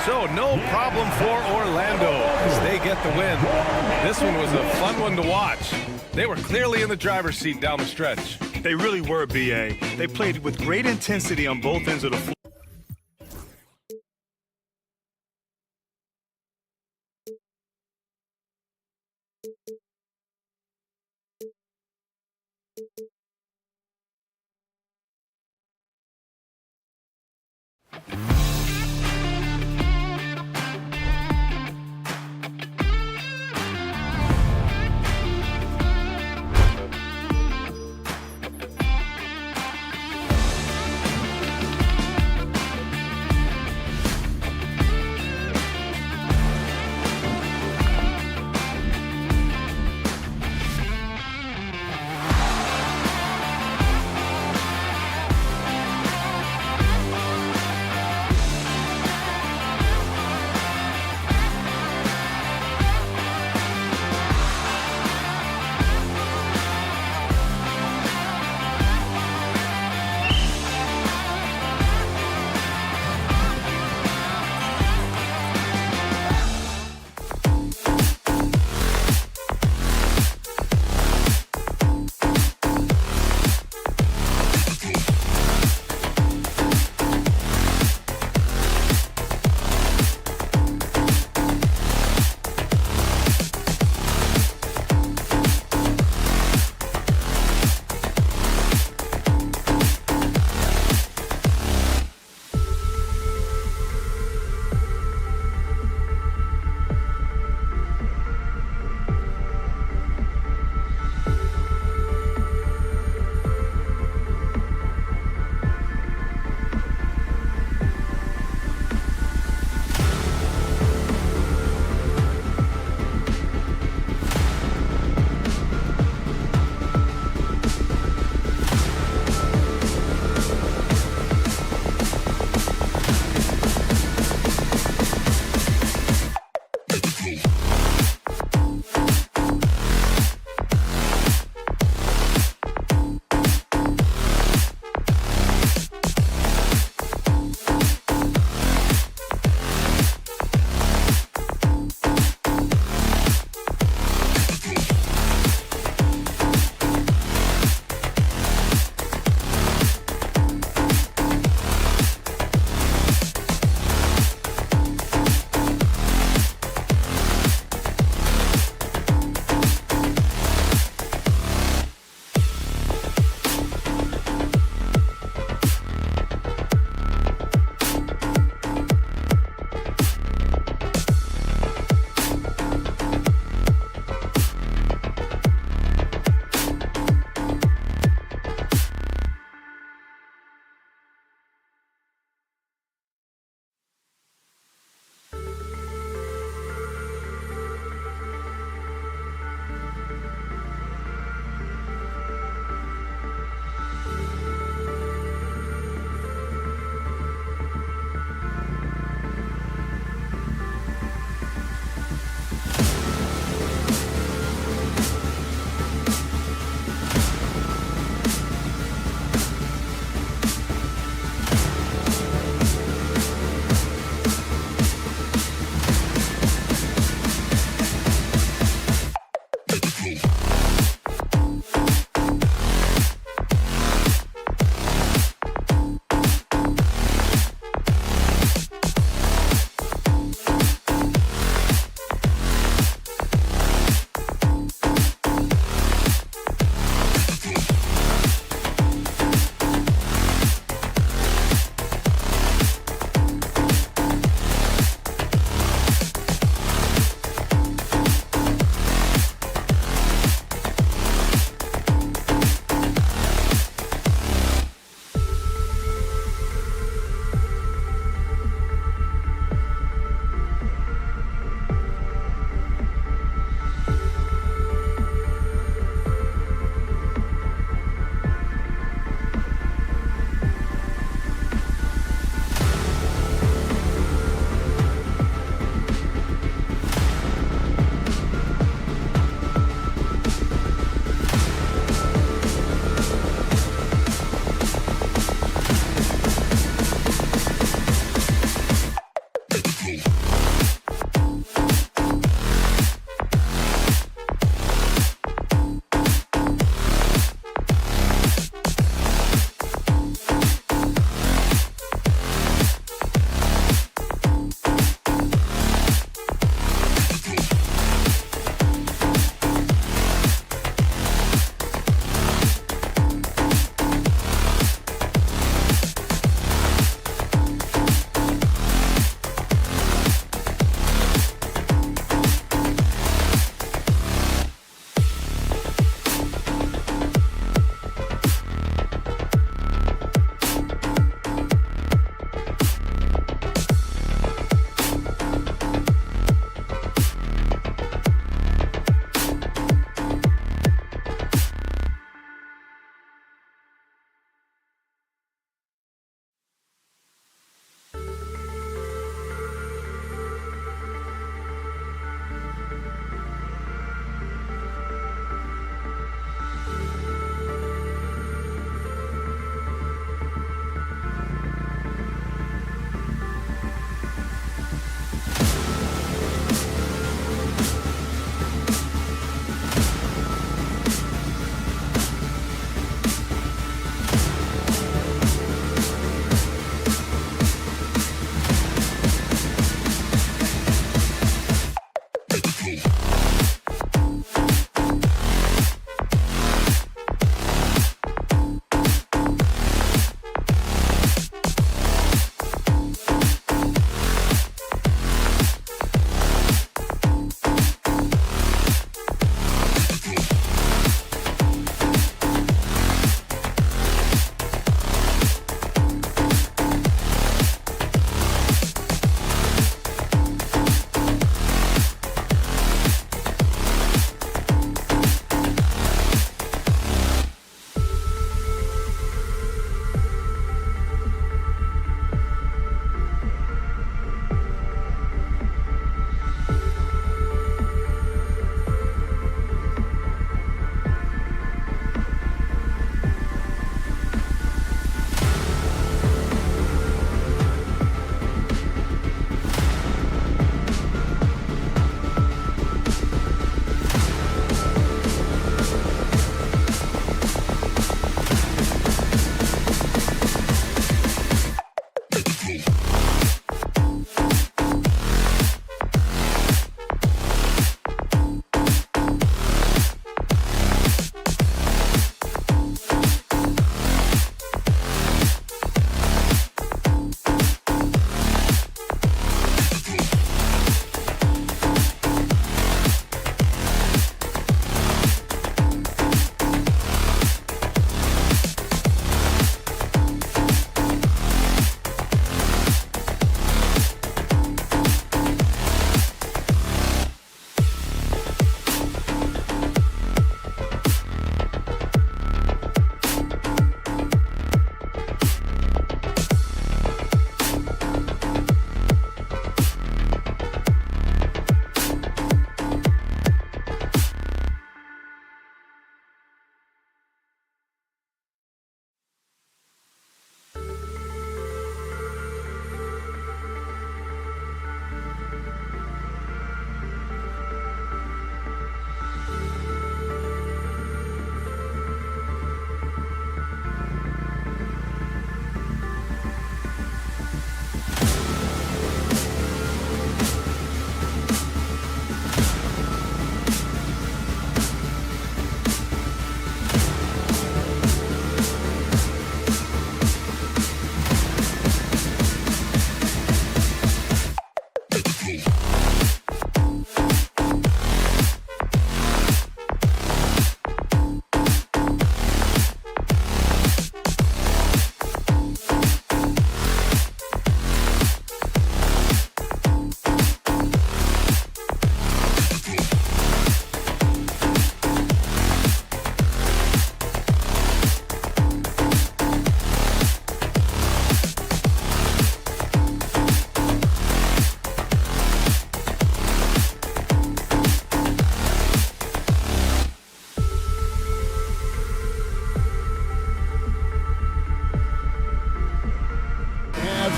So no problem for Orlando as they get the win. This one was a fun one to watch. They were clearly in the driver's seat down the stretch. They really were, B.A. They played with great intensity on both ends of the floor.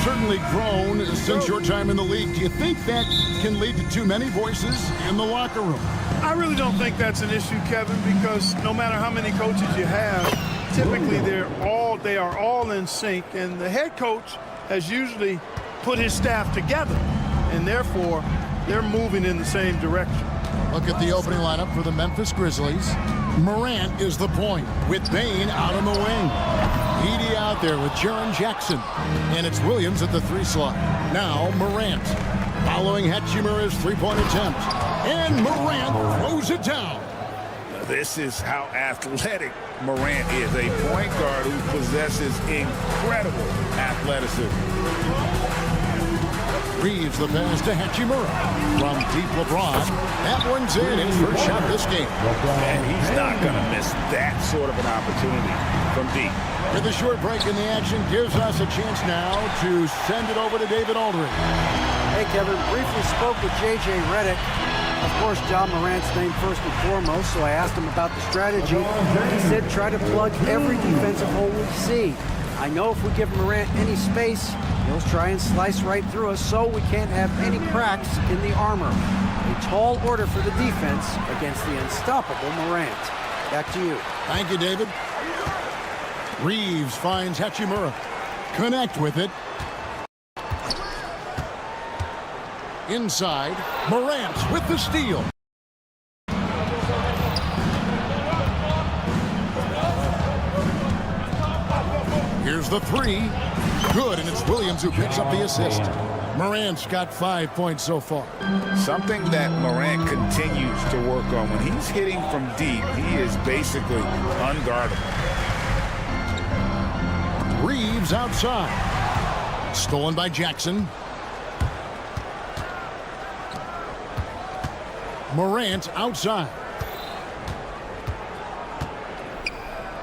Certainly grown since your time in the league. Do you think that can lead to too many voices in the locker room? I really don't think that's an issue, Kevin, because no matter how many coaches you have, typically they are all in sync, and the head coach has usually put his staff together, and therefore they're moving in the same direction. Look at the opening lineup for the Memphis Grizzlies. Morant is the point with Bane out on the wing. Edey out there with Jaren Jackson. And it's Williams at the 3 slot. Now Morant following Hachimura's three-point attempt. And Morant throws it down. This is how athletic Morant is. A point guard who possesses incredible athleticism. Freez the pass to Hachimura. From deep LeBron. That one's in his first shot this game. And he's not going to miss that sort of an opportunity from deep. With a short break in the action gives us a chance now to send it over to David Aldridge. Hey, Kevin, briefly spoke with J.J. Redick. Of course, John Morant's name first and foremost, so I asked him about the strategy. He said try to plug every defensive hole we see. I know if we give Morant any space, he'll try and slice right through us, so we can't have any cracks in the armor. A tall order for the defense against the unstoppable Morant. Back to you. Thank you, David. Reeves finds Hachimura. Connect with it. Inside, Morant with the steal. Here's the 3. Good, and it's Williams who picks up the assist. Morant's got 5 points so far. Something that Morant continues to work on. When he's hitting from deep, he is basically unguardable. Reeves outside. Stolen by Jackson. Morant outside.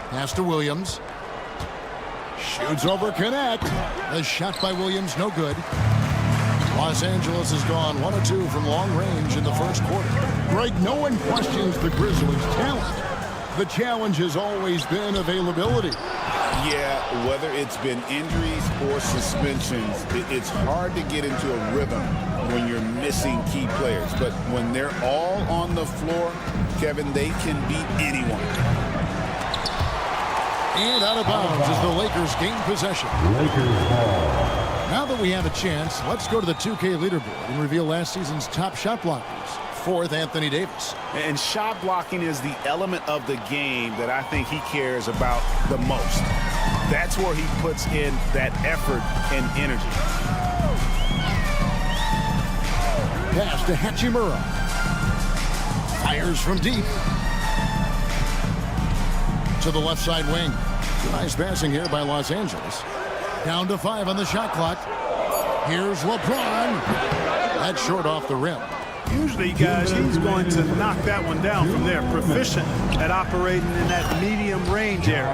Pass to Williams. Shoots over Connect. The shot by Williams, no good. Los Angeles has gone 1 of 2 from long range in the first quarter. Greg, no one questions the Grizzlies' talent. The challenge has always been availability. Yeah, whether it's been injuries or suspensions, it's hard to get into a rhythm when you're missing key players. But when they're all on the floor, Kevin, they can beat anyone. And out of bounds as the Lakers gain possession. Lakers ball. Now that we have a chance, let's go to the 2K leaderboard and reveal last season's top shot blockers. 4th, Anthony Davis. And shot blocking is the element of the game that I think he cares about the most. That's where he puts in that effort and energy. Pass to Hachimura. Fires from deep. To the left side wing. Nice passing here by Los Angeles. Down to 5 on the shot clock. Here's LeBron. That's short off the rim. Usually, guys, he's going to knock that one down from there. Proficient at operating in that medium range area.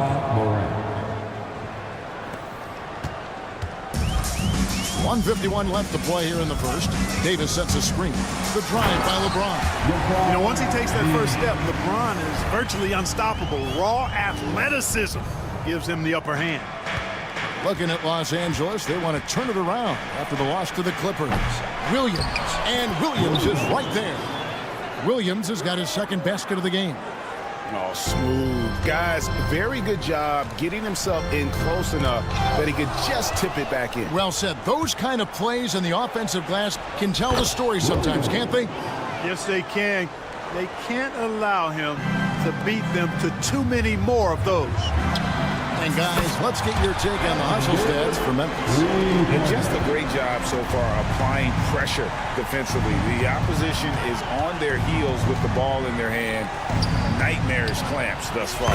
1:51 left to play here in the first. Davis sets a screen. The drive by LeBron. You know, once he takes that first step, LeBron is virtually unstoppable. Raw athleticism gives him the upper hand. Looking at Los Angeles, they want to turn it around after the loss to the Clippers. Williams, and Williams is right there. Williams has got his second basket of the game. Oh, smooth. Guys, very good job getting himself in close enough that he could just tip it back in. Well said. Those kind of plays in the offensive glass can tell the story sometimes, can't they? Yes, they can. They can't allow him to beat them to too many more of those. And guys, let's get your take on the hustle stats for Memphis. And just a great job so far applying pressure defensively. The opposition is on their heels with the ball in their hand. Nightmarish clamps thus far.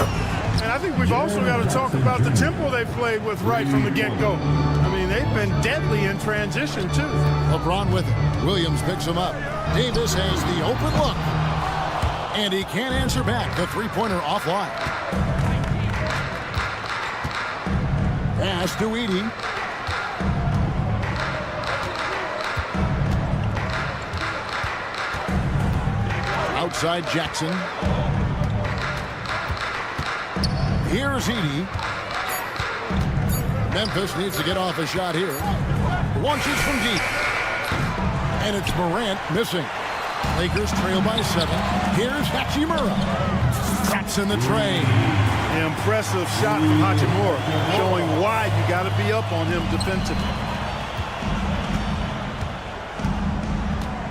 And I think we've also got to talk about the tempo they played with right from the get-go. I mean, they've been deadly in transition, too. LeBron with it. Williams picks him up. Davis has the open look. And he can't answer back. The three-pointer offline. Pass to Edey. Outside Jackson. Here's Edey. Memphis needs to get off a shot here. Launches from deep. And it's Morant missing. Lakers trail by 7. Here's Hachimura. That's in the tray. An impressive shot from Hachimura, showing why you got to be up on him defensively.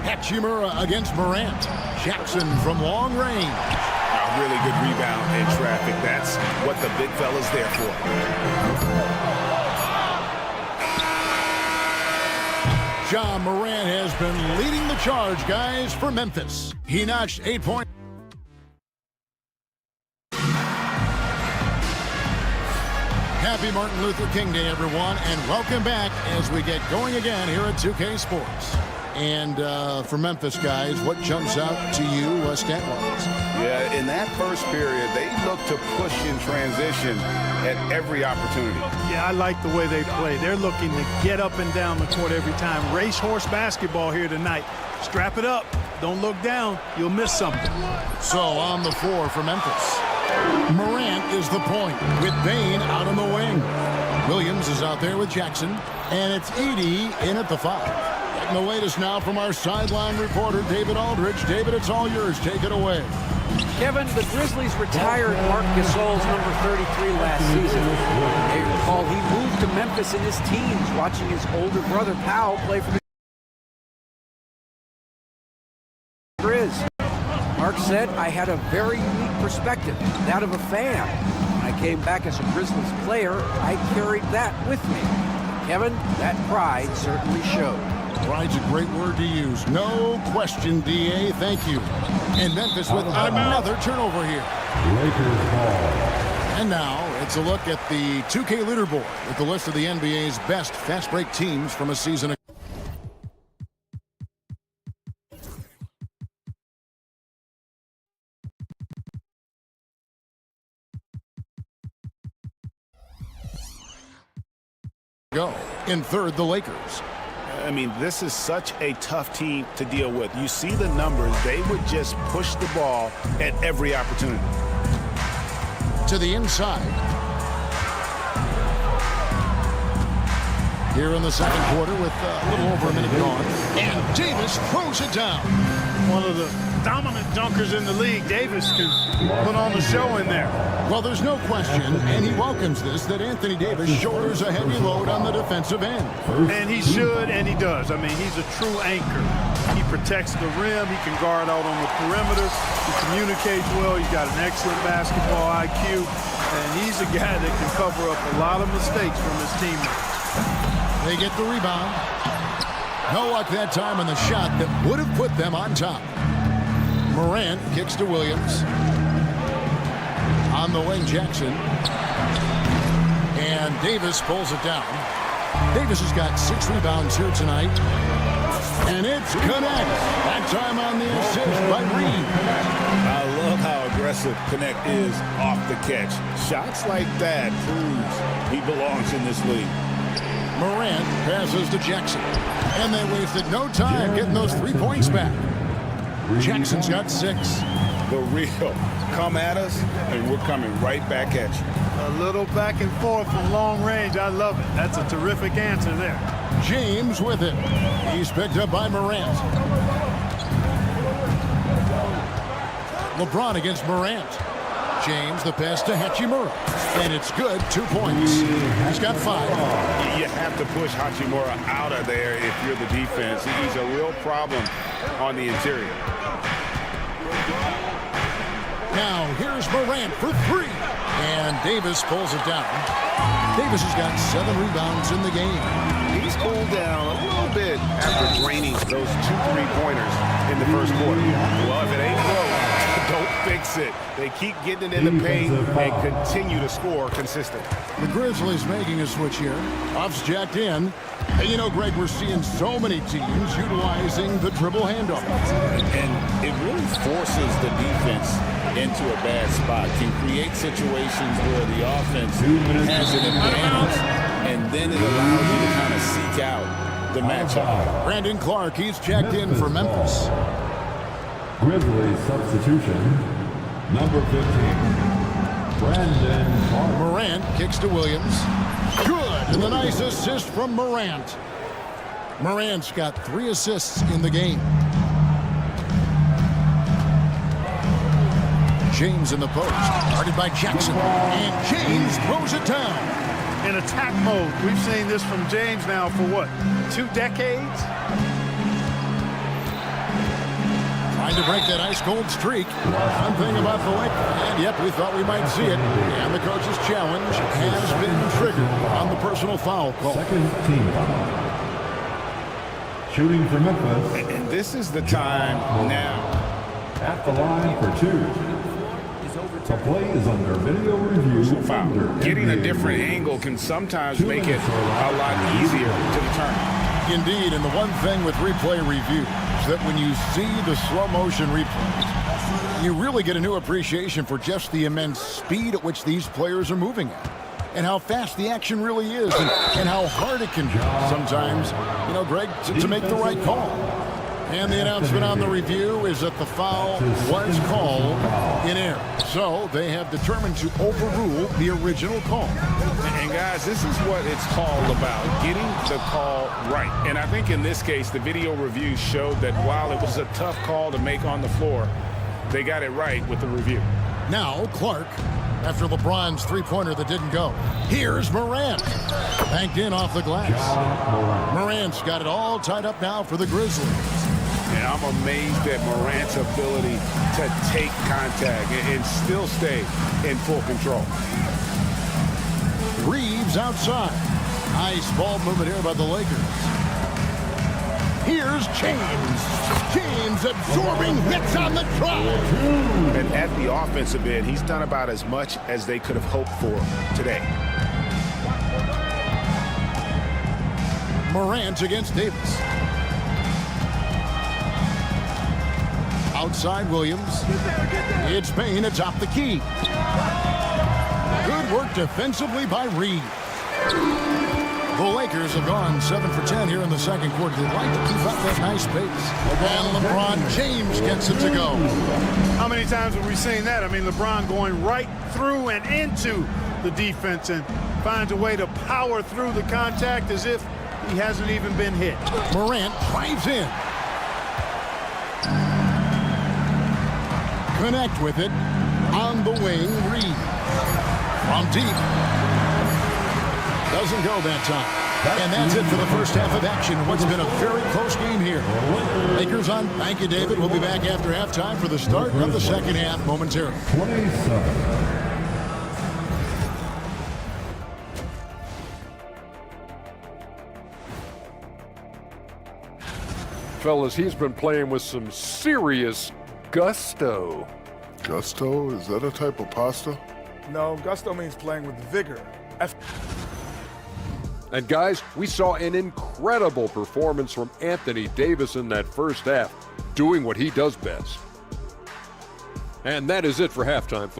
Hachimura against Morant. Jackson from long range. A really good rebound in traffic. That's what the big fella's there for. Ja Morant has been leading the charge, guys, for Memphis. He notched 8 points. Happy Martin Luther King Day, everyone, and welcome back as we get going again here at 2K Sports. And for Memphis, guys, what jumps out to you stat-wise? Yeah, in that first period, they looked to push in transition at every opportunity. Yeah, I like the way they play. They're looking to get up and down the court every time. Racehorse basketball here tonight. Strap it up. Don't look down. You'll miss something. So on the floor for Memphis, Morant is the point with Bane out on the wing. Williams is out there with Jackson, and it's Edey in at the 5. The latest now from our sideline reporter, David Aldridge. David, it's all yours. Take it away. Kevin, the Grizzlies retired Marc Gasol's number 33 last season. They recall he moved to Memphis in his teens, watching his older brother Powell play for the Grizz. Mark said, I had a very unique perspective, that of a fan. When I came back as a Grizzlies player, I carried that with me. Kevin, that pride certainly showed. Pride's a great word to use. No question, D.A. Thank you. And Memphis with another turnover here. Lakers ball. And now it's a look at the 2K leaderboard with the list of the NBA's best fast break teams from a season ago. In third, the Lakers. I mean, this is such a tough team to deal with. You see the numbers. They would just push the ball at every opportunity. To the inside. Here in the second quarter with a little over a minute gone. And Davis throws it down. One of the dominant dunkers in the league. Davis can put on the show in there. Well, there's no question, and he welcomes this, that Anthony Davis shoulders a heavy load on the defensive end. And he should, and he does. I mean, he's a true anchor. He protects the rim. He can guard out on the perimeter. He communicates well. He's got an excellent basketball IQ. And he's a guy that can cover up a lot of mistakes from his teammates. They get the rebound. No luck that time on the shot that would have put them on top. Morant kicks to Williams. On the wing, Jackson. And Davis pulls it down. Davis has got 6 rebounds here tonight. And it's connect. That time on the assist by Reed. I love how aggressive Connect is off the catch. Shots like that proves he belongs in this league. Morant passes to Jackson. And they wasted no time getting those 3 points back. Jackson's got 6. The real come at us, and we're coming right back at you. A little back and forth from long range. I love it. That's a terrific answer there. James with it. He's picked up by Morant. LeBron against Morant. James, the pass to Hachimura. And it's good. 2 points. He's got 5. You have to push Hachimura out of there if you're the defense. He's a real problem on the interior. Now here's Morant for three. And Davis pulls it down. Davis has got 7 rebounds in the game. He's cooled down a little bit after draining those 2 3-pointers in the first quarter. Well, if it ain't broke, don't fix it. They keep getting it in the paint and continue to score consistently. The Grizzlies making a switch here. Off's jacked in. And you know, Greg, we're seeing so many teams utilizing the dribble handoff. And it really forces the defense into a bad spot. Can create situations where the offense has an advantage, and then it allows you to kind of seek out the matchup. Brandon Clark, he's checked in for Memphis. Grizzlies substitution, number 15, Brandon Clark. Morant kicks to Williams. Good, and the nice assist from Morant. Morant's got 3 assists in the game. James in the post, guarded by Jackson, and James throws it down. In attack mode, we've seen this from James now for what, 2 decades? Trying to break that ice-cold streak. One thing about the Lakers, and yep, we thought we might see it. And the coach's challenge has been triggered on the personal foul call. Second team foul. Shooting for Memphis. And this is the time now. At the line for 2. The play is under video review. Getting a different angle can sometimes make it a lot easier to determine. Indeed, and the one thing with replay review is that when you see the slow motion replays, you really get a new appreciation for just the immense speed at which these players are moving at, and how fast the action really is, and how hard it can be sometimes, you know, Greg, to make the right call. And the announcement on the review is that the foul was called in error. So they have determined to overrule the original call. And guys, this is what it's all about, getting the call right. And I think in this case, the video review showed that while it was a tough call to make on the floor, they got it right with the review. Now Clark, after LeBron's 3-pointer that didn't go. Here's Morant. Banked in off the glass. Morant's got it all tied up now for the Grizzlies. And I'm amazed at Morant's ability to take contact and still stay in full control. Reeves outside. Nice ball movement here by the Lakers. Here's James. James absorbing hits on the drive. And at the offensive end, he's done about as much as they could have hoped for today. Morant against Davis. Outside Williams. It's Payne atop the key. Good work defensively by Reeves. The Lakers have gone 7 for 10 here in the second quarter. They'd like to keep up that nice pace. And LeBron James gets it to go. How many times have we seen that? I mean, LeBron going right through and into the defense and finds a way to power through the contact as if he hasn't even been hit. Morant drives in. Connect with it. On the wing, Reed. From deep. Doesn't go that time. And that's it for the first half of action. What's been a very close game here. Lakers on. Thank you, David. We'll be back after halftime for the start of the second half momentarily. 27. Fellas, he's been playing with some serious gusto. Gusto? Is that a type of pasta? No, gusto means playing with vigor. And guys, we saw an incredible performance from Anthony Davis in that first half, doing what he does best. And that is it for halftime.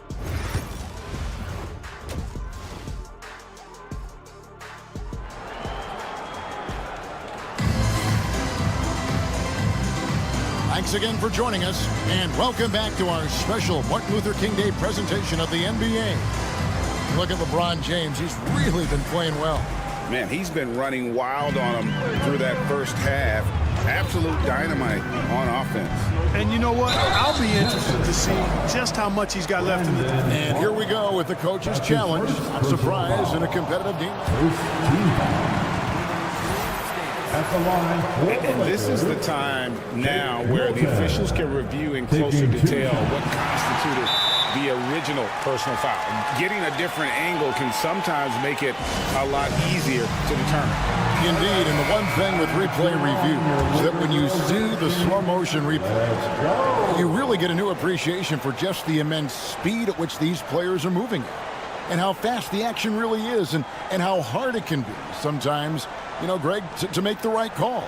Thanks again for joining us, and welcome back to our special Martin Luther King Day presentation of the NBA. Look at LeBron James. He's really been playing well. Man, he's been running wild on him through that first half. Absolute dynamite on offense. And you know what? I'll be interested to see just how much he's got left in the tank. And here we go with the coach's challenge. I'm surprised in a competitive game. At the line. And this is the time now where the officials can review in closer detail what constituted the original personal foul. Getting a different angle can sometimes make it a lot easier to determine. Indeed, and the one thing with replay review is that when you see the slow motion replays, you really get a new appreciation for just the immense speed at which these players are moving and how fast the action really is and how hard it can be sometimes, Greg, to make the right call.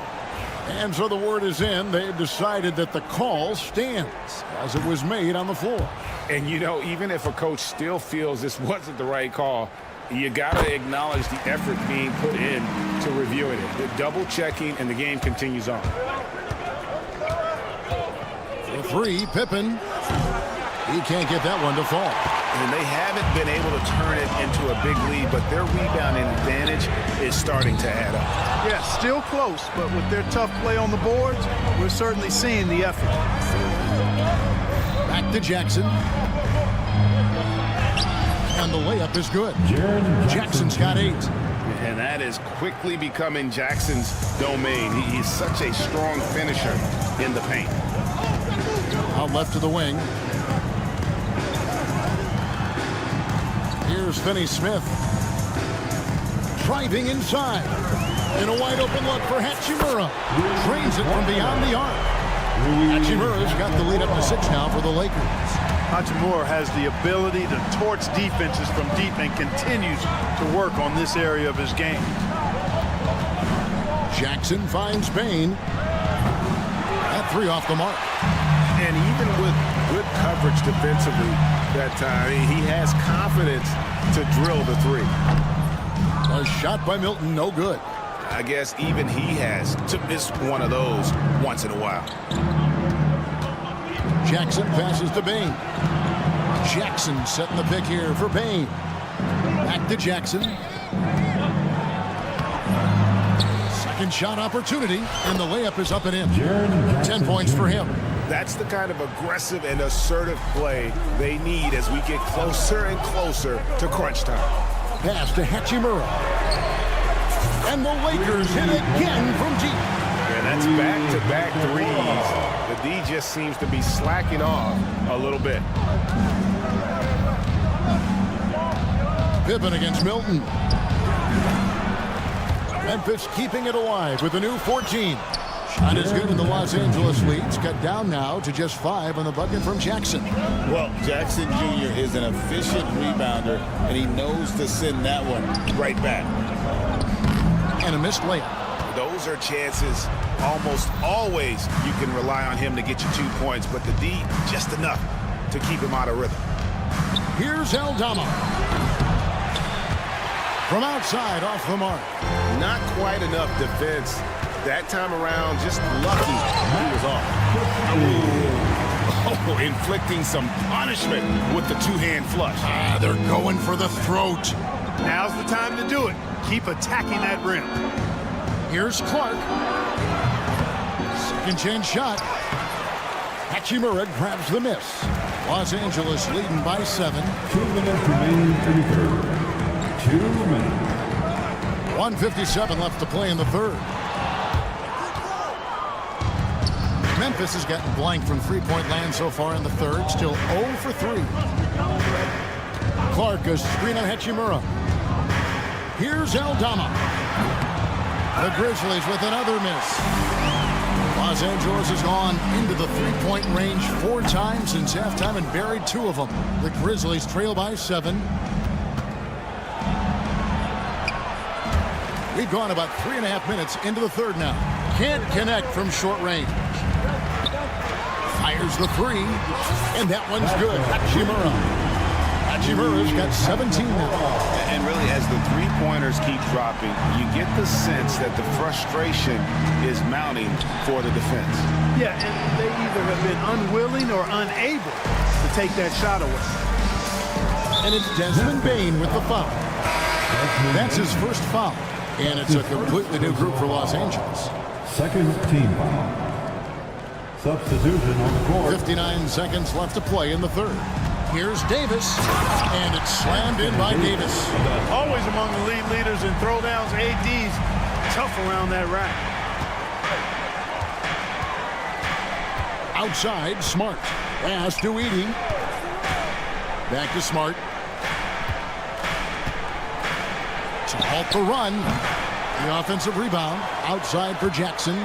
And so the word is in. They've decided that the call stands as it was made on the floor. And, even if a coach still feels this wasn't the right call, you got to acknowledge the effort being put in to reviewing it. The double checking, and the game continues on. For three, Pippen. He can't get that one to fall. And they haven't been able to turn it into a big lead, but their rebounding advantage is starting to add up. Yeah, still close, but with their tough play on the boards, we're certainly seeing the effort. Back to Jackson. And the layup is good. Jackson's got 8. And that is quickly becoming Jackson's domain. He's such a strong finisher in the paint. Out left to the wing. Here's Finney-Smith. Driving inside. In a wide open look for Hachimura. Drains it from beyond the arc. Hachimura's got the lead up to 6 now for the Lakers. Hachimura has the ability to torch defenses from deep and continues to work on this area of his game. Jackson finds Bain. That 3 off the mark. And even with good coverage defensively that time, he has confidence to drill the 3. A shot by Milton, no good. I guess even he has to miss one of those once in a while. Jackson passes to Bain. Jackson setting the pick here for Bain. Back to Jackson. Second shot opportunity, and the layup is up and in. 10 points for him. That's the kind of aggressive and assertive play they need as we get closer and closer to crunch time. Pass to Hachimura. And the Lakers hit again from deep. And that's back-to-back threes. The D just seems to be slacking off a little bit. Pippen against Milton. Memphis keeping it alive with a new 14. Shot is good, and the Los Angeles lead's cut down now to just 5 on the bucket from Jackson. Well, Jackson Jr. is an efficient rebounder, and he knows to send that one right back. And a missed layup. Those are chances almost always you can rely on him to get you 2 points, but the D, just enough to keep him out of rhythm. Here's Aldama. From outside, off the mark. Not quite enough defense. That time around, just lucky he was off. Oh, inflicting some punishment with the 2-hand flush. They're going for the throat. Now's the time to do it. Keep attacking that rim. Here's Clark. Second chance shot. Hachimura grabs the miss. Los Angeles leading by 7. 2 minutes remaining in the third. 2 minutes. 1:57 left to play in the third. Memphis has gotten blank from three-point land so far in the third. Still 0 for 3. Clark goes screen on Hachimura. Here's Aldama. The Grizzlies with another miss. Los Angeles has gone into the three-point range 4 times since halftime and buried 2 of them. The Grizzlies trail by 7. We've gone about 3.5 minutes into the third now. Can't connect from short range. Fires the 3, and that one's good. Hachimura. Hachimura's got 17 now. And really, as the three-pointers keep dropping, you get the sense that the frustration is mounting for the defense. Yeah, and they either have been unwilling or unable to take that shot away. And it's Desmond Bain with the foul. That's his first foul. And it's a completely new group for Los Angeles. Second team foul. Substitution on the court. 59 seconds left to play in the third. Here's Davis, and it's slammed in by Davis. Always among the league leaders in throwdowns. AD's tough around that rack. Outside, Smart. Pass to Edey. Back to Smart. To halt the run. The offensive rebound. Outside for Jackson.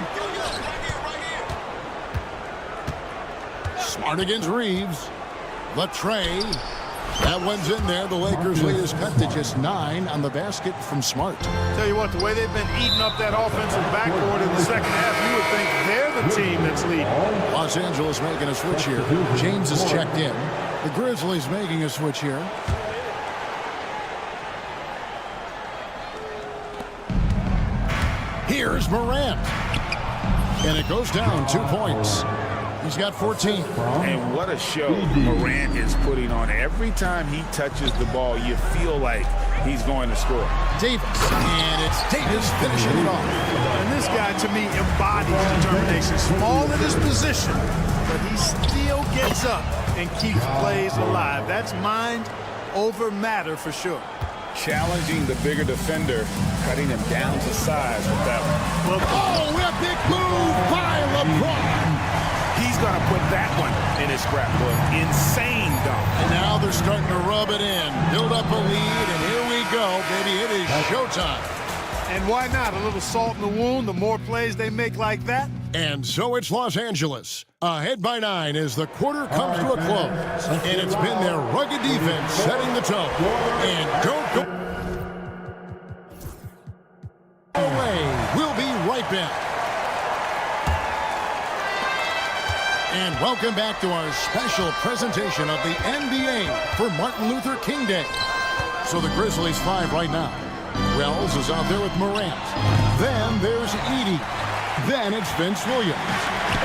Smart against Reeves. Latrey. That one's in there. The Lakers lead is cut to just 9 on the basket from Smart. Tell you what, the way they've been eating up that offensive backboard in the second half, you would think they're the team that's leading. Los Angeles making a switch here. James is checked in. The Grizzlies making a switch here. Here's Morant. And it goes down 2 points. He's got 14. And what a show Morant is putting on. Every time he touches the ball, you feel like he's going to score. Davis. And it's Davis finishing it off. And this guy, to me, embodies determination. Small in his position, but he still gets up and keeps plays alive. That's mind over matter for sure. Challenging the bigger defender, cutting him down to size with that one. Oh, epic move by LeBron. He's going to put that one in his scrapbook. Insane dunk. And now they're starting to rub it in. Build up a lead, and here we go, baby. It is showtime. And why not? A little salt in the wound. The more plays they make like that. And so it's Los Angeles. Ahead by 9 as the quarter comes to a close. And it's been their rugged defense setting the tone. And don't go away. We'll be right back. And welcome back to our special presentation of the NBA for Martin Luther King Day. So the Grizzlies 5 right now. Wells is out there with Morant. Then there's Edey. Then it's Vince Williams.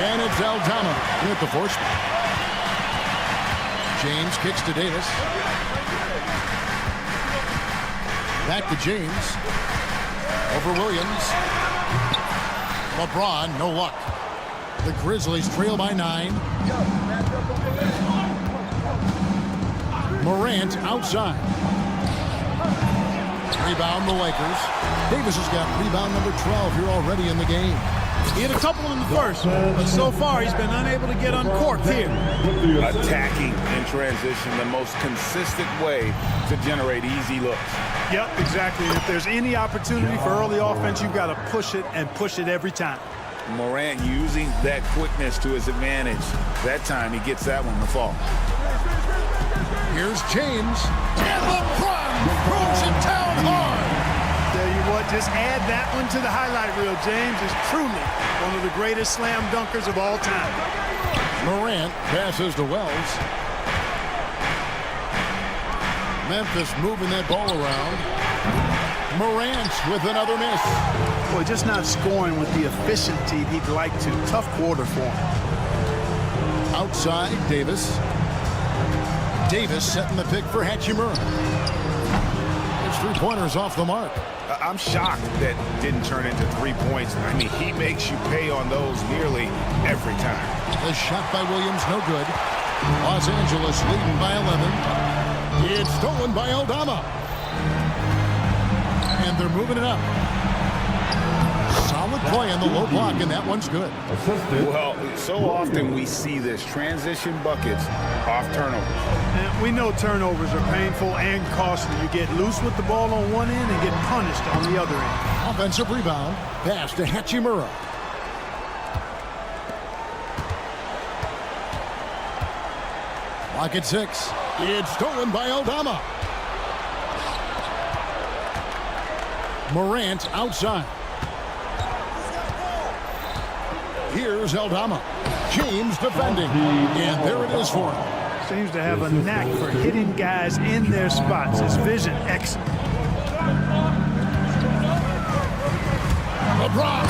And it's Aldama with the forceman. James kicks to Davis. Back to James. Over Williams. LeBron, no luck. The Grizzlies trail by 9. Morant outside. Rebound the Lakers. Davis has got rebound number 12 here already in the game. He had a couple in the first, but so far he's been unable to get uncorked here. Attacking in transition, the most consistent way to generate easy looks. Yep, exactly. And if there's any opportunity for early offense, you've got to push it and push it every time. Morant using that quickness to his advantage. That time he gets that one to fall. Here's James. And LeBron throws it down hard. Tell you what, just add that one to the highlight reel. James is truly one of the greatest slam dunkers of all time. Morant passes to Wells. Memphis moving that ball around. Morant with another miss. Boy, just not scoring with the efficiency he'd like to. Tough quarter for him. Outside, Davis. Davis setting the pick for Hachimura. His three-pointers off the mark. I'm shocked that didn't turn into 3 points. I mean, he makes you pay on those nearly every time. The shot by Williams, no good. Los Angeles leading by 11. It's stolen by Aldama. And they're moving it up. Solid play on the low block, and that one's good. Well, so often we see this. Transition buckets off turnovers. And we know turnovers are painful and costly. You get loose with the ball on one end and get punished on the other end. Offensive rebound. Pass to Hachimura. Clock at 6. It's stolen by Aldama. Morant outside. Here's Aldama. James defending. And there it is for him. Seems to have a knack for hitting guys in their spots. His vision, excellent. LeBron.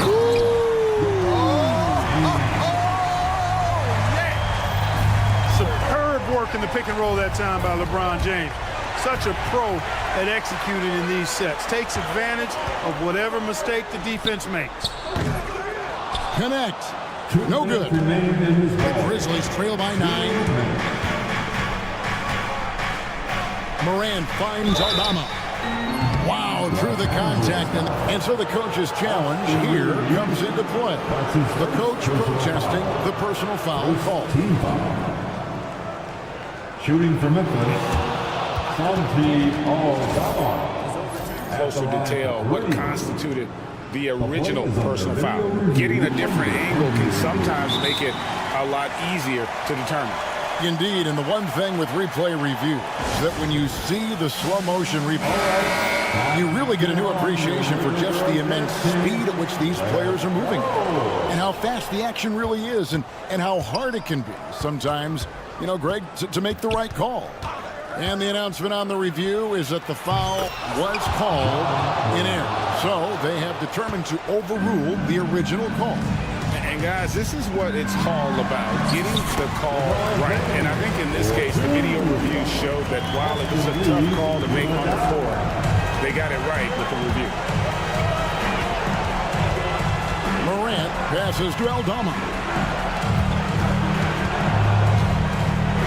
Superb work in the pick and roll that time by LeBron James. Such a pro at executing in these sets. Takes advantage of whatever mistake the defense makes. Connect. No good. The Grizzlies trail by 9. Morant finds Aldama. Wow, through the contact. And so the coach's challenge here comes into play. The coach protesting the personal foul call. Shooting for Memphis, Santi Aldama. Closer detail, what constituted the original personal foul. Getting a different angle can sometimes make it a lot easier to determine. Indeed, and the one thing with replay review is that when you see the slow motion replay, you really get a new appreciation for just the immense speed at which these players are moving and how fast the action really is and how hard it can be sometimes, you know, Greg, to make the right call. And the announcement on the review is that the foul was called in error. So they have determined to overrule the original call. And guys, this is what it's all about, getting the call right. And I think in this case, the video review showed that while it was a tough call to make on the floor, they got it right with the review. Morant passes to Aldama.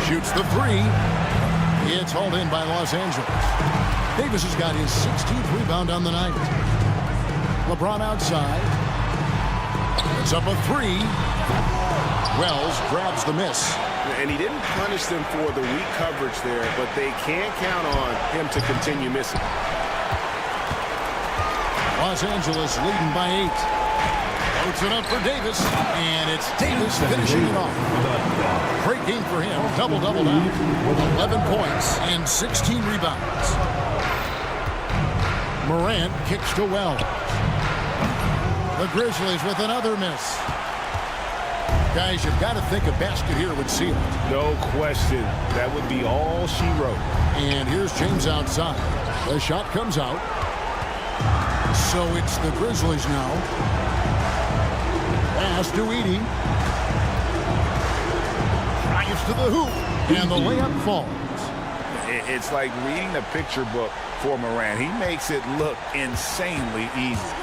Shoots the three. It's hauled in by Los Angeles. Davis has got his 16th rebound on the night. LeBron outside. It's up a three. Wells grabs the miss. And he didn't punish them for the weak coverage there, but they can't count on him to continue missing. Los Angeles leading by 8. Puts it up for Davis, and it's Davis finishing it off. Great game for him. Double-double now. 11 points and 16 rebounds. Morant kicks to Wells. The Grizzlies with another miss. Guys, you've got to think a basket here would seal it. No question. That would be all she wrote. And here's James outside. The shot comes out. So it's the Grizzlies now. Pass to Edey. Drives to the hoop. And the layup falls. It's like reading a picture book for Morant. He makes it look insanely easy.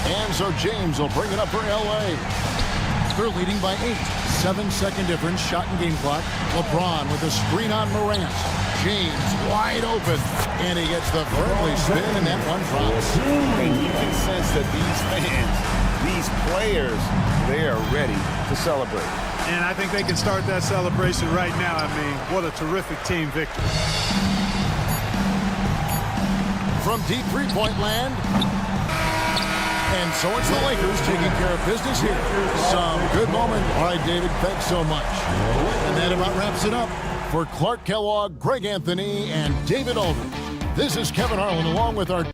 And so James will bring it up for L.A. They're leading by 8. 7-second difference, shot and game clock. LeBron with a screen on Morant. James wide open. And he gets the friendly spin, and that one drops. And you can sense that these fans, these players, they are ready to celebrate. And I think they can start that celebration right now. I mean, what a terrific team victory. From deep three-point land. And so it's the Lakers taking care of business here. Some good moment. All right, David, thanks so much. And that about wraps it up. For Clark Kellogg, Greg Anthony, and David Aldridge, this is Kevin Harlan along with our...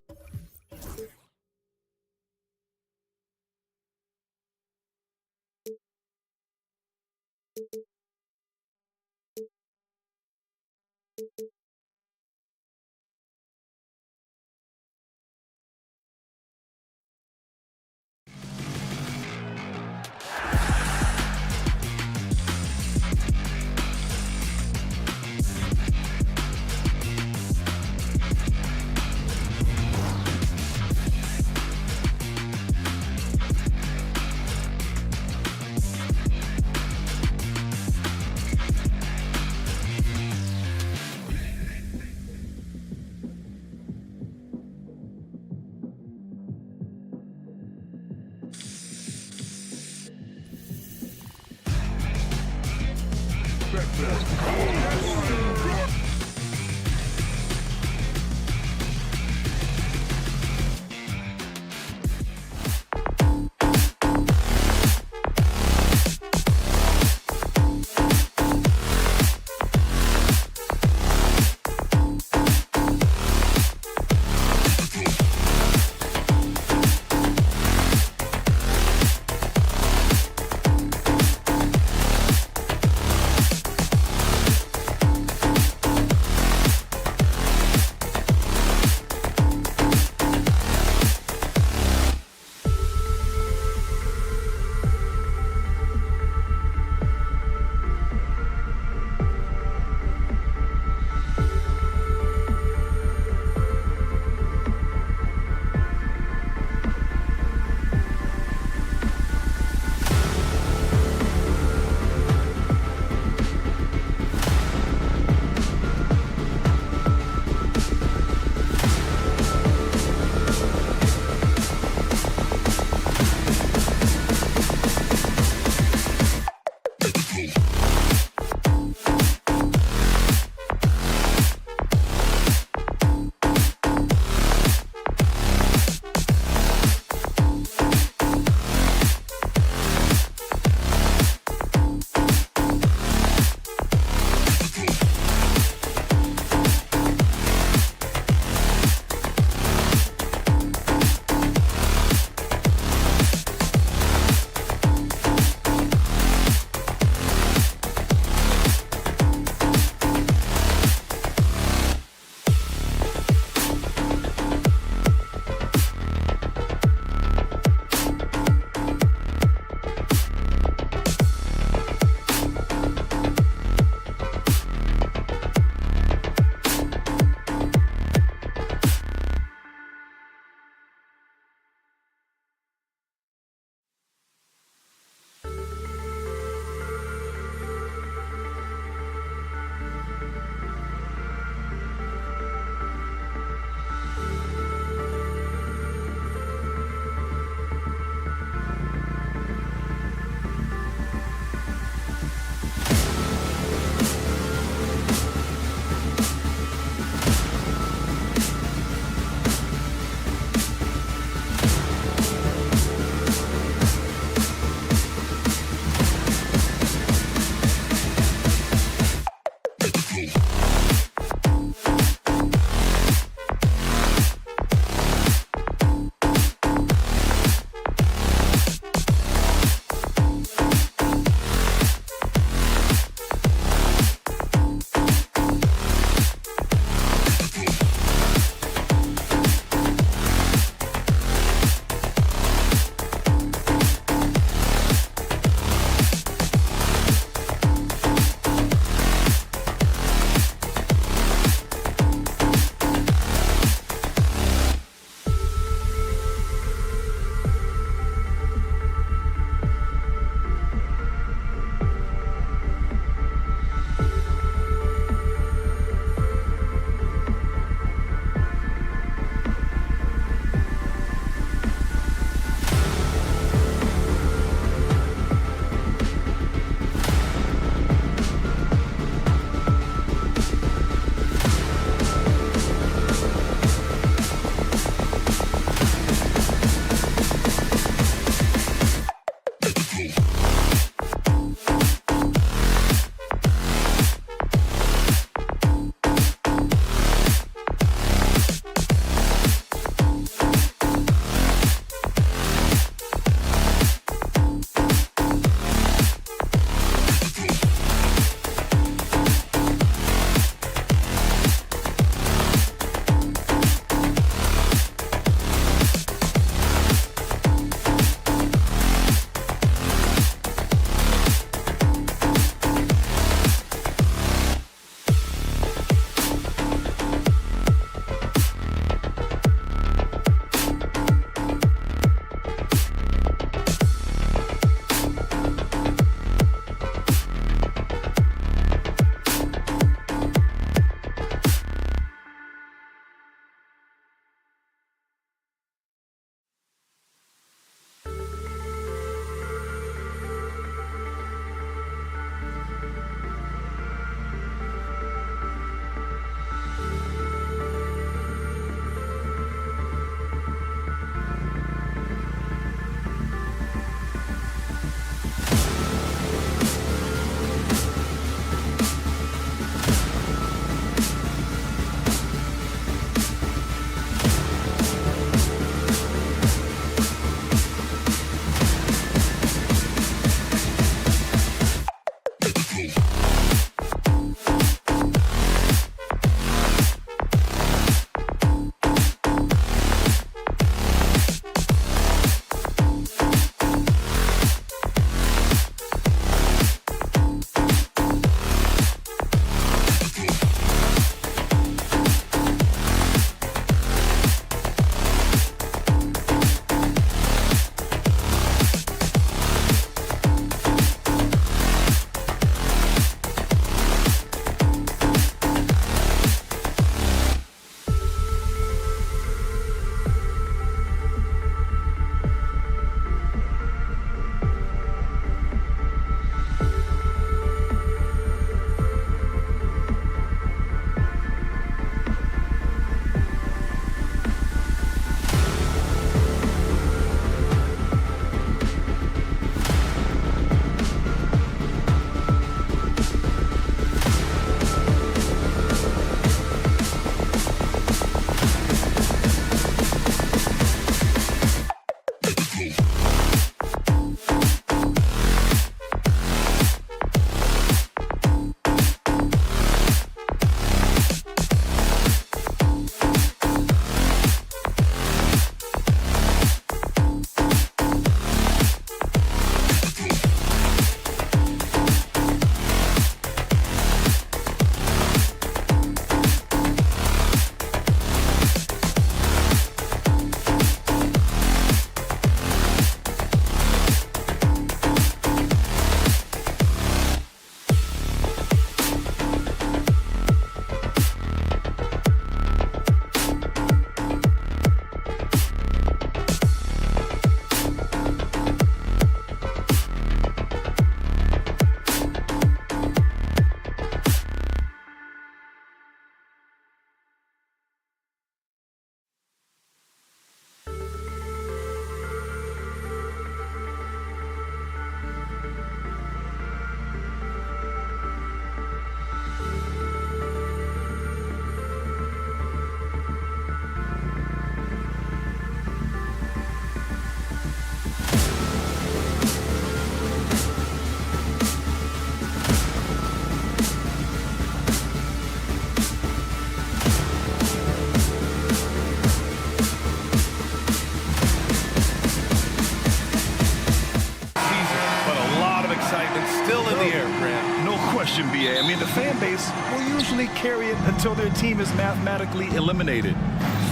question, BA. I mean, the fan base will usually carry it until their team is mathematically eliminated.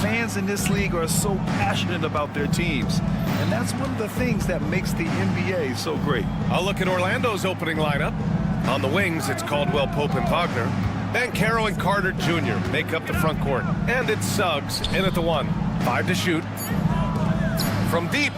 Fans in this league are so passionate about their teams, and that's one of the things that makes the NBA so great. I'll look at Orlando's opening lineup. On the wings, it's Caldwell, Pope, and Wagner. Banchero and Carter Jr. make up the front court. And it's Suggs in at the 1. 5 to shoot. From deep.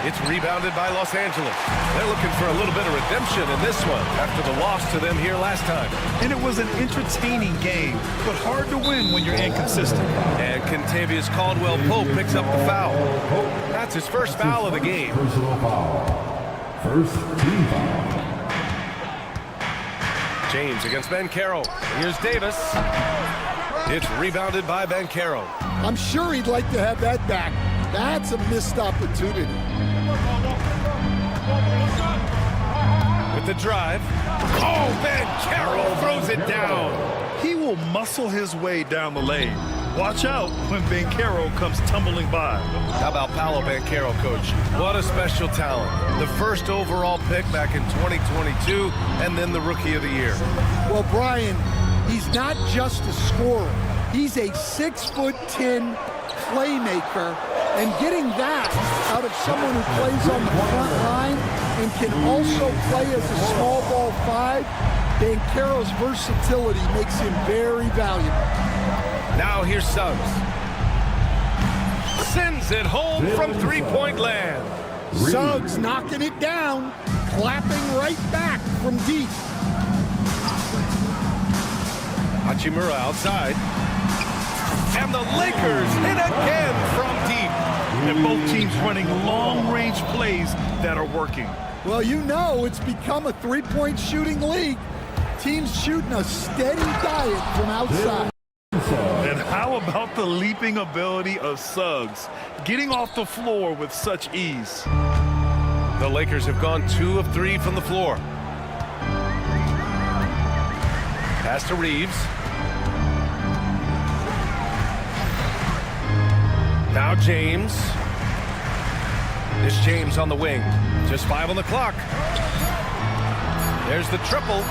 It's rebounded by Los Angeles. They're looking for a little bit of redemption in this one after the loss to them here last time. And it was an entertaining game, but hard to win when you're inconsistent. And Kentavious Caldwell-Pope picks up the foul. That's his first foul of the game. Personal foul. First team foul. James against Banchero. Here's Davis. It's rebounded by Banchero. I'm sure he'd like to have that back. That's a missed opportunity. With the drive. Oh, Banchero throws it down. He will muscle his way down the lane. Watch out when Banchero comes tumbling by. How about Paolo Banchero, coach? What a special talent. The first overall pick back in 2022, and then the Rookie of the Year. Well, Brian, he's not just a scorer. He's a 6'10" playmaker, and getting that out of someone who plays on the front line and can also play as a small ball 5, Banchero's versatility makes him very valuable. Now here's Suggs. Sends it home from three-point land. Suggs knocking it down, clapping right back from deep. Hachimura outside. And the Lakers hit again from deep. And both teams running long-range plays that are working. Well, you know it's become a three-point shooting league. Teams shooting a steady diet from outside. And how about the leaping ability of Suggs, getting off the floor with such ease? The Lakers have gone 2 of 3 from the floor. Pass to Reeves. Now James. It's James on the wing. Just 5 on the clock. There's the triple.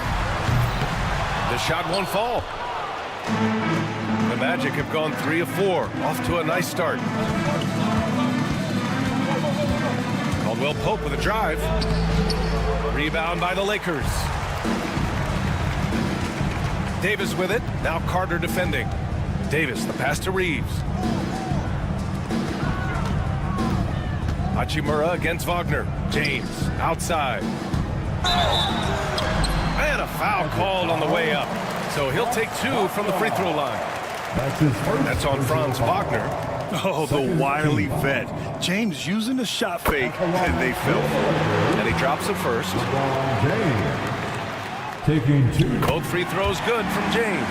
The shot won't fall. The Magic have gone 3 of 4. Off to a nice start. Caldwell Pope with a drive. Rebound by the Lakers. Davis with it. Now Carter defending. Davis, the pass to Reeves. Hachimura against Wagner. James outside. And a foul called on the way up. So he'll take 2 from the free throw line. That's on Franz Wagner. Oh, the wily vet. James using the shot fake, and they fell for it. And he drops the first. Taking 2. Both free throws good from James.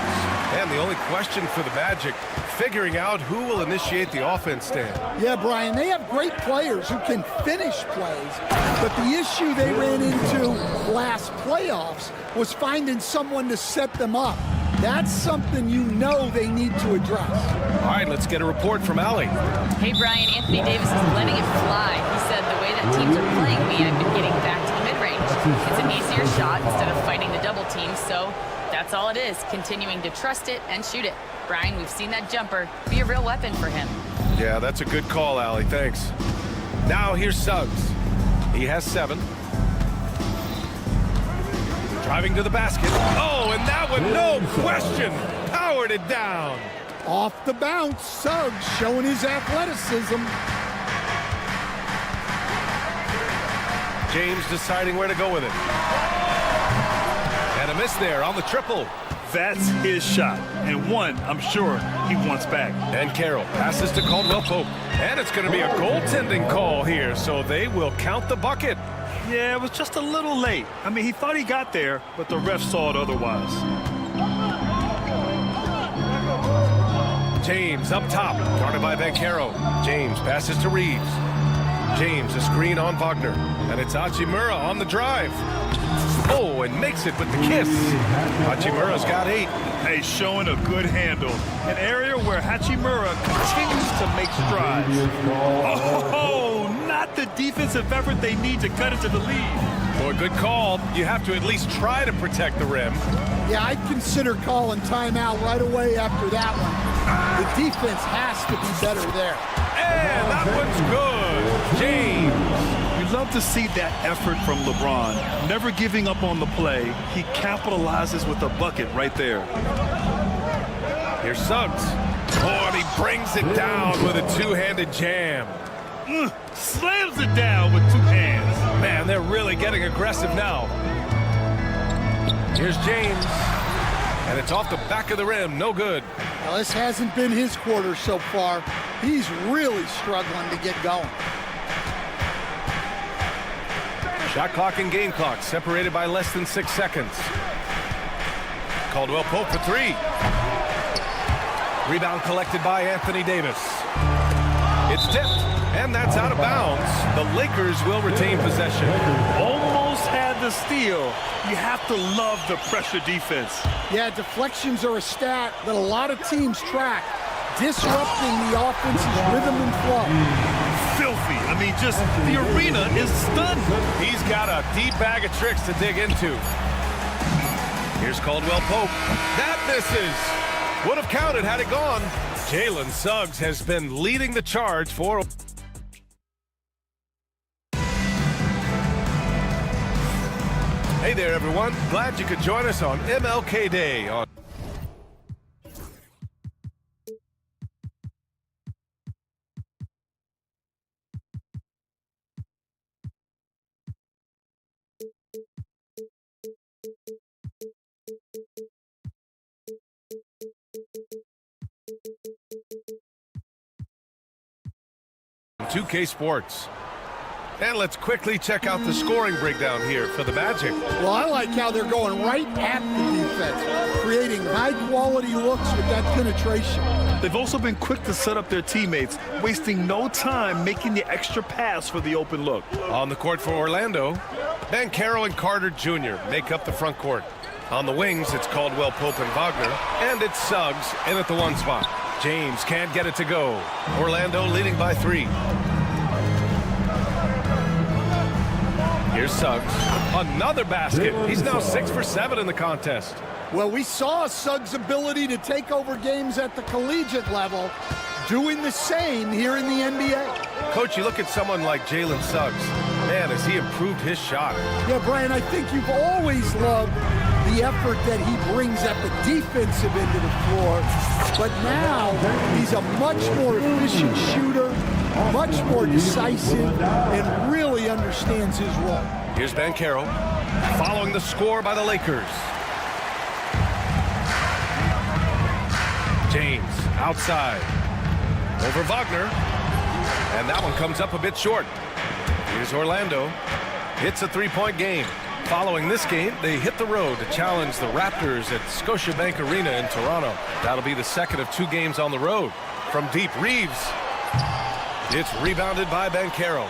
And the only question for the Magic, figuring out who will initiate the offense stand. Yeah, Brian, they have great players who can finish plays, but the issue they ran into last playoffs was finding someone to set them up. That's something you know they need to address. All right, let's get a report from Allie. Hey, Brian, Anthony Davis is letting it fly. He said the way that teams are playing, we have been getting back to the mid-range. It's an easier shot instead of fighting the double team, so that's all it is, continuing to trust it and shoot it. Brian, we've seen that jumper be a real weapon for him. Yeah, that's a good call, Allie. Thanks. Now here's Suggs. He has 7. Driving to the basket. Oh, and that one, no question, powered it down. Off the bounce, Suggs showing his athleticism. James deciding where to go with it. And a miss there on the triple. That's his shot, and one I'm sure he wants back. And Carroll passes to Caldwell Pope. And it's going to be a goaltending call here, so they will count the bucket. Yeah, it was just a little late. I mean, he thought he got there, but the ref saw it otherwise. James up top, guarded by Banchero. James passes to Reeves. James, a screen on Wagner. And it's Hachimura on the drive. Oh, and makes it with the kiss. Hachimura's got 8. Hey, showing a good handle. An area where Hachimura continues to make strides. Oh, not the defensive effort they need to cut into the lead. Boy, good call. You have to at least try to protect the rim. Yeah, I'd consider calling timeout right away after that one. The defense has to be better there. And that one's good. James. You love to see that effort from LeBron. Never giving up on the play. He capitalizes with a bucket right there. Here's Suggs. Oh, and he brings it down with a two-handed jam. Slams it down with 2 hands. Man, they're really getting aggressive now. Here's James. And it's off the back of the rim. No good. Well, this hasn't been his quarter so far. He's really struggling to get going. Shot clock and game clock separated by less than 6 seconds. Caldwell Pope for 3. Rebound collected by Anthony Davis. It's tipped, and that's out of bounds. The Lakers will retain possession. Almost had the steal. You have to love the pressure defense. Yeah, deflections are a stat that a lot of teams track, disrupting the offense's rhythm and flow. Filthy. I mean, just the arena is stunned. He's got a deep bag of tricks to dig into. Here's Caldwell Pope. That misses. Would have counted had it gone. Jalen Suggs has been leading the charge for... Hey there, everyone. Glad you could join us on MLK Day on... .2K Sports. And let's quickly check out the scoring breakdown here for the Magic. Well, I like how they're going right at the defense, creating high-quality looks with that penetration. They've also been quick to set up their teammates, wasting no time making the extra pass for the open look. On the court for Orlando, Banchero and Carter Jr. make up the front court. On the wings, it's Caldwell Pope and Wagner, and it's Suggs in at the 1 spot. James can't get it to go. Orlando leading by 3. Here's Suggs. Another basket. He's now 6 for 7 in the contest. Well, we saw Suggs' ability to take over games at the collegiate level, doing the same here in the NBA. Coach, you look at someone like Jalen Suggs. Man, has he improved his shot. Yeah, Brian, I think you've always loved the effort that he brings at the defensive end of the floor. But now he's a much more efficient shooter, much more decisive, and really understands his role. Here's Banchero, following the score by the Lakers. James outside. Over Wagner. And that one comes up a bit short. Here's Orlando. It's a 3-point game. Following this game, they hit the road to challenge the Raptors at Scotiabank Arena in Toronto. That'll be the second of 2 games on the road. From deep, Reeves. It's rebounded by Banchero.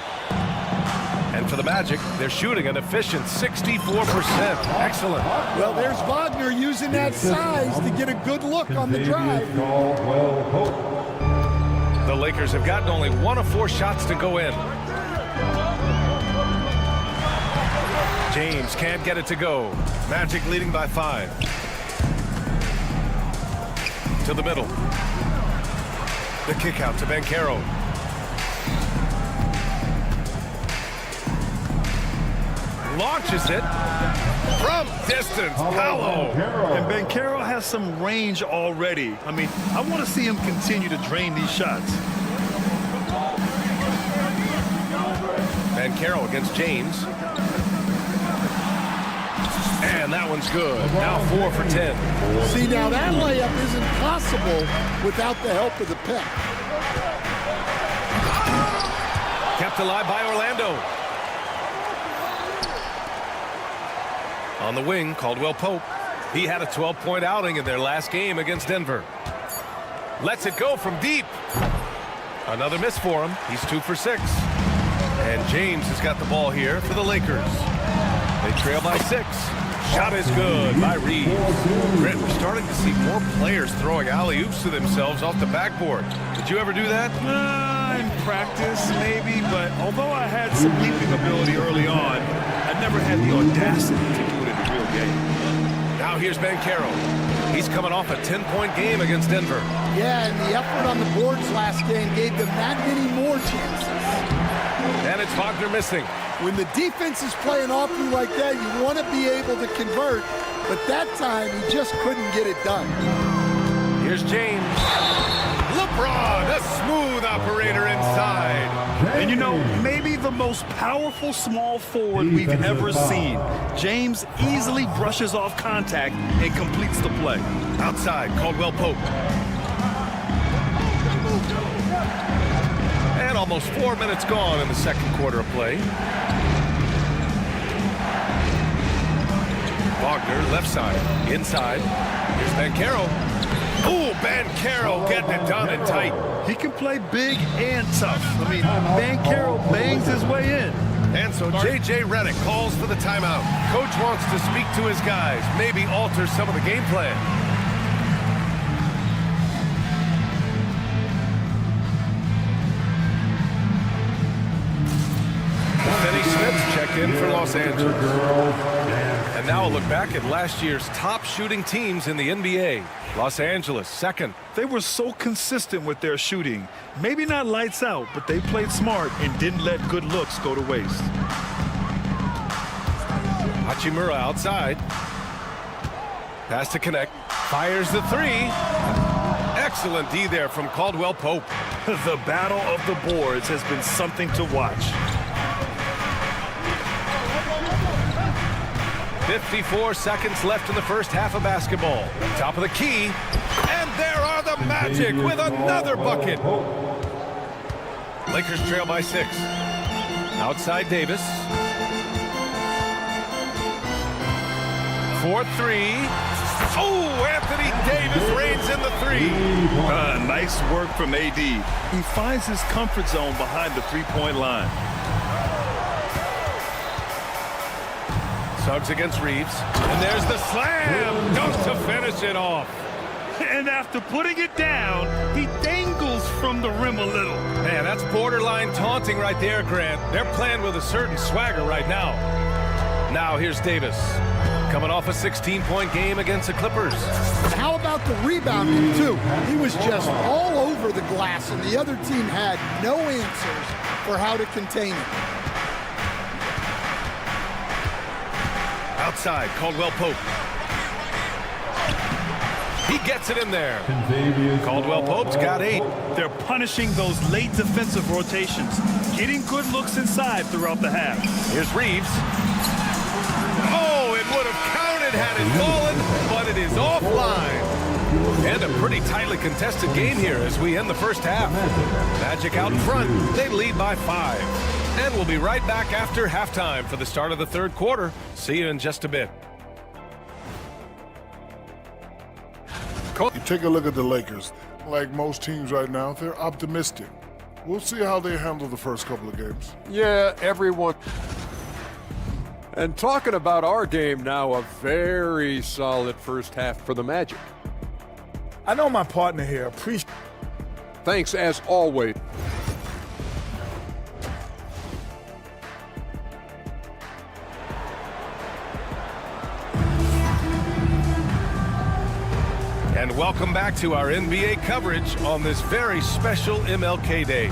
And for the Magic, they're shooting an efficient 64%. Excellent. Well, there's Wagner using that size to get a good look on the drive. The Lakers have gotten only 1 of 4 shots to go in. James can't get it to go. Magic leading by 5. To the middle. The kick out to Banchero. Launches it from distance. Paolo. And Banchero has some range already. I mean, I want to see him continue to drain these shots. Banchero against James. And that one's good. Now 4 for 10. See, now that layup isn't possible without the help of the pick. Kept alive by Orlando. On the wing, Caldwell Pope. He had a 12-point outing in their last game against Denver. Lets it go from deep. Another miss for him. He's 2 for 6. And James has got the ball here for the Lakers. They trail by 6. Shot is good by Reeves. Brent, we're starting to see more players throwing alley-oops to themselves off the backboard. Did you ever do that? In practice, maybe, but although I had some leaping ability early on, I never had the audacity to do it in the real game. Now here's Banchero. He's coming off a 10-point game against Denver. Yeah, and the effort on the boards last game gave them that many more chances. And it's Wagner missing. When the defense is playing off you like that, you want to be able to convert, but that time he just couldn't get it done. Here's James. LeBron, a smooth operator inside. And you know, maybe the most powerful small forward we've ever seen. James easily brushes off contact and completes the play. Outside, Caldwell Pope. And almost 4 minutes gone in the second quarter of play. Wagner, left side, inside. Here's Banchero. Ooh, Banchero getting it done and tight. He can play big and tough. I mean, Banchero bangs his way in. And so J.J. Redick calls for the timeout. Coach wants to speak to his guys, maybe alter some of the game plan. Check in for Los Angeles. And now a look back at last year's top shooting teams in the NBA. Los Angeles, second. They were so consistent with their shooting. Maybe not lights out, but they played smart and didn't let good looks go to waste. Hachimura outside. Pass to connect. Fires the 3. Excellent D there from Caldwell Pope. The battle of the boards has been something to watch. 54 seconds left in the first half of basketball. Top of the key. And there are the Magic with another bucket. Lakers trail by 6. Outside Davis. 4-3. Oh, Anthony Davis reigns in the 3. Nice work from AD. He finds his comfort zone behind the three-point line. Suggs against Reeves. And there's the slam. Goes to finish it off. And after putting it down, he dangles from the rim a little. Man, that's borderline taunting right there, Grant. They're playing with a certain swagger right now. Now here's Davis, coming off a 16-point game against the Clippers. How about the rebounding, too? He was just all over the glass, and the other team had no answers for how to contain him. Outside, Caldwell Pope. He gets it in there. Caldwell Pope's got 8. They're punishing those late defensive rotations, getting good looks inside throughout the half. Here's Reeves. Oh, it would have counted had it fallen, but it is offline. And a pretty tightly contested game here as we end the first half. Magic out in front. They lead by 5. And we'll be right back after halftime for the start of the third quarter. See you in just a bit. You take a look at the Lakers. Like most teams right now, they're optimistic. We'll see how they handle the first couple of games. Yeah, everyone. And talking about our game now, a very solid first half for the Magic. I know my partner here appreciates. Thanks as always. And welcome back to our NBA coverage on this very special MLK Day.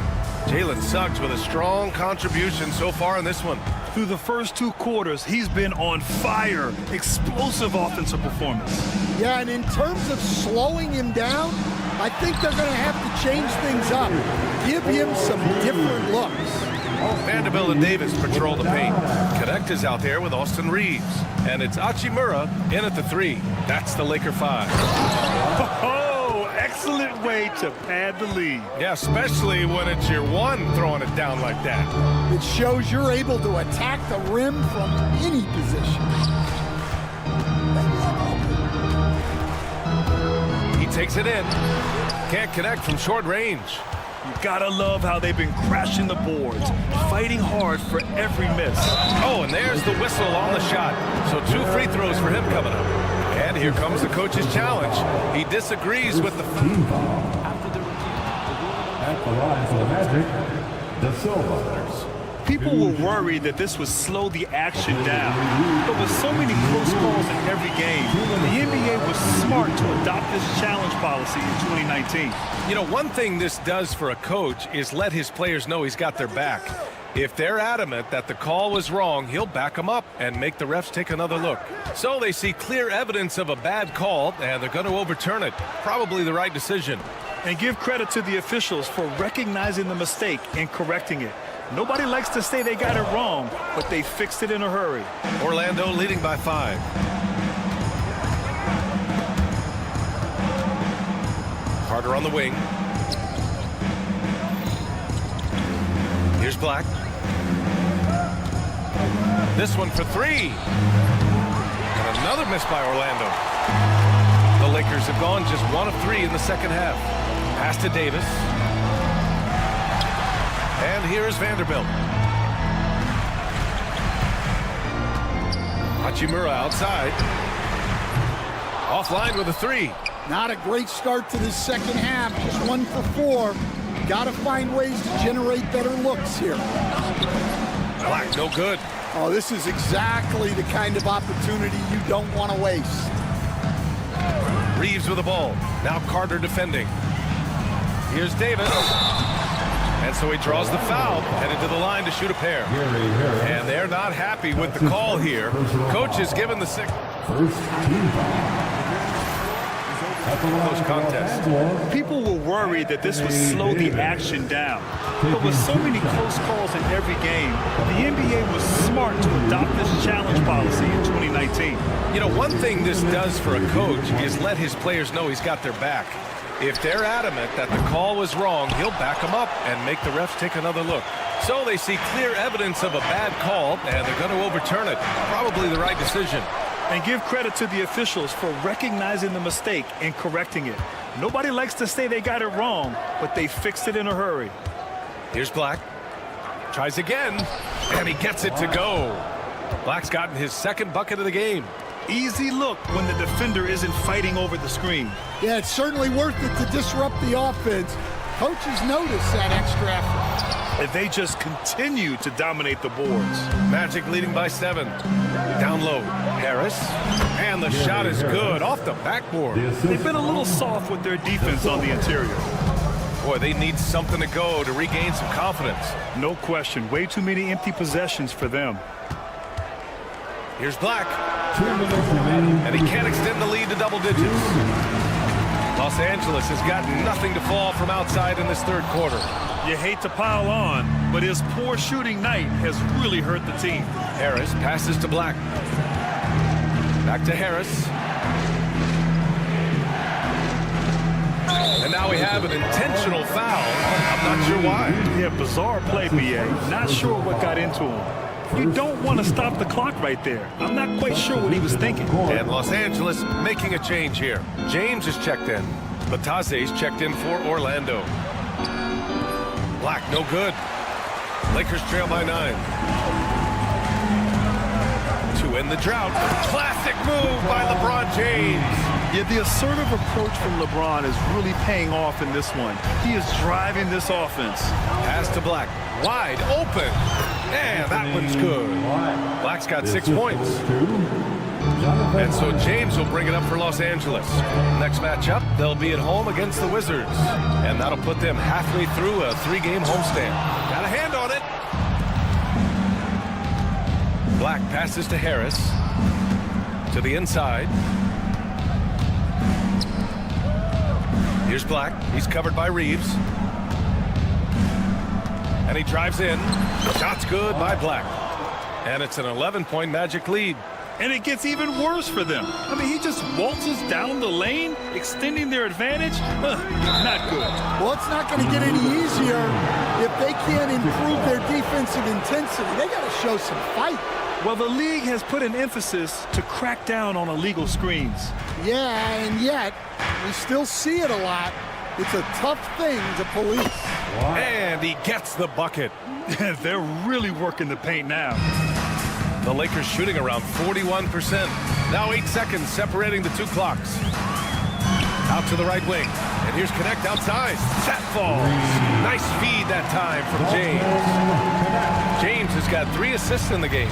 Jalen Suggs with a strong contribution so far in this one. Through the first 2 quarters, he's been on fire. Explosive offensive performance. Yeah, and in terms of slowing him down, I think they're going to have to change things up. Give him some different looks. Vanderbilt and Davis patrol the paint. Connect is out there with Austin Reeves. And it's Hachimura in at the 3. That's the Laker 5. Oh, excellent way to pad the lead. Yeah, especially when it's your 1 throwing it down like that. It shows you're able to attack the rim from any position. He takes it in. Can't connect from short range. You gotta love how they've been crashing the boards, fighting hard for every miss. Oh, and there's the whistle on the shot. So 2 free throws for him coming up. And here comes the coach's challenge. He disagrees with the... At the line for the Magic, Da Silva. People were worried that this would slow the action down. But with so many close calls in every game, the NBA was smart to adopt this challenge policy in 2019. You know, one thing this does for a coach is let his players know he's got their back. If they're adamant that the call was wrong, he'll back them up and make the refs take another look. So they see clear evidence of a bad call, and they're going to overturn it. Probably the right decision. And give credit to the officials for recognizing the mistake and correcting it. Nobody likes to say they got it wrong, but they fixed it in a hurry. Orlando leading by 5. Carter on the wing. Here's Black. This one for 3. And another miss by Orlando. The Lakers have gone just 1 of 3 in the second half. Pass to Davis. And here's Vanderbilt. Hachimura outside. Offline with a 3. Not a great start to this second half. Just 1 for 4. Got to find ways to generate better looks here. Black, no good. Oh, this is exactly the kind of opportunity you don't want to waste. Reeves with the ball. Now Carter defending. Here's Davis. And so he draws the foul, headed to the line to shoot a pair. And they're not happy with the call here. Coach is given the 6. Close contest. People were worried that this would slow the action down. But with so many close calls in every game, the NBA was smart to adopt this challenge policy in 2019. You know, one thing this does for a coach is let his players know he's got their back. If they're adamant that the call was wrong, he'll back them up and make the refs take another look. So they see clear evidence of a bad call, and they're going to overturn it. Probably the right decision. And give credit to the officials for recognizing the mistake and correcting it. Nobody likes to say they got it wrong, but they fixed it in a hurry. Here's Black. Tries again, and he gets it to go. Black's gotten his second bucket of the game. Easy look when the defender isn't fighting over the screen. Yeah, it's certainly worth it to disrupt the offense. Coaches notice that extra effort. And they just continue to dominate the boards. Magic leading by 7. Down low, Harris. And the shot is good off the backboard. They've been a little soft with their defense on the interior. Boy, they need something to go to regain some confidence. No question. Way too many empty possessions for them. Here's Black. And he can't extend the lead to double digits. Los Angeles has got nothing to fall from outside in this third quarter. You hate to pile on, but his poor shooting night has really hurt the team. Harris passes to Black. Back to Harris. And now we have an intentional foul. I'm not sure why. Yeah, bizarre play, BA. Not sure what got into him. You don't want to stop the clock right there. I'm not quite sure what he was thinking. And Los Angeles making a change here. James is checked in. Batase's checked in for Orlando. Black, no good. Lakers trail by 9. To end the drought. Classic move by LeBron James. Yeah, the assertive approach from LeBron is really paying off in this one. He is driving this offense. Pass to Black. Wide open. And that one's good. Black's got 6 points. And so James will bring it up for Los Angeles. Next matchup, they'll be at home against the Wizards. And that'll put them halfway through a 3-game homestand. Got a hand on it. Black passes to Harris. To the inside. Here's Black. He's covered by Reeves. And he drives in. Shot's good by Black. And it's an 11-point Magic lead. And it gets even worse for them. I mean, he just waltzes down the lane, extending their advantage. Not good. Well, it's not going to get any easier if they can't improve their defensive intensity. They got to show some fight. Well, the league has put an emphasis to crack down on illegal screens. Yeah, and yet we still see it a lot. It's a tough thing to police. And he gets the bucket. They're really working the paint now. The Lakers shooting around 41%. Now 8 seconds separating the 2 clocks. Out to the right wing. And here's Connect outside. That falls. Nice feed that time from James. James has got 3 assists in the game.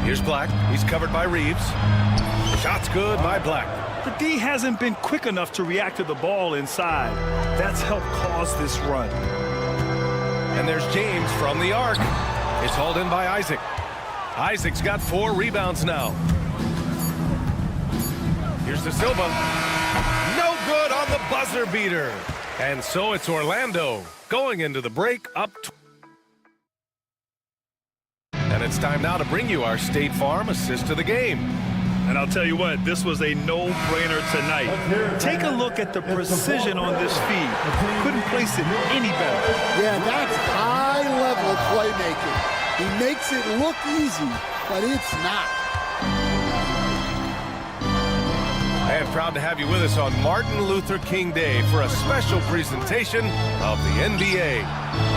Here's Black. He's covered by Reeves. Shot's good by Black. The D hasn't been quick enough to react to the ball inside. That's helped cause this run. And there's James from the arc. It's hauled in by Isaac. Isaac's got 4 rebounds now. Here's De Silva. No good on the buzzer beater. And so it's Orlando going into the break up. And it's time now to bring you our State Farm assist of the game. And I'll tell you what, this was a no-brainer tonight. Take a look at the precision on this feed. Couldn't place it any better. Yeah, that's high-level playmaking. He makes it look easy, but it's not. And proud to have you with us on Martin Luther King Day for a special presentation of the NBA.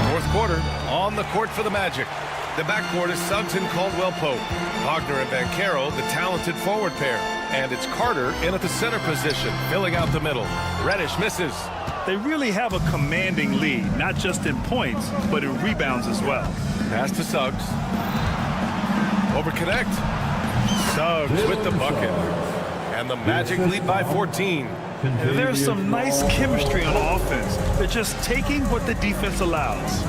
Fourth quarter, on the court for the Magic. The backcourt is Suggs and Caldwell-Pope. Wagner and Banchero, the talented forward pair. And it's Carter in at the center position, filling out the middle. Reddish misses. They really have a commanding lead, not just in points, but in rebounds as well. Pass to Suggs. Over Connect. Suggs with the bucket. And the Magic lead by 14. And there's some nice chemistry on offense. They're just taking what the defense allows.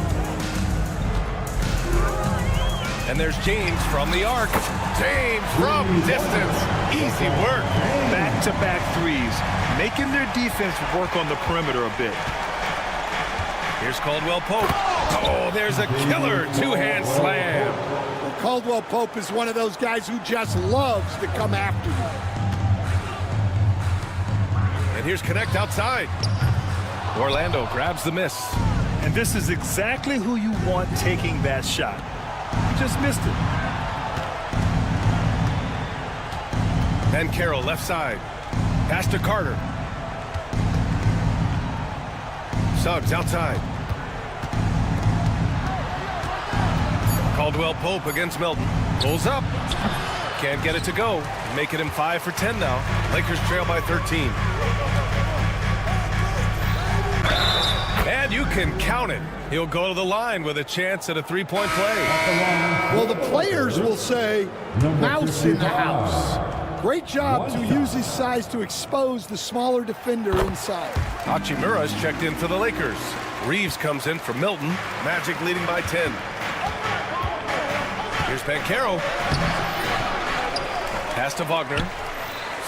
And there's James from the arc. James from distance. Easy work. Back-to-back threes, making their defense work on the perimeter a bit. Here's Caldwell-Pope. Oh, there's a killer 2-hand slam. Well, Caldwell-Pope is one of those guys who just loves to come after you. And here's Connect outside. Orlando grabs the miss. And this is exactly who you want taking that shot. He just missed it. Then Carroll left side. Pass to Carter. Suggs outside. Caldwell Pope against Milton. Pulls up. Can't get it to go. Making him 5 for 10 now. Lakers trail by 13. And you can count it. He'll go to the line with a chance at a three-point play. Well, the players will say, mouse in the house. Great job to use his size to expose the smaller defender inside. Hachimura's checked in for the Lakers. Reeves comes in for Milton. Magic leading by 10. Here's Banchero. Pass to Wagner.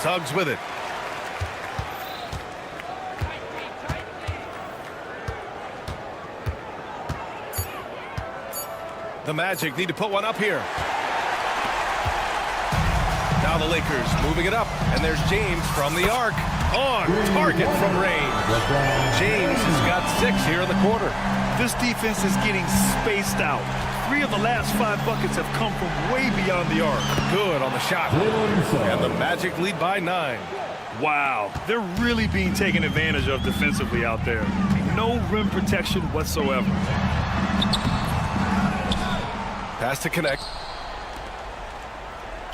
Suggs with it. The Magic need to put one up here. Now the Lakers moving it up, and there's James from the arc. On target from range. James has got 6 here in the quarter. This defense is getting spaced out. 3 of the last 5 buckets have come from way beyond the arc. Good on the shot. And the Magic lead by 9. Wow, they're really being taken advantage of defensively out there. No rim protection whatsoever. Pass to connect.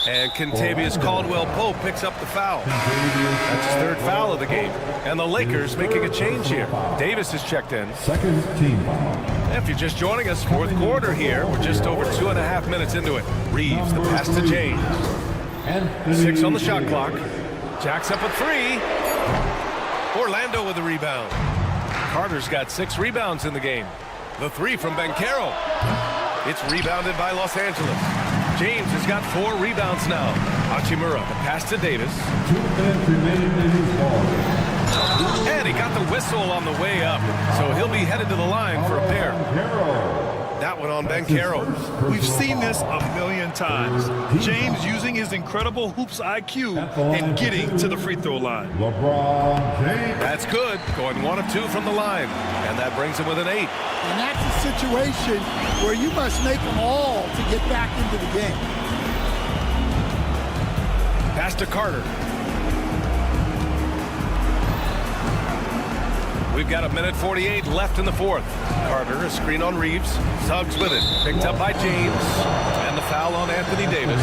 And Kentavious Caldwell-Pope picks up the foul. That's his 3rd foul of the game. And the Lakers making a change here. Davis is checked in. Second team foul. If you're just joining us, 4th quarter here. We're just over 2.5 minutes into it. Reeves, the pass to James. 6 on the shot clock. Jacks up a 3. Orlando with the rebound. Carter's got 6 rebounds in the game. The 3 from Banchero. It's rebounded by Los Angeles. James has got 4 rebounds now. Hachimura, the pass to Davis. 2 minutes remaining in his ball. And he got the whistle on the way up, so he'll be headed to the line for a pair. That one on Banchero. We've seen this a million times. James using his incredible hoops IQ and getting to the free throw line. LeBron James. That's good. Going 1 of 2 from the line. And that brings him with an 8. And that's a situation where you must make them all to get back into the game. Pass to Carter. We've got 1:48 left in the 4th. Carter, a screen on Reeves. Suggs with it. Picked up by James. And the foul on Anthony Davis.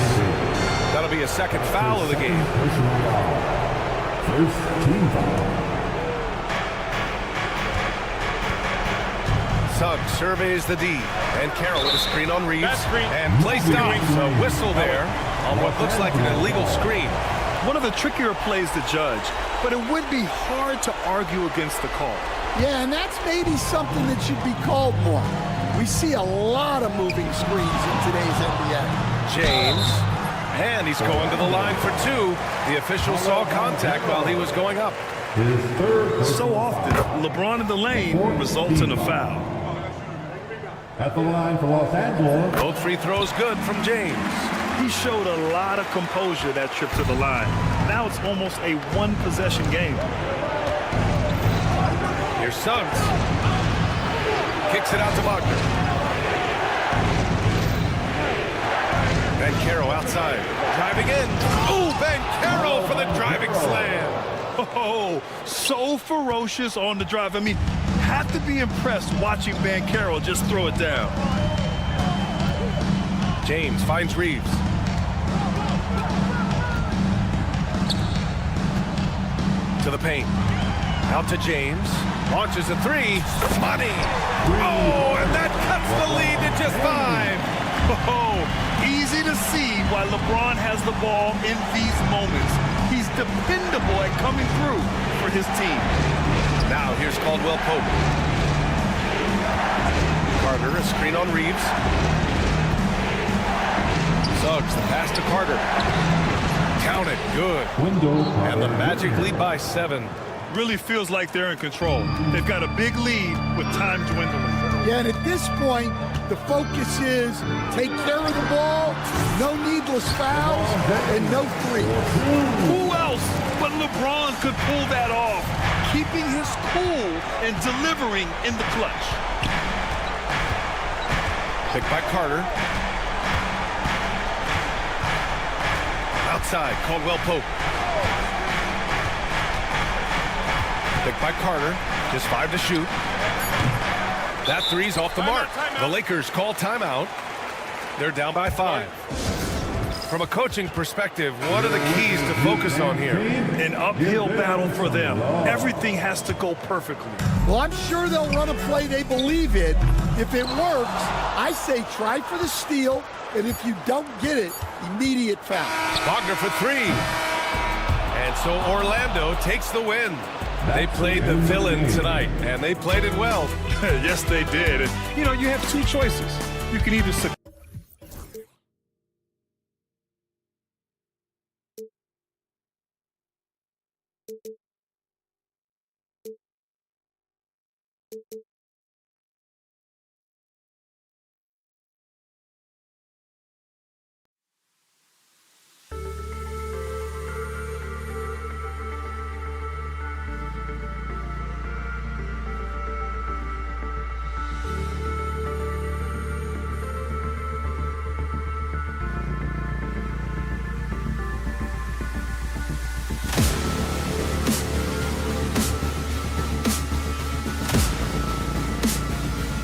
That'll be a 2nd foul of the game. First team foul. Suggs surveys the D. And Carroll with a screen on Reeves. And play stops. A whistle there on what looks like an illegal screen. One of the trickier plays to judge, but it would be hard to argue against the call. Yeah, and that's maybe something that should be called more. We see a lot of moving screens in today's NBA. James. And he's going to the line for 2. The official saw contact while he was going up. So often, LeBron in the lane results in a foul. At the line for Los Angeles. Both free throws good from James. He showed a lot of composure that trip to the line. Now it's almost a 1-possession game. Here's Suggs. Kicks it out to Wagner. Banchero outside. Driving in. Ooh, Banchero for the driving slam. Oh, so ferocious on the drive. I mean, have to be impressed watching Banchero just throw it down. James finds Reeves. To the paint. Out to James. Launches a 3. Money. Oh, and that cuts the lead to just 5. Oh, easy to see why LeBron has the ball in these moments. He's dependable at coming through for his team. Now here's Caldwell Pope. Carter, a screen on Reeves. Suggs, the pass to Carter. Count it, good. And the Magic lead by 7. Really feels like they're in control. They've got a big lead with time dwindling. Yeah, and at this point, the focus is take care of the ball, no needless fouls, and no threes. Who else but LeBron could pull that off, keeping his cool and delivering in the clutch. Picked by Carter. Outside, Caldwell Pope. Picked by Carter. Just 5 to shoot. That 3's off the mark. The Lakers call timeout. They're down by 5. From a coaching perspective, what are the keys to focus on here? An uphill battle for them. Everything has to go perfectly. Well, I'm sure they'll run a play they believe in. If it works, I say try for the steal, and if you don't get it, immediate foul. Wagner for 3. And so Orlando takes the win. They played the villain tonight, and they played it well. Yes, they did. And, you know, you have two choices. You can either